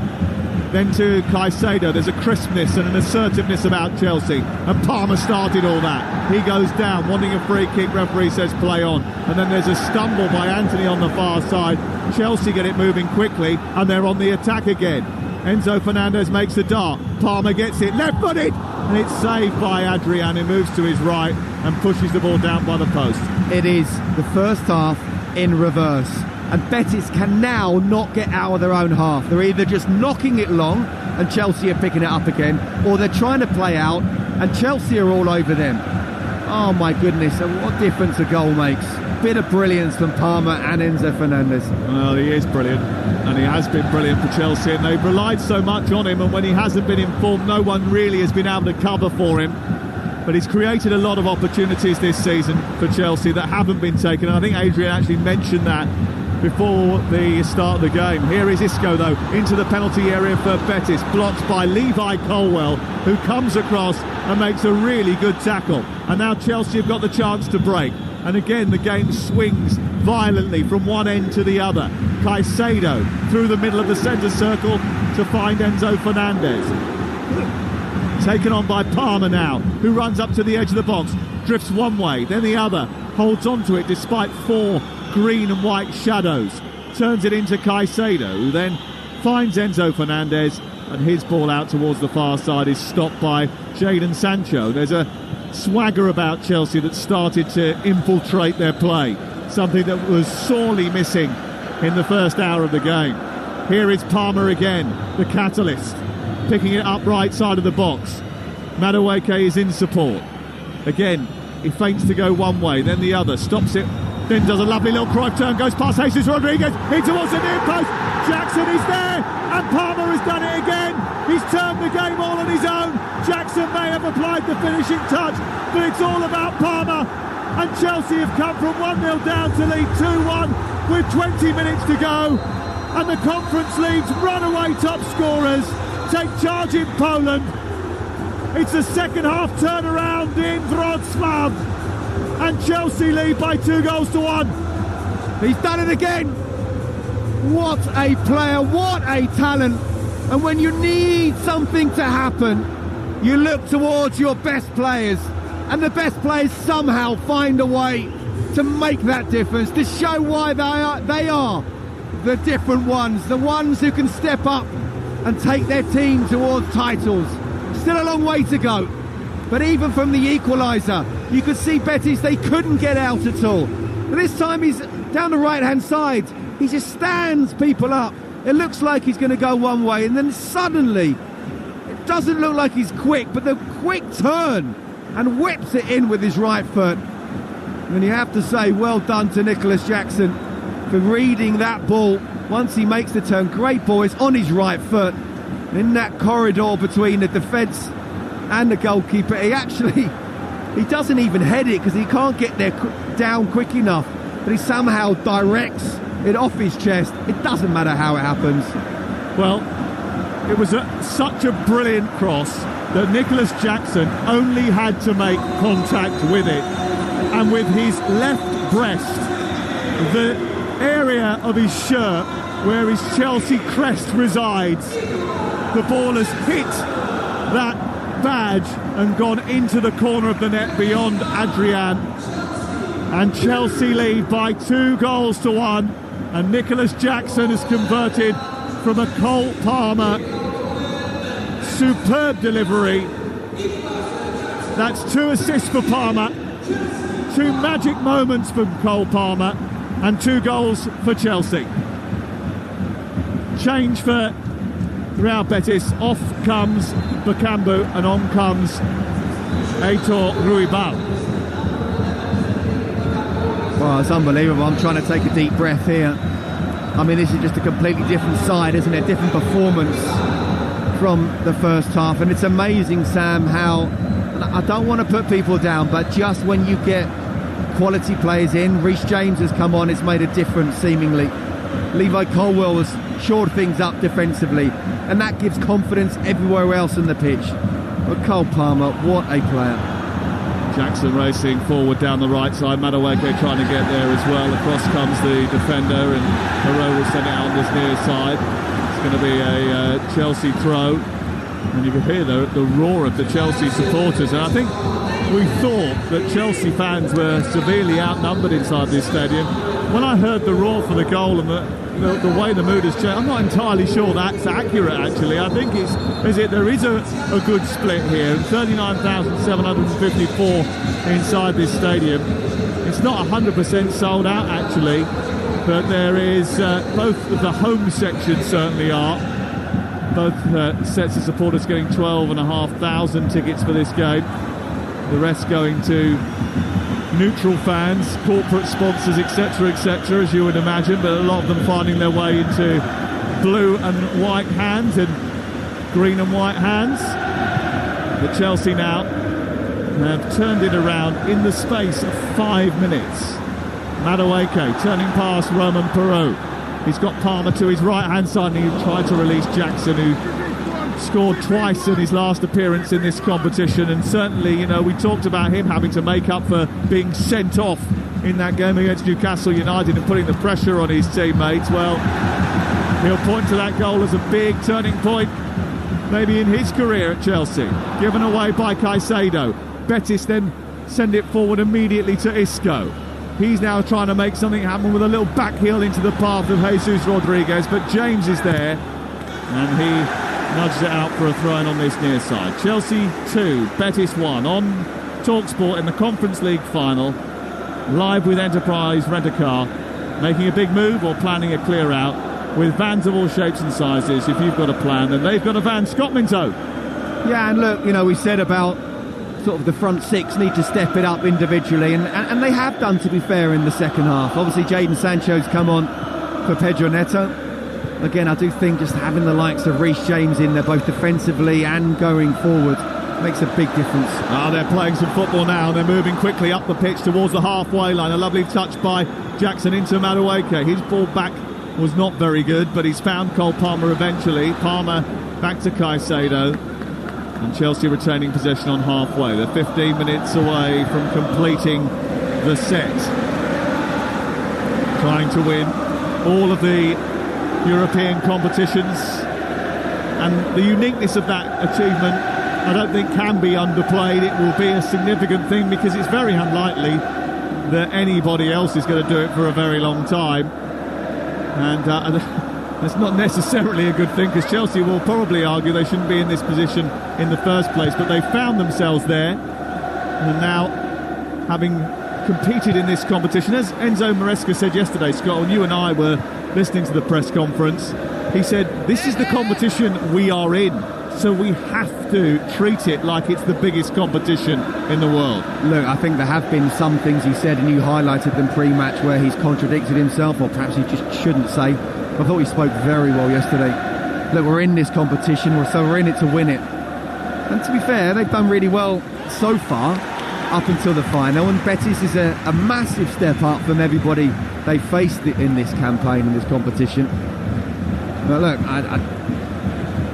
Then to Caicedo. There's a crispness and an assertiveness about Chelsea. And Palmer started all that. He goes down, wanting a free kick. Referee says play on. And then there's a stumble by Antony on the far side. Chelsea get it moving quickly, and they're on the attack again. Enzo Fernandez makes the dart. Palmer gets it left-footed, and it's saved by Adrian, who moves to his right and pushes the ball down by the post.
It is the first half in reverse, and Betis can now not get out of their own half. They're either just knocking it long and Chelsea are picking it up again, or they're trying to play out and Chelsea are all over them. Oh my goodness, what difference a goal makes. Bit of brilliance from Palmer and Enzo Fernandez.
Well, he is brilliant, and he has been brilliant for Chelsea, and they've relied so much on him, and when he hasn't been in form, no one really has been able to cover for him. But he's created a lot of opportunities this season for Chelsea that haven't been taken, and I think Adrian actually mentioned that before the start of the game. Here is Isco, though, into the penalty area for Betis, blocked by Levi Colwill, who comes across and makes a really good tackle. And now Chelsea have got the chance to break. And again, the game swings violently from one end to the other. Caicedo through the middle of the centre circle to find Enzo Fernandez. Taken on by Palmer now, who runs up to the edge of the box, drifts one way, then the other, holds on to it despite 4 green and white shadows. Turns it into Caicedo, who then finds Enzo Fernandez, and his ball out towards the far side is stopped by Jadon Sancho. There's a swagger about Chelsea that started to infiltrate their play, something that was sorely missing in the first hour of the game. Here is Palmer again, the catalyst, picking it up right side of the box. Madueke is in support. Again, he feints to go one way, then the other, stops it, then does a lovely little Cruyff turn, goes past Jesus Rodriguez, in towards the near post. Jackson is there, and Palmer has done it again. He's turned the game all on his own. Jackson may have applied the finishing touch, but it's all about Palmer. And Chelsea have come from 1-0 down to lead 2-1 with 20 minutes to go. And the Conference League's runaway top scorers take charge in Poland. It's a second half turnaround in Wrocław, and Chelsea lead by 2-1.
He's done it again. What a player, what a talent. And when you need something to happen, you look towards your best players, and the best players somehow find a way to make that difference, to show why they are the different ones, the ones who can step up and take their team towards titles. Still a long way to go, but even from the equaliser, you could see Betis, they couldn't get out at all. But this time he's down the right-hand side. He just stands people up. It looks like he's going to go one way, and then suddenly, it doesn't look like he's quick, but the quick turn and whips it in with his right foot. And you have to say, well done to Nicholas Jackson for reading that ball. Once he makes the turn, great ball, it's on his right foot. In that corridor between the defence and the goalkeeper, he doesn't even head it because he can't get there down quick enough, but he somehow directs it off his chest. It doesn't matter how it happens.
Well, it was such a brilliant cross that Nicholas Jackson only had to make contact with it, and with his left breast, the area of his shirt where his Chelsea crest resides, the ball has hit that badge and gone into the corner of the net beyond Adrian, and Chelsea lead by 2-1, and Nicholas Jackson has converted from a Cole Palmer superb delivery. That's 2 assists for Palmer, 2 magic moments from Cole Palmer, and 2 goals for Chelsea. Change for Real Betis. Off comes Bakambu and on comes Aitor Ruibal.
Well, it's unbelievable. I'm trying to take a deep breath here. I mean, this is just a completely different side, isn't it? Different performance from the first half. And it's amazing, Sam, how, I don't want to put people down, but just when you get quality players in, Reece James has come on, it's made a difference seemingly. Levi Colwill has shored things up defensively, and that gives confidence everywhere else in the pitch. But Cole Palmer, what a player.
Jackson racing forward down the right side. Madueke trying to get there as well. Across comes the defender, and Perot will send it out on this near side. It's going to be a Chelsea throw. And you can hear the roar of the Chelsea supporters. And I think we thought that Chelsea fans were severely outnumbered inside this stadium. When I heard the roar for the goal and the way the mood has changed, I'm not entirely sure that's accurate, actually. I think there is a good split here. 39,754 inside this stadium. It's not 100% sold out, actually, but there is both of the home sections certainly are. Both sets of supporters getting 12,500 tickets for this game. The rest going to neutral fans, corporate sponsors, etc., as you would imagine, but a lot of them finding their way into blue and white hands and green and white hands. But Chelsea now have turned it around in the space of 5 minutes. Madueke turning past Romain Perot. He's got Palmer to his right-hand side, and he tried to release Jackson, who scored twice in his last appearance in this competition. And certainly, you know, we talked about him having to make up for being sent off in that game against Newcastle United and putting the pressure on his teammates. Well, he'll point to that goal as a big turning point, maybe in his career at Chelsea. Given away by Caicedo. Betis then send it forward immediately to Isco. He's now trying to make something happen with a little back heel into the path of Jesus Rodriguez, but James is there, and he nudges it out for a throw-in on this near side. Chelsea 2, Betis 1 on Talksport in the Conference League final, live with Enterprise Rent-A-Car, making a big move or planning a clear-out with vans of all shapes and sizes. If you've got a plan, then they've got a van. Scott Minto.
Yeah, and look, you know, we said about sort of the front six need to step it up individually, and they have done, to be fair, in the second half. Obviously Jadon Sancho's come on for Pedro Neto. Again, I do think just having the likes of Reece James in there, both defensively and going forward, makes a big difference.
They're playing some football now. They're moving quickly up the pitch towards the halfway line. A lovely touch by Jackson into Madueke. His ball back was not very good, but he's found Cole Palmer eventually. Palmer back to Caicedo. And Chelsea retaining possession on halfway. They're 15 minutes away from completing the set. Trying to win all of the European competitions. And the uniqueness of that achievement, I don't think, can be underplayed. It will be a significant thing because it's very unlikely that anybody else is going to do it for a very long time. And that's not necessarily a good thing, because Chelsea will probably argue they shouldn't be in this position in the first place, but they found themselves there, and now, having competed in this competition, as Enzo Maresca said yesterday, Scott, when you and I were listening to the press conference, he said, this is the competition we are in, so we have to treat it like it's the biggest competition in the world.
Look, I think there have been some things he said, and you highlighted them pre-match, where he's contradicted himself, or perhaps he just shouldn't say. I thought he spoke very well yesterday. Look, we're in this competition, so we're in it to win it. And to be fair, they've done really well so far, up until the final. And Betis is a massive step up from everybody they faced in this campaign, in this competition. But look,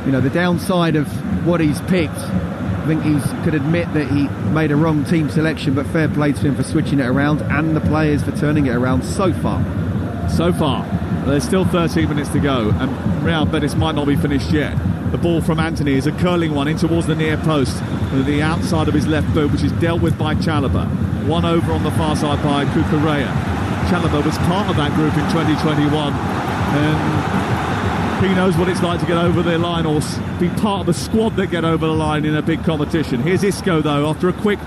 you know, the downside of what he's picked, I think he could admit that he made a wrong team selection, but fair play to him for switching it around, and the players for turning it around so far.
So far. There's still 13 minutes to go, and Real Betis might not be finished yet. The ball from Anthony is a curling one in towards the near post with the outside of his left boot, which is dealt with by Chalobah. One over on the far side by Cucurella. Chalobah was part of that group in 2021, and he knows what it's like to get over the line or be part of the squad that get over the line in a big competition. Here's Isco, though, after a quick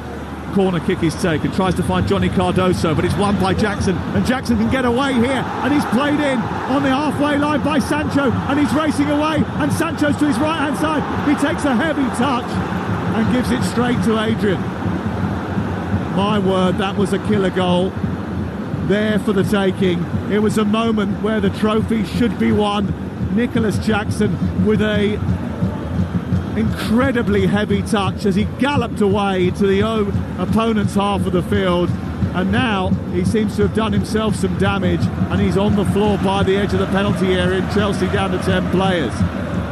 corner kick is taken, tries to find Johnny Cardoso, but it's won by Jackson, and Jackson can get away here, and he's played in on the halfway line by Sancho, and he's racing away, and Sancho's to his right hand side. He takes a heavy touch and gives it straight to Adrian. My word, that was a killer goal there for the taking. It was a moment where the trophy should be won. Nicholas Jackson with a incredibly heavy touch as he galloped away to the opponent's half of the field, and now he seems to have done himself some damage, and he's on the floor by the edge of the penalty area. Chelsea down to 10 players.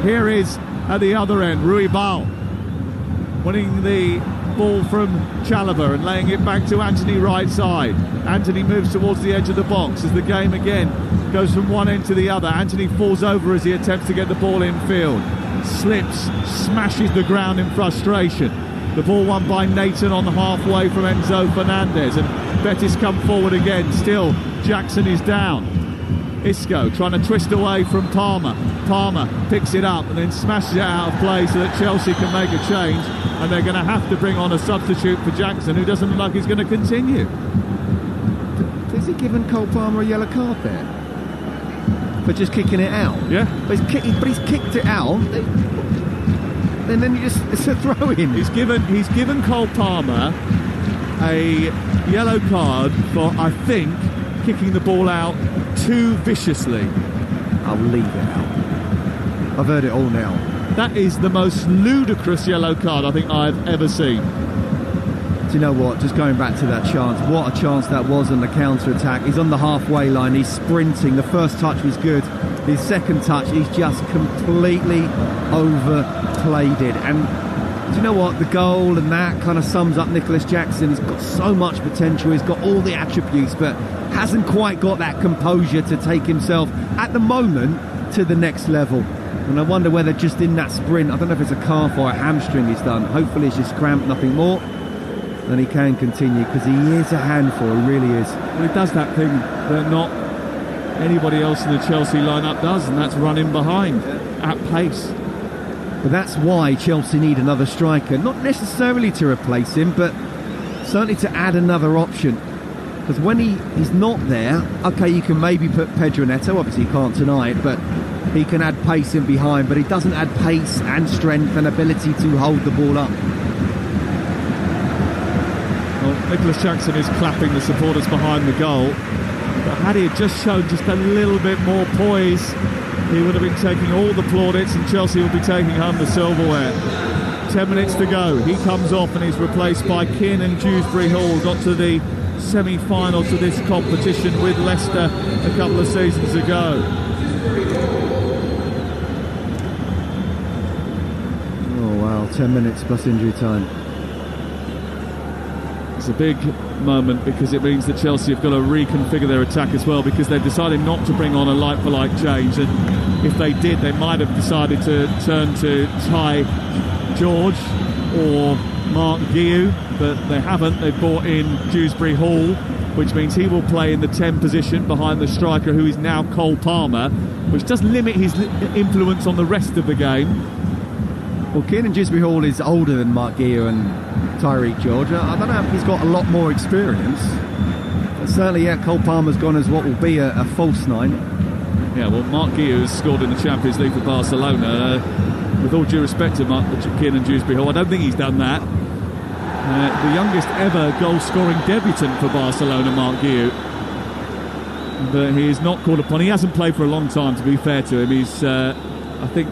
Here is at the other end Rui Bal. winning the ball from Chalobah and laying it back to Anthony right side. Anthony moves towards the edge of the box as the game again goes from one end to the other. Anthony falls over as he attempts to get the ball in field. Slips, smashes the ground in frustration. The ball won by Nathan on the halfway from Enzo Fernandez, and Betis come forward again. Still, Jackson is down. Isco trying to twist away from Palmer. Palmer picks it up and then smashes it out of play so that Chelsea can make a change, and they're going to have to bring on a substitute for Jackson, who doesn't look like he's going to continue.
Has he given Cole Palmer a yellow card there for just kicking it out?
Yeah,
but he's kicked it out, and then it's a throw-in.
He's given Cole Palmer a yellow card for, I think, kicking the ball out too viciously.
I'll leave it out. I've heard it all now.
That is the most ludicrous yellow card I think I've ever seen.
Do you know what? Just going back to that chance, what a chance that was on the counter-attack. He's on the halfway line, he's sprinting. The first touch was good. His second touch, he's just completely overplayed it. And do you know what? The goal and that kind of sums up Nicholas Jackson. He's got so much potential, he's got all the attributes, but hasn't quite got that composure to take himself, at the moment, to the next level. And I wonder whether just in that sprint, I don't know if it's a calf or a hamstring he's done. Hopefully it's just cramped, nothing more. Then he can continue, because he is a handful, he really is.
Well, he does that thing that not anybody else in the Chelsea lineup does, and that's run in behind at pace.
But that's why Chelsea need another striker, not necessarily to replace him, but certainly to add another option. Because when he's not there, okay, you can maybe put Pedro Neto, obviously you can't deny it, but he can add pace in behind, but he doesn't add pace and strength and ability to hold the ball up.
Well, Nicholas Jackson is clapping the supporters behind the goal, but had he just shown just a little bit more poise, he would have been taking all the plaudits and Chelsea would be taking home the silverware. 10 minutes to go. He comes off and he's replaced by Kiernan Dewsbury Hall. Got to the semi-final to this competition with Leicester a couple of seasons ago.
Oh wow, 10 minutes plus injury time.
It's a big moment because it means that Chelsea have got to reconfigure their attack as well, because they've decided not to bring on a like-for-like change, and if they did, they might have decided to turn to Ty George or Mark Guiu, but they haven't. They've brought in Dewsbury Hall, which means he will play in the 10 position behind the striker, who is now Cole Palmer, which does limit his influence on the rest of the game.
Well, Kiernan Dewsbury Hall is older than Mark Guiu and Tyreek George. I don't know if he's got a lot more experience, but certainly, yeah, Cole Palmer's gone as what will be a false nine.
Yeah, well, Mark Guiu has scored in the Champions League for Barcelona. With all due respect to Kiernan Dewsbury Hall, I don't think he's done that. The youngest ever goal-scoring debutant for Barcelona, Mark Guiu. But he is not called upon. He hasn't played for a long time, to be fair to him. He's, I don't think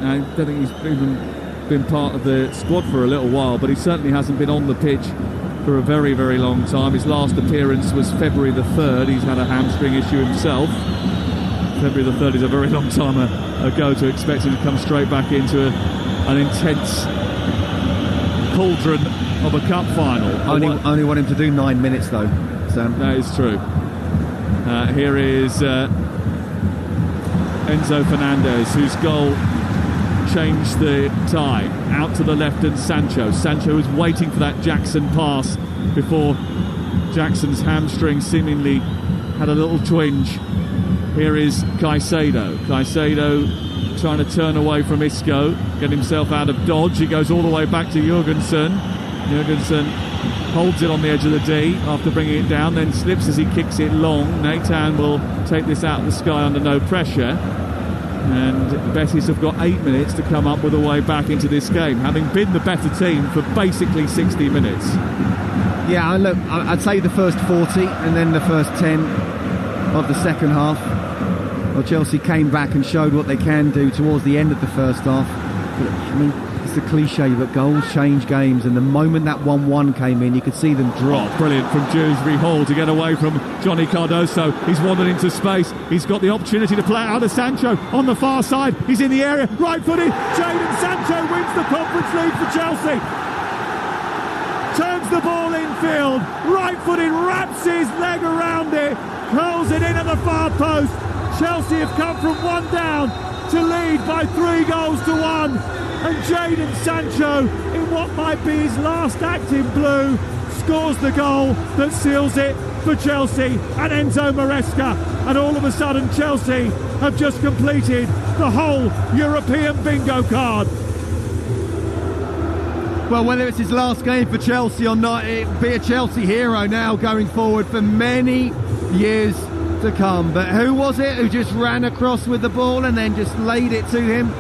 he's even been part of the squad for a little while, but he certainly hasn't been on the pitch for a very, very long time. His last appearance was February the 3rd. He's had a hamstring issue himself. February the 3rd is a very long time ago to expect him to come straight back into an intense cauldron of a cup final.
Only want him to do 9 minutes though, Sam.
That is true. Here is Enzo Fernandez, whose goal changed the tie. Out to the left, and Sancho is waiting for that Jackson pass before Jackson's hamstring seemingly had a little twinge. Here is Caicedo trying to turn away from Isco, get himself out of dodge. He goes all the way back to Jurgensen holds it on the edge of the D after bringing it down, then slips as he kicks it long. Nathan will take this out of the sky under no pressure. And Betis have got 8 minutes to come up with a way back into this game, having been the better team for basically 60 minutes.
Yeah, look, I'd say the first 40 and then the first 10 of the second half. Well, Chelsea came back and showed what they can do towards the end of the first half. But, I mean, it's the cliche, but goals change games, and the moment that 1-1 came in, you could see them drop.
Oh, brilliant from Dewsbury Hall to get away from Johnny Cardoso. He's wandered into space. He's got the opportunity to play out of Sancho on the far side. He's in the area, right-footed. Jadon Sancho wins the Conference League for Chelsea. the ball infield, right-footed, wraps his leg around it, curls it in at the far post. Chelsea have come from 1 down to lead by 3 goals to 1, and Jadon Sancho, in what might be his last act in blue, scores the goal that seals it for Chelsea and Enzo Maresca. And all of a sudden Chelsea have just completed the whole European bingo card.
Well, whether it's his last game for Chelsea or not, it'll be a Chelsea hero now going forward for many years to come. But who was it who just ran across with the ball and then just laid it to him?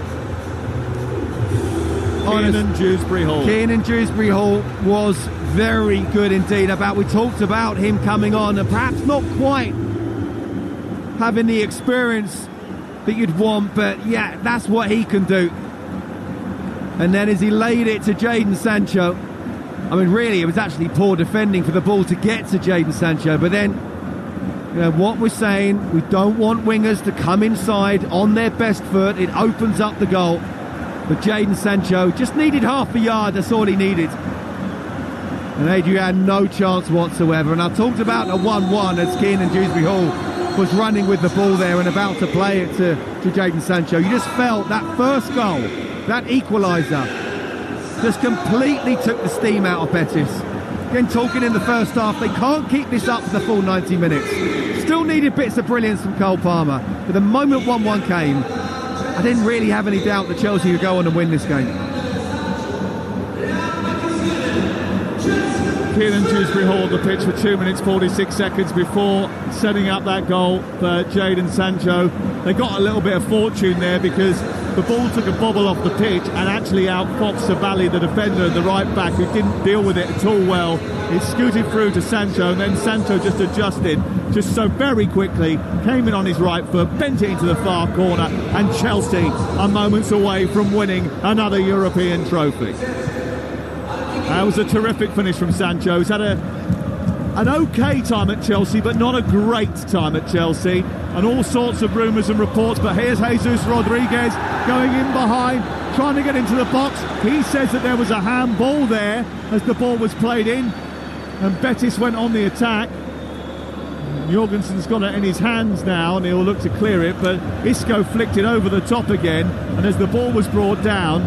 Kiernan Dewsbury Hall.
Kiernan Dewsbury Hall was very good indeed. We talked about him coming on and perhaps not quite having the experience that you'd want, but yeah, that's what he can do. And then as he laid it to Jadon Sancho, I mean, really, it was actually poor defending for the ball to get to Jadon Sancho. But then, you know, what we're saying, we don't want wingers to come inside on their best foot. It opens up the goal. But Jadon Sancho just needed half a yard. That's all he needed. And Adrian had no chance whatsoever. And I talked about a 1-1 as Kiernan Dewsbury Hall was running with the ball there and about to play it to Jadon Sancho. You just felt that first goal, that equaliser, just completely took the steam out of Betis. Again, talking in the first half, they can't keep this up for the full 90 minutes. Still needed bits of brilliance from Cole Palmer. But the moment 1-1 came, I didn't really have any doubt that Chelsea would go on and win this game.
Kiernan Dewsbury Hall on the pitch for 2 minutes 46 seconds before setting up that goal for Jadon Sancho. They got a little bit of fortune there because the ball took a bobble off the pitch and actually outfoxed Sabali, the defender, the right back, who didn't deal with it at all well. It scooted through to Sancho, and then Sancho just adjusted just so very quickly, came in on his right foot, bent it into the far corner, and Chelsea are moments away from winning another European trophy. That was a terrific finish from Sancho. He's had an okay time at Chelsea, but not a great time at Chelsea, and all sorts of rumours and reports. But here's Jesus Rodriguez going in behind, trying to get into the box. He says that there was a handball there as the ball was played in, and Betis went on the attack. Jorgensen's got it in his hands now and he'll look to clear it, but Isco flicked it over the top again, and as the ball was brought down,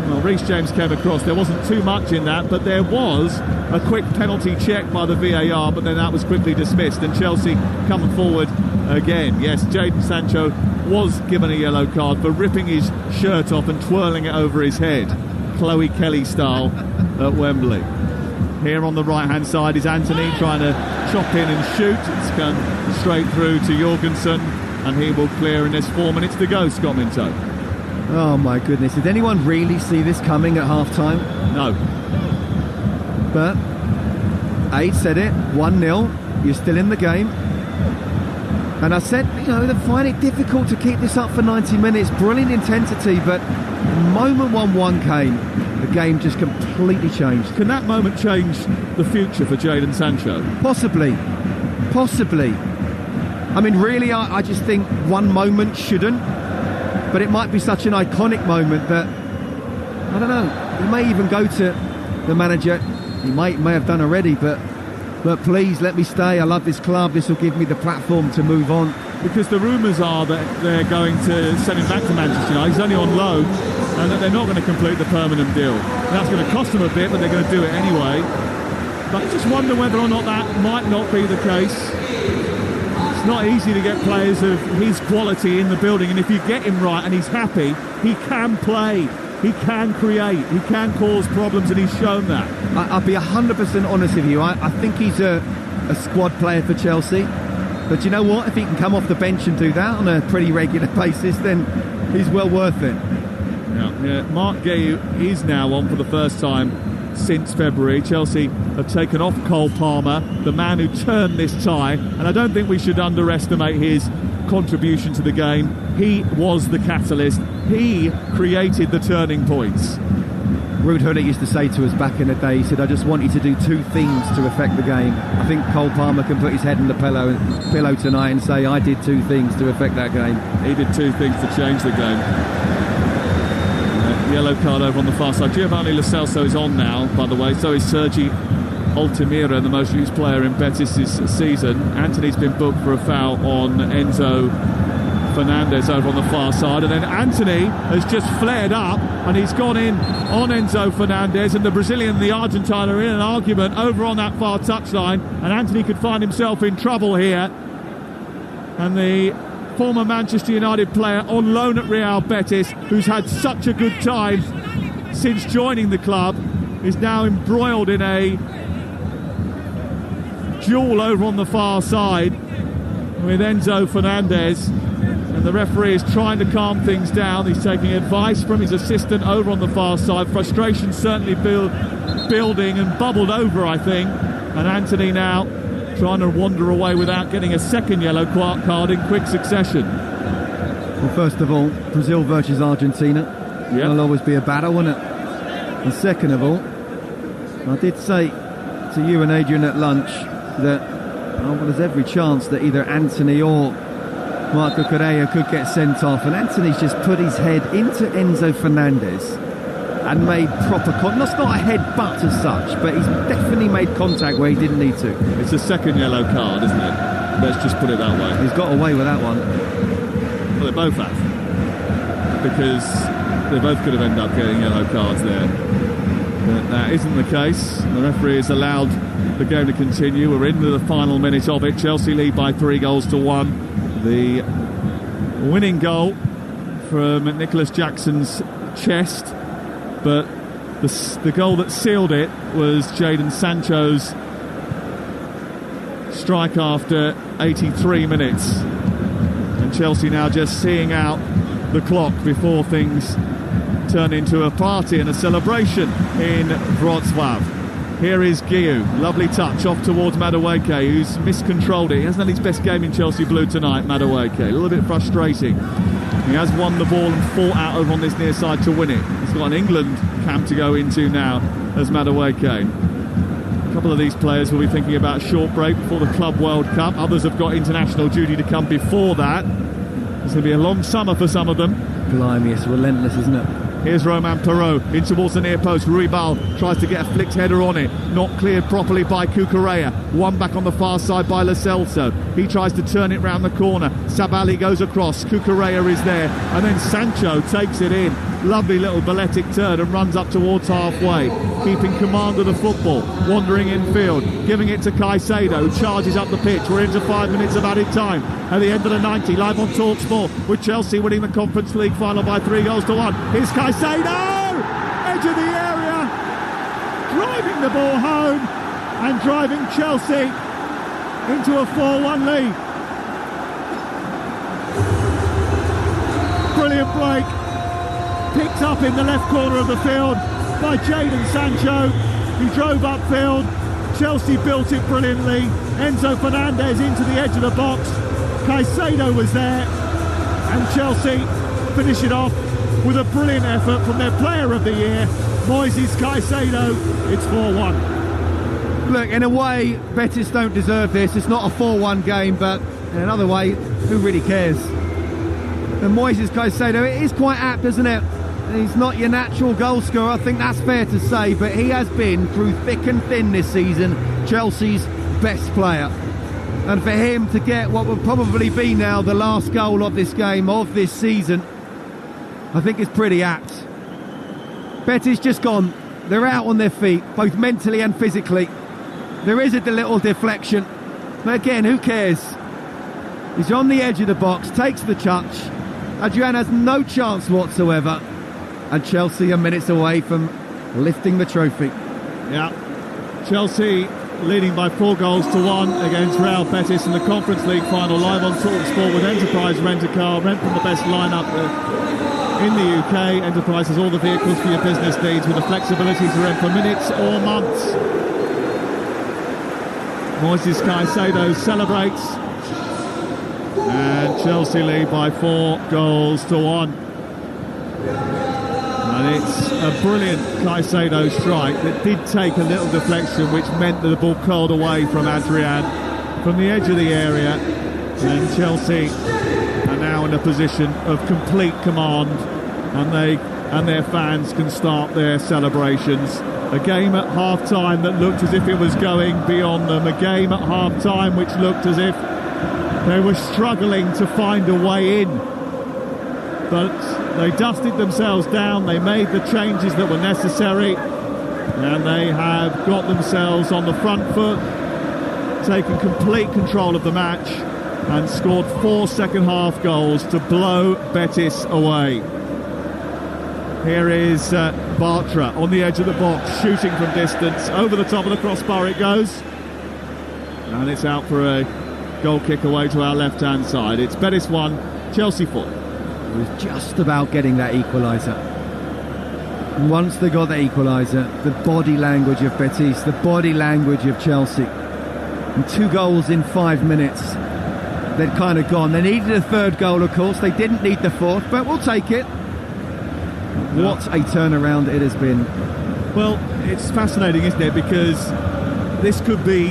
well, Reece James came across. There wasn't too much in that, but there was a quick penalty check by the VAR, but then that was quickly dismissed, and Chelsea coming forward again. Yes, Jadon Sancho was given a yellow card for ripping his shirt off and twirling it over his head, Chloe Kelly style at Wembley. Here on the right-hand side is Anthony trying to chop in and shoot. It's gone straight through to Jorgensen, and he will clear in this 4 minutes to go, Scott Minto.
Oh my goodness, did anyone really see this coming at half-time?
No.
But Aid said it, 1-0, you're still in the game. And I said, you know, they find it difficult to keep this up for 90 minutes. Brilliant intensity, but the moment 1-1 came, the game just completely changed.
Can that moment change the future for Jadon Sancho?
Possibly. I mean, really, I just think one moment shouldn't. But it might be such an iconic moment that, I don't know, he may even go to the manager. He may have done already, but please let me stay. I love this club. This will give me the platform to move on.
Because the rumours are that they're going to send him back to Manchester United. He's only on loan, and that they're not going to complete the permanent deal. And that's going to cost them a bit, but they're going to do it anyway. But I just wonder whether or not that might not be the case. It's not easy to get players of his quality in the building, and if you get him right and he's happy, he can play, he can create, he can cause problems, and he's shown that.
I'll be 100% honest with you. I think he's a squad player for Chelsea, but you know what? If he can come off the bench and do that on a pretty regular basis, then he's well worth it.
Yeah. Mark Guehi is now on for the first time since February. Chelsea have taken off Cole Palmer, the man who turned this tie, and I don't think we should underestimate his contribution to the game. He was the catalyst. He created the turning points.
Ruud Gullit used to say to us back in the day, he said, I just want you to do two things to affect the game. I think Cole Palmer can put his head in the pillow tonight and say, I did two things to affect that game.
He did two things to change the game. Yellow card over on the far side. Giovanni Lo Celso is on now, by the way. So is Sergi Altamira, the most used player in Betis this season. Anthony's been booked for a foul on Enzo Fernandez over on the far side, and then Anthony has just flared up and he's gone in on Enzo Fernandez, and the Brazilian and the Argentine are in an argument over on that far touchline, and Anthony could find himself in trouble here. And the former Manchester United player on loan at Real Betis, who's had such a good time since joining the club, is now embroiled in a duel over on the far side with Enzo Fernandez, and the referee is trying to calm things down. He's taking advice from his assistant over on the far side. Frustration certainly building and bubbled over, I think, and Anthony now trying to wander away without getting a second yellow card in quick succession.
Well, first of all, Brazil versus Argentina.
Yep.
It'll always be a battle, won't it? And second of all, I did say to you and Adrian at lunch that there's every chance that either Anthony or Marco Correa could get sent off, and Anthony's just put his head into Enzo Fernandez and made proper contact. That's not a headbutt as such, but he's definitely made contact where he didn't need to.
It's a second yellow card, isn't it? Let's just put it that way.
He's got away with that one.
Well, they both have, because they both could have ended up getting yellow cards there. But that isn't the case. The referee has allowed the game to continue. We're into the final minute of it. Chelsea lead by 3-1. The winning goal from Nicholas Jackson's chest, but the goal that sealed it was Jadon Sancho's strike after 83 minutes. And Chelsea now just seeing out the clock before things turn into a party and a celebration in Wrocław. Here is Guiu, lovely touch off towards Madueke, who's miscontrolled it. He hasn't had his best game in Chelsea blue tonight, Madueke. A little bit frustrating. He has won the ball and fought out over on this near side to win it. He's got an England camp to go into now as Madueke. A couple of these players will be thinking about a short break before the Club World Cup. Others have got international duty to come before that. It's going to be a long summer for some of them.
Blimey, it's relentless, isn't it?
Here's Roman Perraud in towards the near post. Ruibal tries to get a flicked header on it. Not cleared properly by Cucurella. One back on the far side by Lo Celso. He tries to turn it round the corner. Sabali goes across. Cucurella is there. And then Sancho takes it in. Lovely little balletic turn and runs up towards halfway. Keeping command of the football. Wandering infield. Giving it to Caicedo, who charges up the pitch. We're into 5 minutes of added time. At the end of the 90, live on Talksport, with Chelsea winning the Conference League final by 3-1. Here's Caicedo! Edge of the area! Driving the ball home and driving Chelsea into a 4-1 lead. Brilliant break. Picked up in the left corner of the field by Jadon Sancho. He drove upfield. Chelsea built it brilliantly. Enzo Fernandez into the edge of the box. Caicedo was there, and Chelsea finish it off with a brilliant effort from their player of the year, Moises Caicedo. It's 4-1.
Look, in a way, Betis don't deserve this. It's not a 4-1 game, but in another way, who really cares? And Moises Caicedo, it is quite apt, isn't it? He's not your natural goal scorer, I think that's fair to say, but he has been, through thick and thin this season, Chelsea's best player. And for him to get what will probably be now the last goal of this game, of this season, I think it's pretty apt. Betis just gone. They're out on their feet, both mentally and physically. There is a little deflection, but again, who cares? He's on the edge of the box, takes the touch. Adrian has no chance whatsoever. And Chelsea are minutes away from lifting the trophy.
Yeah, Chelsea leading by 4-1 against Real Betis in the Conference League final, live on Talksport with Enterprise Rent-A-Car. Rent from the best lineup in the UK. Enterprise has all the vehicles for your business needs with the flexibility to rent for minutes or months. Moises Caicedo celebrates, and Chelsea lead by 4-1. And it's a brilliant Caicedo strike that did take a little deflection, which meant that the ball curled away from Adrian from the edge of the area. And Chelsea are now in a position of complete command, and they and their fans can start their celebrations. A game at half-time that looked as if it was going beyond them. A game at half-time which looked as if they were struggling to find a way in. But they dusted themselves down, they made the changes that were necessary, and they have got themselves on the front foot, taken complete control of the match, and scored 4 second-half goals to blow Betis away. Here is Bartra on the edge of the box, shooting from distance. Over the top of the crossbar it goes. And it's out for a goal kick away to our left-hand side. It's Betis 1, Chelsea 4.
It was just about getting that equaliser. Once they got the equaliser, the body language of Betis, the body language of Chelsea. And 2 goals in 5 minutes. They'd kind of gone. They needed a third goal, of course. They didn't need the fourth, but we'll take it. What a turnaround it has been.
Well, it's fascinating, isn't it? Because this could be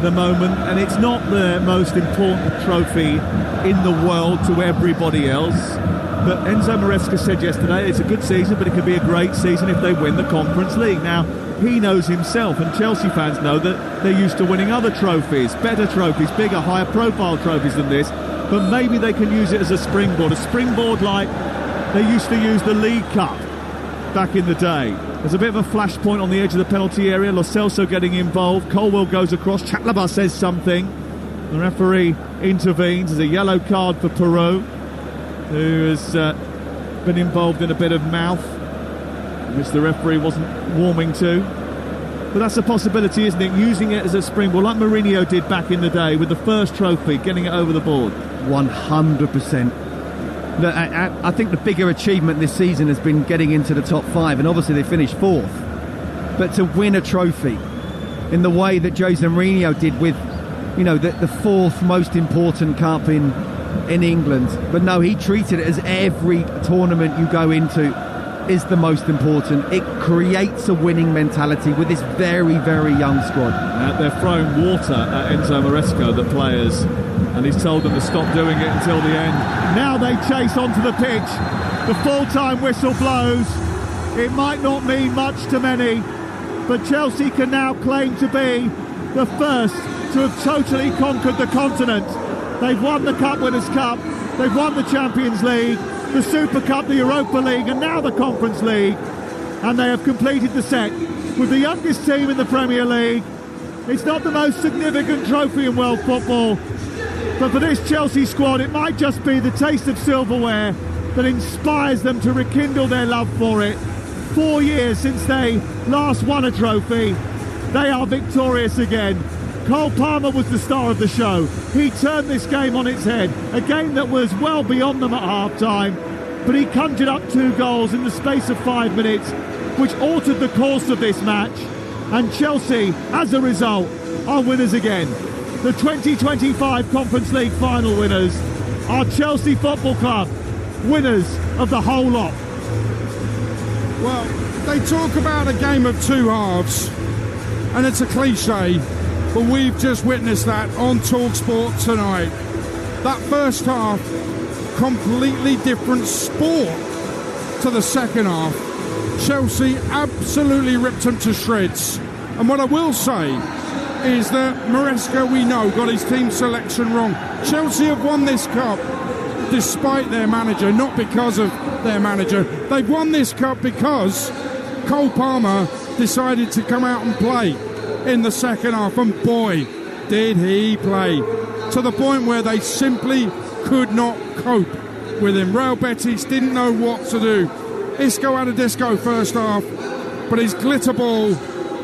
the moment, and it's not the most important trophy in the world to everybody else. But Enzo Maresca said yesterday it's a good season, but it could be a great season if they win the Conference League. Now, he knows himself, and Chelsea fans know, that they're used to winning other trophies, better trophies, bigger, higher profile trophies than this. But maybe they can use it as a springboard like they used to use the League Cup back in the day. There's a bit of a flashpoint on the edge of the penalty area. Lo Celso getting involved. Colwell goes across. Chalobah says something. The referee intervenes. There's a yellow card for Peru, who has been involved in a bit of mouth, which the referee wasn't warming to. But that's a possibility, isn't it? Using it as a springboard, like Mourinho did back in the day with the first trophy, getting it over the board.
100%. I think the bigger achievement this season has been getting into the top 5, and obviously they finished 4th. But to win a trophy in the way that Jose Mourinho did with, you know, the 4th most important cup in England. But no, he treated it as every tournament you go into is the most important. It creates a winning mentality with this very, very young squad.
They're throwing water at Enzo Maresca, the players, and he's told them to stop doing it until the end. Now they chase onto the pitch. The full-time whistle blows. It might not mean much to many, but Chelsea can now claim to be the first to have totally conquered the continent. They've won the Cup Winners' Cup, they've won the Champions League, the Super Cup, the Europa League, and now the Conference League. And they have completed the set with the youngest team in the Premier League. It's not the most significant trophy in world football, but for this Chelsea squad, it might just be the taste of silverware that inspires them to rekindle their love for it. 4 years since they last won a trophy, they are victorious again. Cole Palmer was the star of the show. He turned this game on its head, a game that was well beyond them at half-time, but he conjured up 2 goals in the space of 5 minutes, which altered the course of this match. And Chelsea, as a result, are winners again. The 2025 Conference League final winners are Chelsea Football Club, winners of the whole lot.
Well, they talk about a game of 2 halves, and it's a cliche, but we've just witnessed that on Talksport tonight. That first half, completely different sport to the second half. Chelsea absolutely ripped them to shreds. And what I will say is that Maresca, we know, got his team selection wrong. Chelsea have won this cup despite their manager, not because of their manager. They've won this cup because Cole Palmer decided to come out and play in the second half, and boy, did he play, to the point where they simply could not cope with him. Real Betis didn't know what to do. Isco had a disco first half, but his glitter ball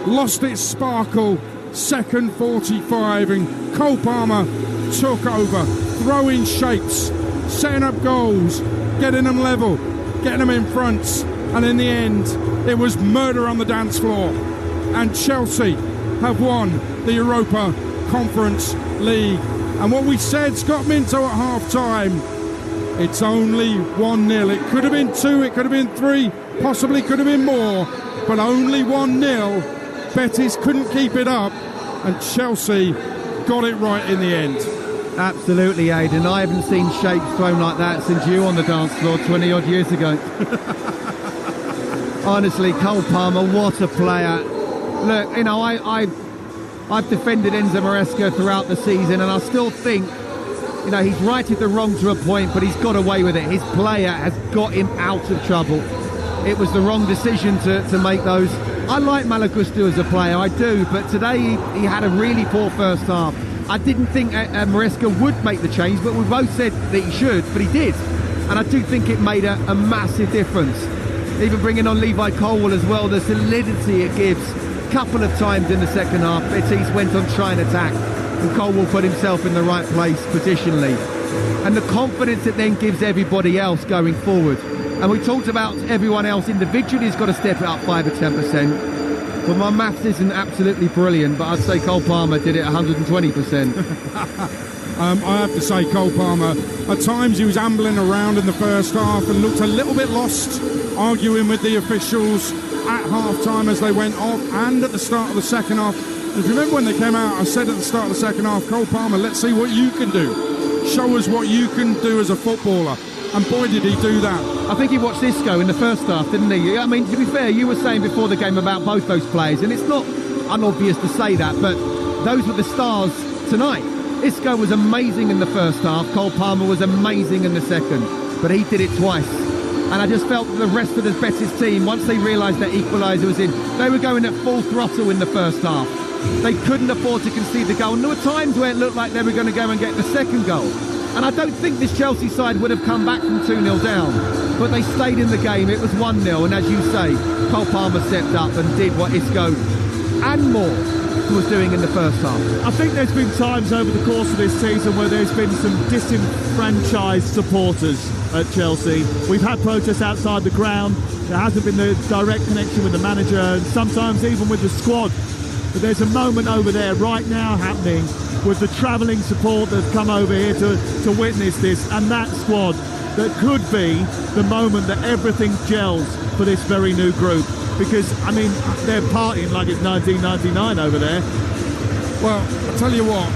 lost its sparkle second 45, and Cole Palmer took over, throwing shapes, setting up goals, getting them level, getting them in front, and in the end it was murder on the dance floor, and Chelsea have won the Europa Conference League. And what we said, Scott Minto at half-time, it's only 1-0. It could have been 2, it could have been 3, possibly could have been more, but only 1-0. Betis couldn't keep it up, and Chelsea got it right in the end.
Absolutely, Aidan. I haven't seen shapes thrown like that since you on the dance floor 20 odd years ago. Honestly, Cole Palmer, what a player. Look, you know, I've defended Enzo Maresca throughout the season, and I still think, you know, he's righted the wrong to a point, but he's got away with it. His player has got him out of trouble. It was the wrong decision to make those. I like Malagusto as a player, I do, but today he had a really poor first half. I didn't think Maresca would make the change, but we both said that he should, but he did. And I do think it made a massive difference. Even bringing on Levi Colwill as well, the solidity it gives. A couple of times in the second half, Betis went on try and attack, and Colwill put himself in the right place positionally. And the confidence it then gives everybody else going forward. And we talked about everyone else individually has got to step it up 5 or 10%. Well, my maths isn't absolutely brilliant, but I'd say Cole Palmer did it 120%.
I have to say, Cole Palmer, at times he was ambling around in the first half and looked a little bit lost, arguing with the officials at half-time as they went off and at the start of the second half. If you remember when they came out, I said at the start of the second half, Cole Palmer, let's see what you can do. Show us what you can do as a footballer. And boy, did he do that.
I think he watched Isco in the first half, didn't he? I mean, to be fair, you were saying before the game about both those players, and it's not unobvious to say that, but those were the stars tonight. Isco was amazing in the first half. Cole Palmer was amazing in the second, but he did it twice. And I just felt that the rest of the Betis team, once they realised that equaliser was in, they were going at full throttle in the first half. They couldn't afford to concede the goal. And there were times where it looked like they were going to go and get the second goal. And I don't think this Chelsea side would have come back from 2-0 down. But they stayed in the game. It was 1-0. And as you say, Cole Palmer stepped up and did what Isco and more was doing in the first half.
I think there's been times over the course of this season where there's been some disenfranchised supporters at Chelsea. We've had protests outside the ground. There hasn't been the direct connection with the manager and sometimes even with the squad. But there's a moment over there right now happening with the travelling support that's come over here to witness this, and that squad that could be the moment that everything gels for this very new group. Because, I mean, they're partying like it's 1999 over there.
Well, I tell you what,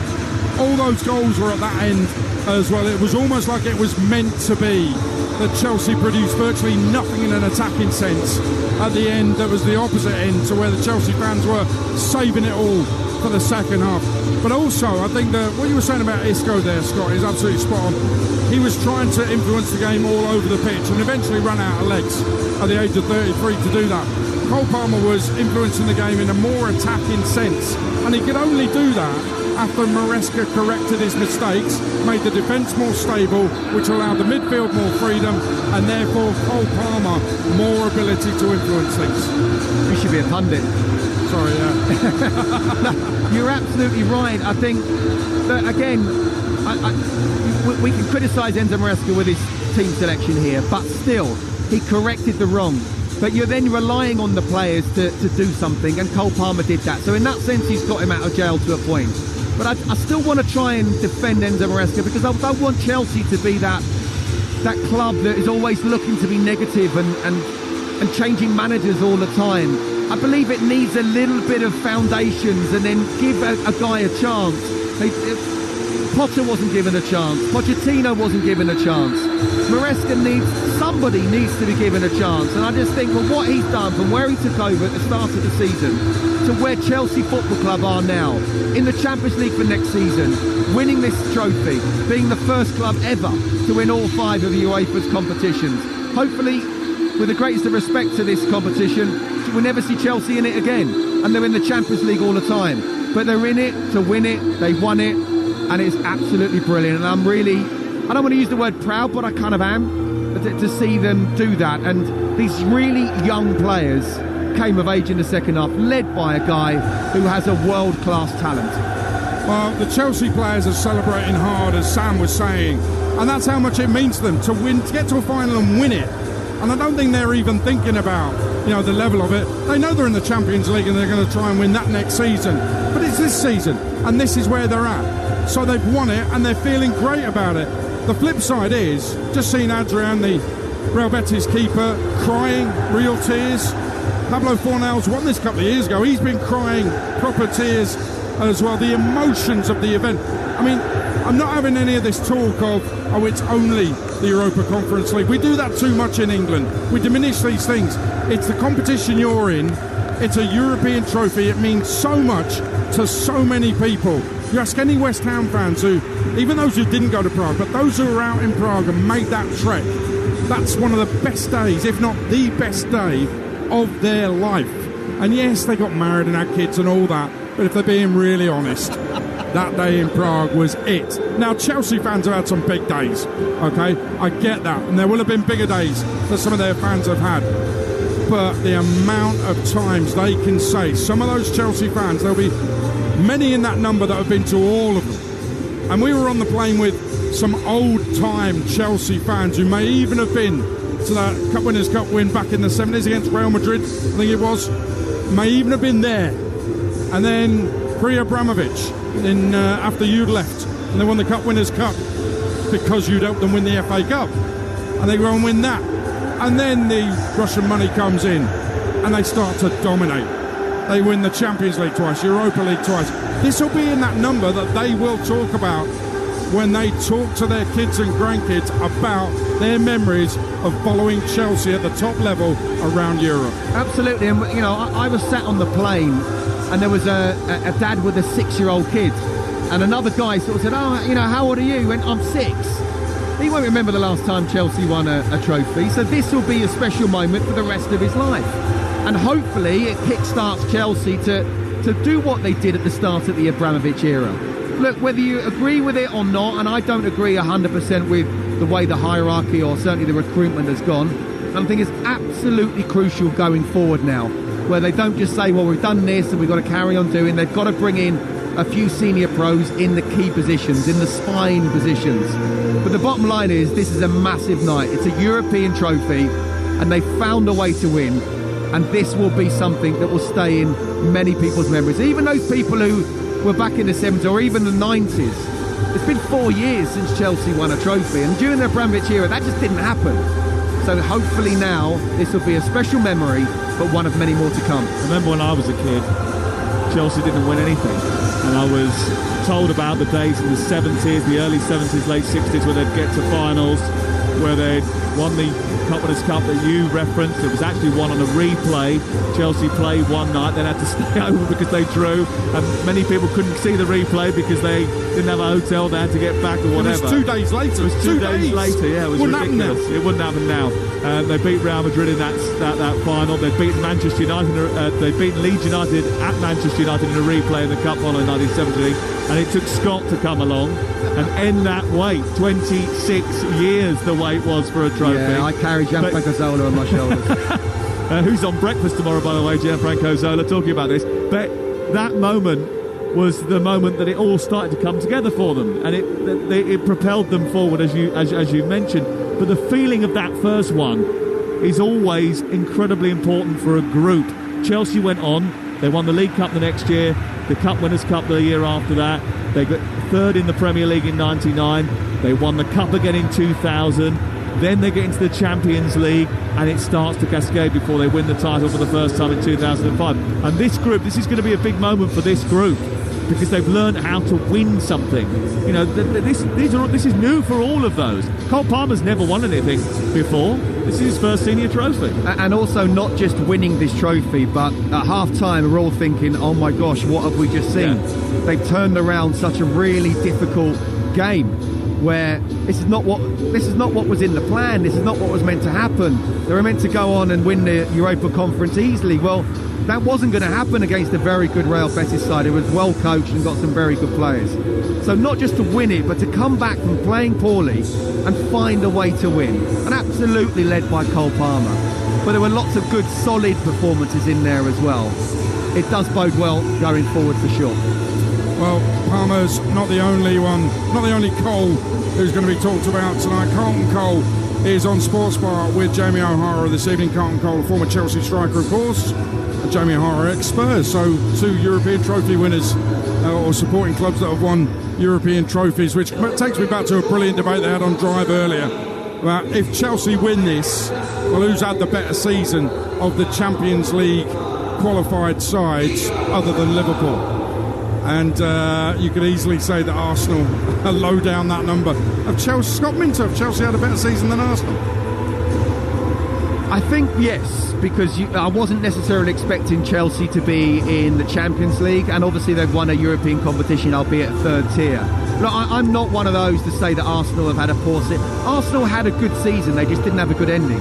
all those goals were at that end as well. It was almost like it was meant to be that Chelsea produced virtually nothing in an attacking sense. At the end, there was the opposite end to where the Chelsea fans were saving it all for the second half. But also, I think that what you were saying about Isco there, Scott, is absolutely spot on. He was trying to influence the game all over the pitch and eventually ran out of legs at the age of 33 to do that. Cole Palmer was influencing the game in a more attacking sense, and he could only do that after Maresca corrected his mistakes, made the defence more stable, which allowed the midfield more freedom, and therefore Cole Palmer more ability to influence things.
You should be a pundit.
Sorry, yeah.
No, you're absolutely right. I think that, again, we can criticise Enzo Maresca with his team selection here, but still, he corrected the wrong. But you're then relying on the players to do something, and Cole Palmer did that. So in that sense, he's got him out of jail to a point. But I still want to try and defend Enzo Maresca, because I don't want Chelsea to be that club that is always looking to be negative and changing managers all the time. I believe it needs a little bit of foundations and then give a guy a chance. Potter wasn't given a chance. Pochettino wasn't given a chance. Somebody needs to be given a chance. And I just think, well, what he's done from where he took over at the start of the season to where Chelsea Football Club are now, in the Champions League for next season, winning this trophy, being the first club ever to win all 5 of UEFA's competitions. Hopefully, with the greatest of respect to this competition, we'll never see Chelsea in it again. And they're in the Champions League all the time. But they're in it to win it. They won it. And it's absolutely brilliant. And I'm really, I don't want to use the word proud, but I kind of am, to see them do that. And these really young players came of age in the second half, led by a guy who has a world-class talent.
Well, the Chelsea players are celebrating hard, as Sam was saying. And that's how much it means to them to win, to get to a final and win it. And I don't think they're even thinking about, the level of it. They know they're in the Champions League and they're going to try and win that next season. But it's this season, and this is where they're at. So they've won it, and they're feeling great about it. The flip side is, just seeing Adrian, the Real Betis keeper, crying, real tears. Pablo Fornals won this a couple of years ago. He's been crying proper tears as well. The emotions of the event. I mean, I'm not having any of this talk of, oh, it's only the Europa Conference League. We do that too much in England. We diminish these things. It's the competition you're in. It's a European trophy. It means so much to so many people. You ask any West Ham fans who, even those who didn't go to Prague, but those who are out in Prague and made that trek, that's one of the best days, if not the best day of their life. And yes, they got married and had kids and all that, but if they're being really honest, that day in Prague was it. Now, Chelsea fans have had some big days, okay? I get that, and there will have been bigger days that some of their fans have had. But the amount of times they can say, some of those Chelsea fans, there'll be many in that number that have been to all of them. And we were on the plane with some old-time Chelsea fans who may even have been to that Cup Winners' Cup win back in the 70s against Real Madrid, I think it was, may even have been there. And then pre-Abramovich, after you'd left, and they won the Cup Winners' Cup because you'd helped them win the FA Cup. And they go and win that. And then the Russian money comes in and they start to dominate. They win the Champions League twice, Europa League twice. This will be in that number that they will talk about when they talk to their kids and grandkids about their memories of following Chelsea at the top level around Europe.
Absolutely. And, you know, I was sat on the plane and there was a dad with a 6-year-old kid. And another guy sort of said, oh, you know, how old are you? He went, I'm 6. He won't remember the last time Chelsea won a trophy. So this will be a special moment for the rest of his life. And hopefully it kickstarts Chelsea to do what they did at the start of the Abramovich era. Look, whether you agree with it or not, and I don't agree 100% with the way the hierarchy or certainly the recruitment has gone, I think it's absolutely crucial going forward now, where they don't just say, well, we've done this and we've got to carry on doing. They've got to bring in a few senior pros in the key positions, in the spine positions. But the bottom line is, this is a massive night. It's a European trophy, and they found a way to win. And this will be something that will stay in many people's memories. Even those people who were back in the 70s or even the 90s. It's been 4 years since Chelsea won a trophy, and during the Abramovich era, that just didn't happen. So hopefully now, this will be a special memory, but one of many more to come.
I remember when I was a kid, Chelsea didn't win anything. And I was told about the days in the 70s, the early 70s, late 60s, where they'd get to finals, where they'd won the Cup Winners' Cup that you referenced. It was actually won on a replay. Chelsea played one night, then had to stay over because they drew, and many people couldn't see the replay because they didn't have a hotel, they had to get back or whatever.
It was 2 days later.
It was 2 days later, yeah. It was ridiculous. It wouldn't happen now. They beat Real Madrid in that final. They'd beaten Manchester United. They'd beaten Leeds United at Manchester United in a replay in the Cup final in 1970. And it took Scott to come along and end that wait. 26 years the wait was for a trophy.
Yeah, I carry Gianfranco Zola on my shoulders.
Who's on breakfast tomorrow, by the way, Gianfranco Zola, talking about this. But that moment was the moment that it all started to come together for them, and it propelled them forward, as you mentioned. But the feeling of that first one is always incredibly important for a group. Chelsea went on. They won the League Cup the next year, the Cup Winners' Cup the year after that. They got third in the Premier League in 99. They won the Cup again in 2000. Then they get into the Champions League, and it starts to cascade before they win the title for the first time in 2005. And this group, this is going to be a big moment for this group, because they've learned how to win something. You know, this is new for all of those. Cole Palmer's never won anything before. This is his first senior trophy.
And also not just winning this trophy, but at half-time we're all thinking, oh my gosh, what have we just seen? Yeah. They've turned around such a really difficult game where this is not what was in the plan. This is not what was meant to happen. They were meant to go on and win the Europa Conference easily. Well, that wasn't going to happen against a very good Real Betis side. It was well coached and got some very good players. So not just to win it, but to come back from playing poorly and find a way to win. And absolutely led by Cole Palmer. But there were lots of good, solid performances in there as well. It does bode well going forward for sure.
Well, Palmer's not the only one, not the only Cole who's going to be talked about tonight. Carlton Cole is on Sports Bar with Jamie O'Hara this evening. Carlton Cole, a former Chelsea striker, of course. Jamie O'Hara, ex-Spurs, so 2 European trophy winners, or supporting clubs that have won European trophies, which takes me back to a brilliant debate they had on Drive earlier. About if Chelsea win this, well, who's had the better season of the Champions League qualified sides other than Liverpool? And you could easily say that Arsenal are low down that number. Have Chelsea, Scott Minter, have Chelsea had a better season than Arsenal?
I think yes, because I wasn't necessarily expecting Chelsea to be in the Champions League, and obviously they've won a European competition, albeit third tier. Look, I'm not one of those to say that Arsenal have had a poor season. Arsenal had a good season, they just didn't have a good ending.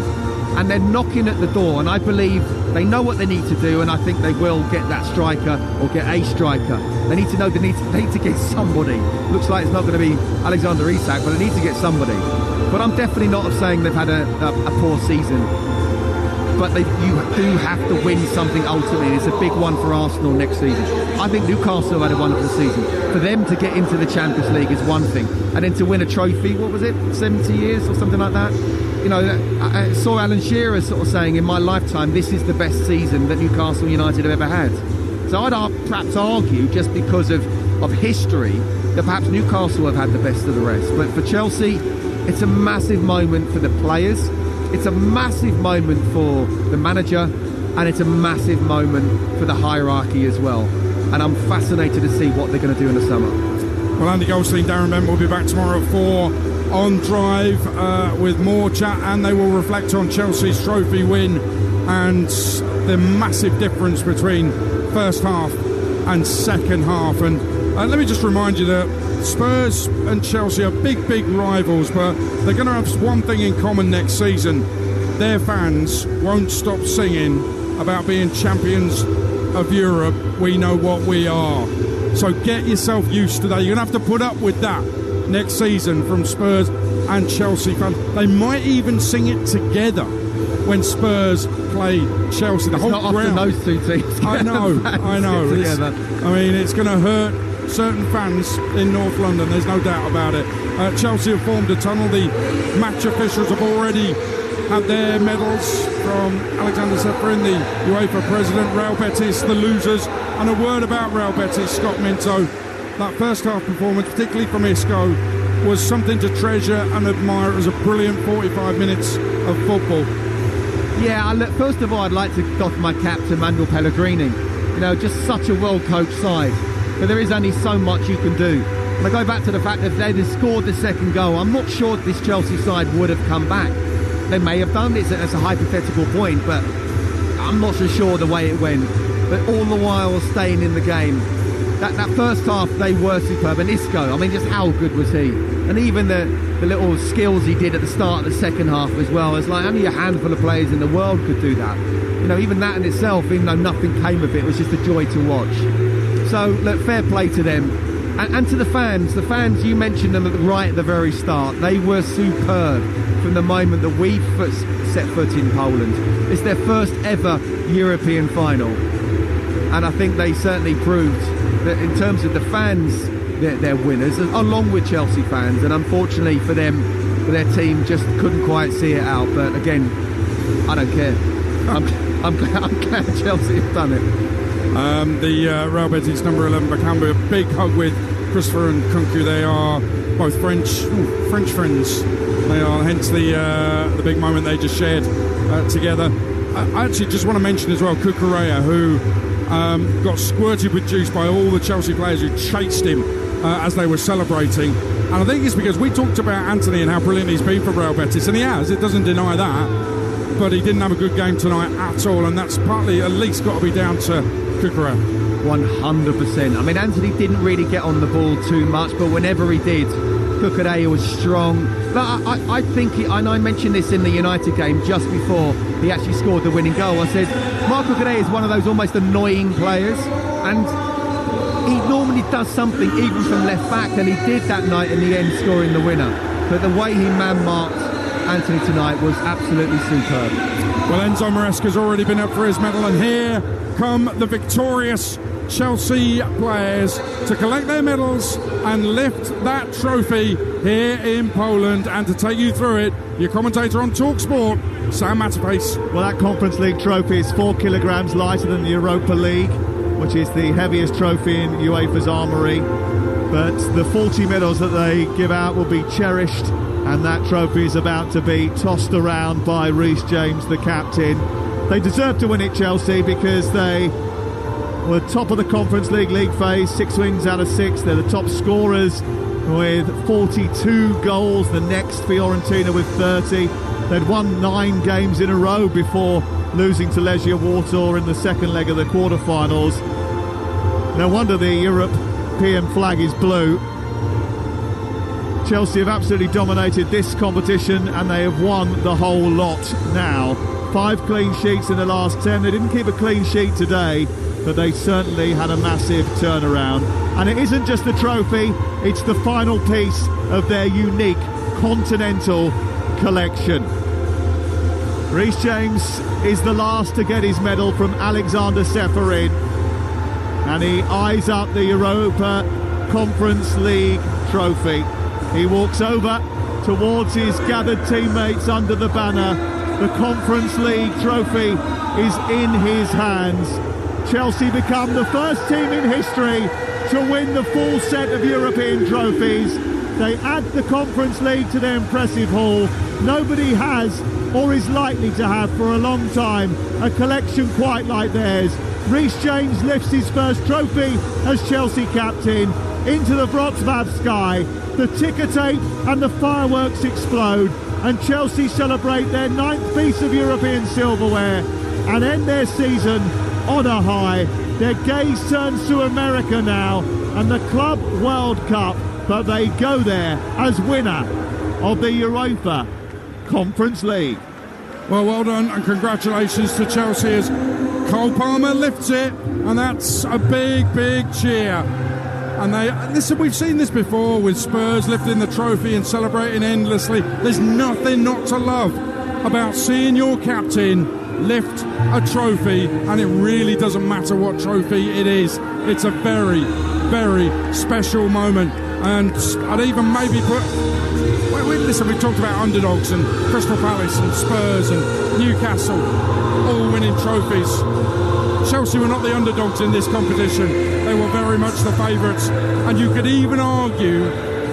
And they're knocking at the door, and I believe they know what they need to do, and I think they will get that striker or get a striker. They need to know they need to get somebody. Looks like it's not going to be Alexander Isak, but they need to get somebody. But I'm definitely not saying they've had a poor season. But you do have to win something ultimately. It's a big one for Arsenal next season. I think Newcastle had a wonderful season. For them to get into the Champions League is one thing, and then to win a trophy, what was it, 70 years or something like that? You know, I saw Alan Shearer sort of saying, in my lifetime, this is the best season that Newcastle United have ever had. So I'd perhaps argue, just because of history, that perhaps Newcastle have had the best of the rest. But for Chelsea, it's a massive moment for the players. It's a massive moment for the manager, and it's a massive moment for the hierarchy as well. And I'm fascinated to see what they're going to do in the summer.
Well, Andy Goldstein, Darren Bent will be back tomorrow at 4 on Drive with more chat, and they will reflect on Chelsea's trophy win and the massive difference between first half and second half. And let me just remind you that Spurs and Chelsea are big rivals, but they're going to have one thing in common next season. Their fans won't stop singing about being champions of Europe. We know what we are. So get yourself used to that. You're going to have to put up with that next season from Spurs and Chelsea fans. They might even sing it together when Spurs play Chelsea. The
it's
whole
not
ground.
Often those two teams.
I know. I mean, it's going to hurt certain fans in North London, there's no doubt about it. Chelsea have formed a tunnel. The match officials have already had their medals from Alexander Seferin, the UEFA president, Real Betis, the losers. And a word about Real Betis, Scott Minto. That first half performance, particularly from Isco, was something to treasure and admire. It was a brilliant 45 minutes of football.
Yeah, first of all, I'd like to doff my cap to Manuel Pellegrini. You know, just such a well-coached side. But there is only so much you can do. And I go back to the fact that if they'd have scored the second goal, I'm not sure this Chelsea side would have come back. They may have done. It's a hypothetical point, but I'm not so sure the way it went. But all the while staying in the game. That first half, they were superb. And Isco, I mean, just how good was he? And even the little skills he did at the start of the second half as well. It's like only a handful of players in the world could do that. You know, even that in itself, even though nothing came of it, was just a joy to watch. So, look, fair play to them. And to the fans, you mentioned them right at the very start. They were superb from the moment that we set foot in Poland. It's their first ever European final. And I think they certainly proved that in terms of the fans, they're winners, along with Chelsea fans. And unfortunately for them, their team just couldn't quite see it out. But again, I don't care. I'm glad Chelsea have done it.
The Real Betis number 11 Bakambu, a big hug with Christopher and Kunku. They are both French friends. They are, hence the big moment they just shared together. I actually just want to mention as well Cucurella, who got squirted with juice by all the Chelsea players who chased him as they were celebrating. And I think it's because we talked about Anthony and how brilliant he's been for Real Betis, and he has, it doesn't deny that. But he didn't have a good game tonight at all, and that's partly at least got to be down to Cucurella.
100%. I mean, Anthony didn't really get on the ball too much, but whenever he did, Cucurella was strong. But I think, and I mentioned this in the United game just before he actually scored the winning goal, I said, Marc Cucurella is one of those almost annoying players, and he normally does something even from left back, and he did that night in the end, scoring the winner. But the way he man-marked Anthony tonight was absolutely superb.
Well, Enzo Maresca's already been up for his medal, and here come the victorious Chelsea players to collect their medals and lift that trophy here in Poland. And to take you through it, your commentator on Talksport, Sam Matapace.
Well, that Conference League trophy is 4 kilograms lighter than the Europa League, which is the heaviest trophy in UEFA's armoury. But the 40 medals that they give out will be cherished, and that trophy is about to be tossed around by Reece James, the captain. They deserve to win it, Chelsea, because they We're top of the Conference League phase, 6 wins out of 6. They're the top scorers with 42 goals. The next, Fiorentina with 30. They'd won 9 games in a row before losing to Legia Warsaw in the second leg of the quarterfinals. No wonder the European flag is blue. Chelsea have absolutely dominated this competition and they have won the whole lot now. 5 clean sheets in the last 10. They didn't keep a clean sheet today, but they certainly had a massive turnaround. And it isn't just the trophy, it's the final piece of their unique continental collection. Reece James is the last to get his medal from Alexander Seferin, and he eyes up the Europa Conference League trophy. He walks over towards his gathered teammates under the banner. The Conference League trophy is in his hands. Chelsea become the first team in history to win the full set of European trophies. They add the Conference League to their impressive haul. Nobody has, or is likely to have for a long time, a collection quite like theirs. Reece James lifts his first trophy as Chelsea captain into the Wrocław sky. The ticker tape and the fireworks explode, and Chelsea celebrate their 9th piece of European silverware and end their season on a high. Their gaze turns to America now and the Club World Cup, but they go there as winner of the Europa Conference League.
Well done and congratulations to Chelsea as Cole Palmer lifts it, and that's a big cheer. And listen, we've seen this before with Spurs lifting the trophy and celebrating endlessly. There's nothing not to love about seeing your captain lift a trophy, and it really doesn't matter what trophy it is. It's a very special moment. And I'd even maybe put... Listen, we talked about underdogs and Crystal Palace and Spurs and Newcastle all winning trophies. Chelsea were not the underdogs in this competition. They were very much the favourites. And you could even argue,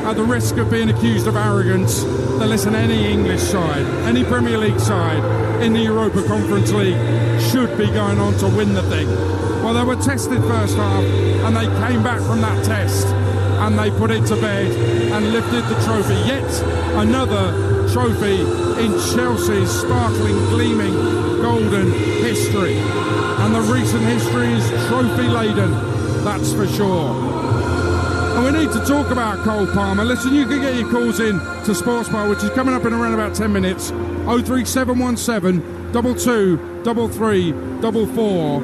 at the risk of being accused of arrogance, that listen, any English side, any Premier League side in the Europa Conference League should be going on to win the thing. Well, they were tested first half and they came back from that test and they put it to bed and lifted the trophy. Yet another trophy in Chelsea's sparkling, gleaming, golden history. And the recent history is trophy-laden, that's for sure. And we need to talk about Cole Palmer. Listen, you can get your calls in to Sports Bar, which is coming up in around about 10 minutes. 03717 22 33 44.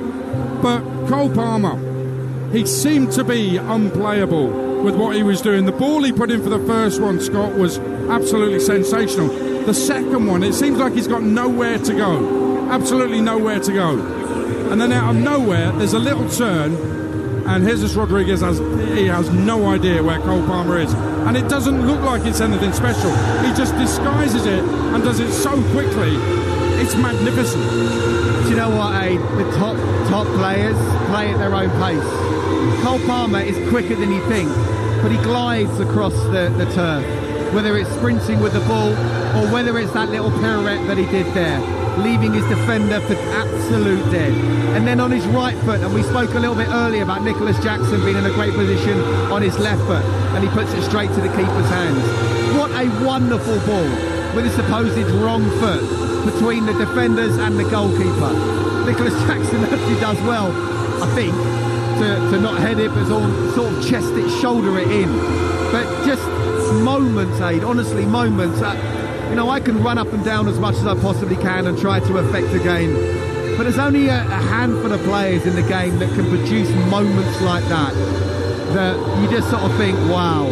But Cole Palmer, he seemed to be unplayable with what he was doing. The ball he put in for the first one, Scott, was absolutely sensational. The second one, it seems like he's got nowhere to go. Absolutely nowhere to go. And then out of nowhere, there's a little turn, and Jesus Rodriguez has no idea where Cole Palmer is. And it doesn't look like it's anything special. He just disguises it and does it so quickly. It's magnificent.
Do you know what, Aid? The top players play at their own pace. Cole Palmer is quicker than you think, but he glides across the turf, whether it's sprinting with the ball or whether it's that little pirouette that he did there, leaving his defender for absolute dead. And then on his right foot, and we spoke a little bit earlier about Nicholas Jackson being in a great position on his left foot, and he puts it straight to the keeper's hands. What a wonderful ball with a supposed wrong foot between the defenders and the goalkeeper. Nicholas Jackson actually does well, I think, to not head it, but sort of chest it, shoulder it in. But just moments, Aid, honestly, moments. I can run up and down as much as I possibly can and try to affect the game. But there's only a handful of players in the game that can produce moments like that you just sort of think, wow.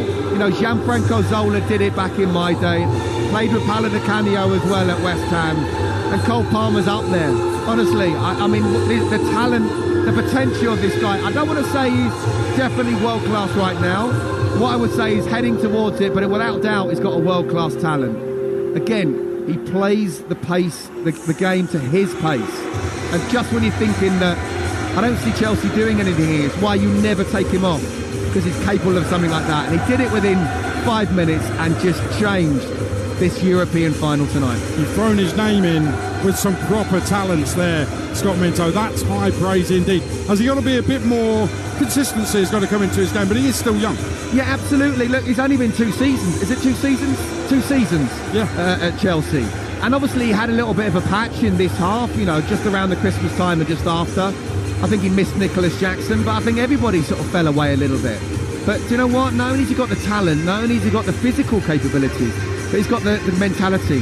Gianfranco Zola did it back in my day. Played with Paolo Di Canio as well at West Ham. And Cole Palmer's up there. Honestly, I mean, the talent, the potential of this guy. I don't want to say he's definitely world class right now. What I would say is heading towards it, but without doubt he's got a world class talent. Again, he plays the pace, the game to his pace. And just when you're thinking that I don't see Chelsea doing anything here, it's why you never take him off, because he's capable of something like that. And he did it within 5 minutes and just changed this European final tonight.
You've thrown his name in with some proper talents there, Scott Minto. That's high praise indeed. Has he got to be a bit more... Consistency has got to come into his game, but he is still young.
Yeah, absolutely. Look, he's only been 2 seasons. Is it 2 seasons? 2 seasons at Chelsea. And obviously he had a little bit of a patch in this half, just around the Christmas time and just after. I think he missed Nicholas Jackson, but I think everybody sort of fell away a little bit. But do you know what? Not only has he got the talent, not only has he got the physical capabilities, but he's got the mentality.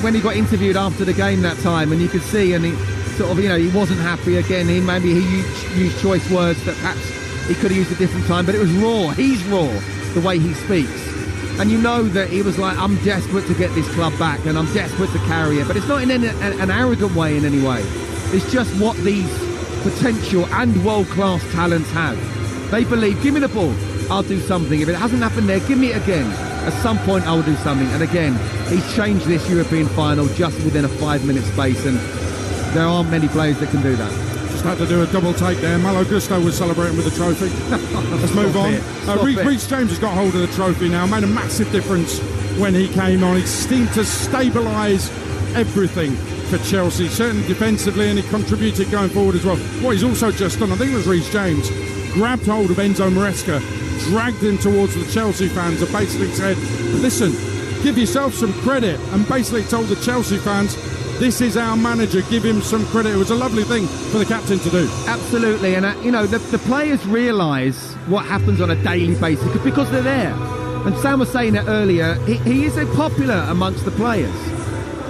When he got interviewed after the game that time, and you could see, and he sort of, he wasn't happy again. He used choice words that perhaps he could have used a different time, but it was raw. He's raw, the way he speaks. And you know that he was like, I'm desperate to get this club back, and I'm desperate to carry it. But it's not in an arrogant way in any way. It's just what these potential and world-class talents have. They believe, give me the ball, I'll do something. If it hasn't happened there, give me it again. At some point, I'll do something. And again, he's changed this European final just within a 5-minute space, and there aren't many players that can do that.
Just had to do a double take there. Malo Gusto was celebrating with the trophy. Let's move on. Reece James has got hold of the trophy now. Made a massive difference when he came on. He seemed to stabilise everything for Chelsea, certainly defensively, and he contributed going forward as well. What he's also just done, I think it was Reece James, grabbed hold of Enzo Maresca, dragged him towards the Chelsea fans and basically said, listen, give yourself some credit, and basically told the Chelsea fans, this is our manager, give him some credit. It was a lovely thing for the captain to do.
Absolutely, and the players realise what happens on a daily basis because they're there. And Sam was saying it earlier, he is popular amongst the players.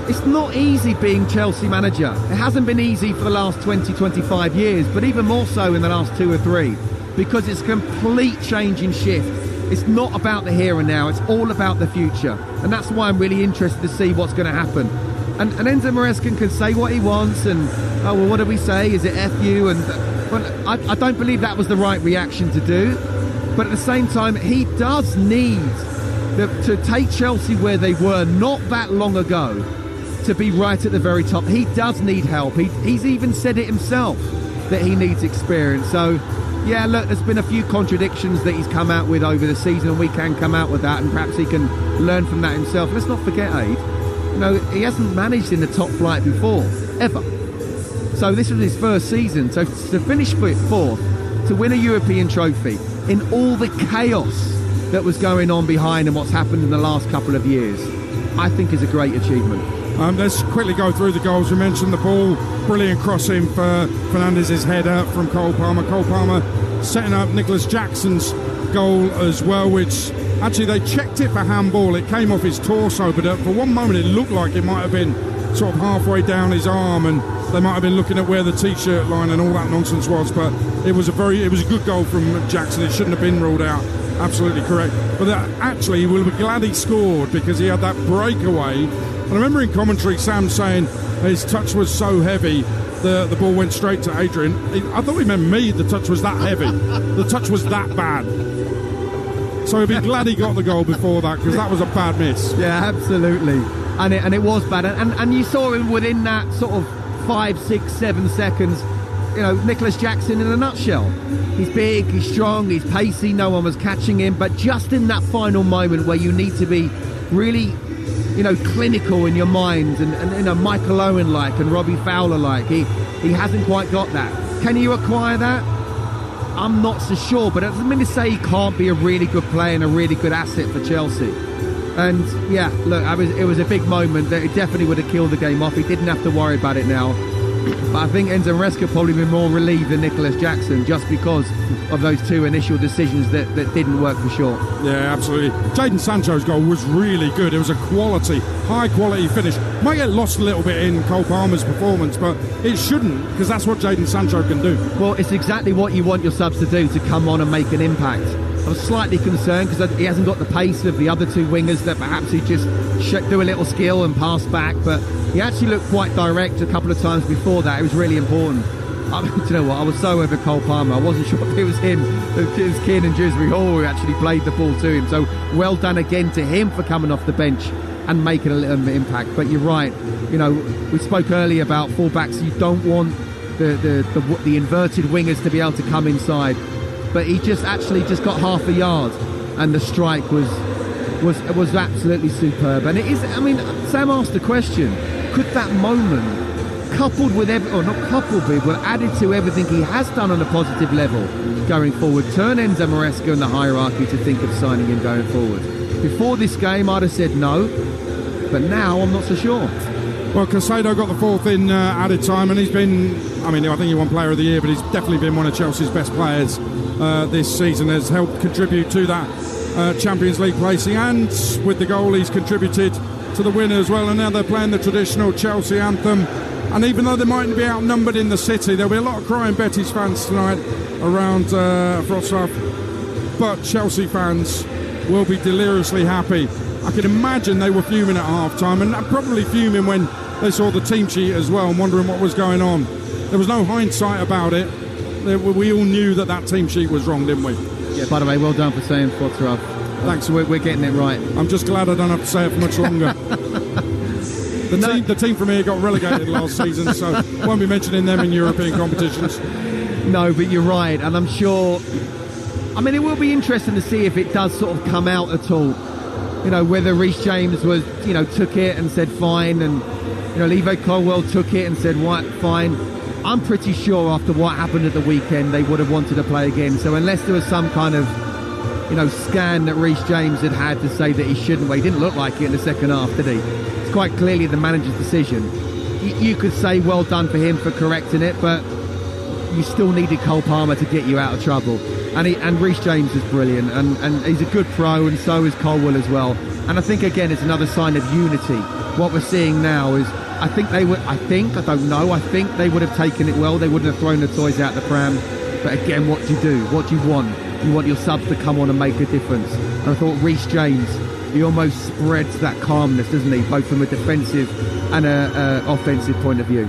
It's not easy being Chelsea manager. It hasn't been easy for the last 20, 25 years, but even more so in the last 2 or 3, because it's a complete change in shift. It's not about the here and now, it's all about the future. And that's why I'm really interested to see what's going to happen. And Enzo Maresca can say what he wants, and, oh, well, what do we say? Is it F you? And well, I don't believe that was the right reaction to do. But at the same time, he does need to take Chelsea where they were not that long ago to be right at the very top. He does need help. He's even said it himself that he needs experience. So, yeah, look, there's been a few contradictions that he's come out with over the season, and we can come out with that, and perhaps he can learn from that himself. Let's not forget, Aid, he hasn't managed in the top flight before, ever. So this was his first season. So to finish 4th, to win a European trophy in all the chaos that was going on behind and what's happened in the last couple of years, I think is a great achievement.
Let's quickly go through the goals. We mentioned the ball, brilliant crossing for Fernandez's header from Cole Palmer. Cole Palmer setting up Nicholas Jackson's goal as well, which actually they checked it for handball. It came off his torso, but for one moment it looked like it might have been sort of halfway down his arm, and they might have been looking at where the t-shirt line and all that nonsense was. But it was a good goal from Jackson. It shouldn't have been ruled out. Absolutely correct. But actually, we'll be glad he scored because he had that breakaway. And I remember in commentary Sam saying his touch was so heavy the ball went straight to Adrian. I thought he meant me, the touch was that heavy. The touch was that bad. So he'd be glad he got the goal before that, because that was a bad miss.
Yeah, absolutely. And it was bad. And you saw him within that sort of 5, 6, 7 seconds, Nicholas Jackson in a nutshell. He's big, he's strong, he's pacey, no one was catching him. But just in that final moment where you need to be really, clinical in your mind, and Michael Owen-like and Robbie Fowler-like, he hasn't quite got that. Can you acquire that? I'm not so sure, but it doesn't mean to say he can't be a really good player and a really good asset for Chelsea. And yeah, look, it was a big moment that it definitely would have killed the game off. He didn't have to worry about it now. But I think Enzo Maresca probably been more relieved than Nicholas Jackson, just because of those 2 initial decisions that didn't work for sure.
Yeah, absolutely. Jadon Sancho's goal was really good. It was a high quality finish. Might get lost a little bit in Cole Palmer's performance, but it shouldn't, because that's what Jadon Sancho can do.
Well, it's exactly what you want your subs to do, to come on and make an impact. I was slightly concerned because he hasn't got the pace of the other 2 wingers, that perhaps he just do a little skill and pass back, but he actually looked quite direct a couple of times before that. It was really important. Do you know what? I was so over Cole Palmer. I wasn't sure if it was him, it was Kiernan Dewsbury Hall who actually played the ball to him. So well done again to him for coming off the bench and making a little impact. But you're right. We spoke earlier about fullbacks. You don't want the inverted wingers to be able to come inside. But he just got half a yard, and the strike was was absolutely superb. And it is, I mean, Sam asked the question, could that moment, coupled with, added to everything he has done on a positive level going forward, turn Enzo Maresca in the hierarchy to think of signing him going forward? Before this game, I'd have said no, but now I'm not so sure.
Well, Caicedo got the fourth in added time, and he's been, I think he won Player of the Year, but he's definitely been one of Chelsea's best players this season, has helped contribute to that Champions League placing, and with the goal he's contributed to the winner as well. And now they're playing the traditional Chelsea anthem, and even though they might be outnumbered in the city, there'll be a lot of crying Betis fans tonight around Wrocław, but Chelsea fans will be deliriously happy. I can imagine they were fuming at half-time, and probably fuming when they saw the team sheet as well and wondering what was going on. There was no hindsight about it. We all knew that team sheet was wrong, didn't we?
Yeah, by the way, well done for saying Wrocław.
Thanks.
We're getting it right.
I'm just glad I don't have to say it for much longer. The team from here got relegated last season, so won't be mentioning them in European competitions.
No, but you're right, and I'm sure... it will be interesting to see if it does sort of come out at all. Whether Reece James was, took it and said fine, and, Levi Colwill took it and said, what, fine. I'm pretty sure after what happened at the weekend, they would have wanted to play again. So unless there was some kind of, scan that Reece James had to say that he shouldn't, well, he didn't look like it in the second half, did he? It's quite clearly the manager's decision. You could say well done for him for correcting it, but you still needed Cole Palmer to get you out of trouble. And Reece James is brilliant, and he's a good pro, and so is Colwill as well. And I think, again, it's another sign of unity. What we're seeing now is, I think they would have taken it well. They wouldn't have thrown the toys out the pram. But again, what do you do? What do you want? You want your subs to come on and make a difference. And I thought Reece James, he almost spreads that calmness, doesn't he? Both from a defensive and a offensive point of view.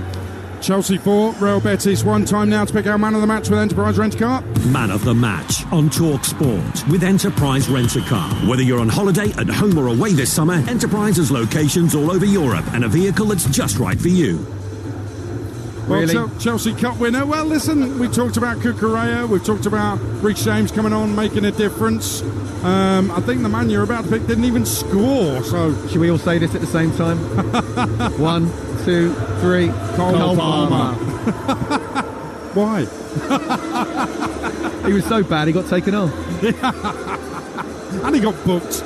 Chelsea 4, Real Betis 1. Time now to pick our man of the match with Enterprise Rent-A-Car.
Man of the match on Talksport with Enterprise Rent-A-Car. Whether you're on holiday, at home or away this summer, Enterprise has locations all over Europe and a vehicle that's just right for you.
Well,
Really?
Chelsea Cup winner. Well, listen, we talked about Cucurella, we've talked about Reece James coming on, making a difference. I think the man you're about to pick didn't even score, so...
Should we all say this at the same time? 1, 2, 3.
Cole Palmer. Why?
He was so bad, he got taken off.
And he got booked.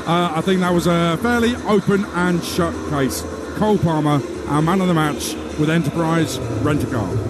I think that was a fairly open and shut case. Cole Palmer, our man of the match with Enterprise Rent-A-Car.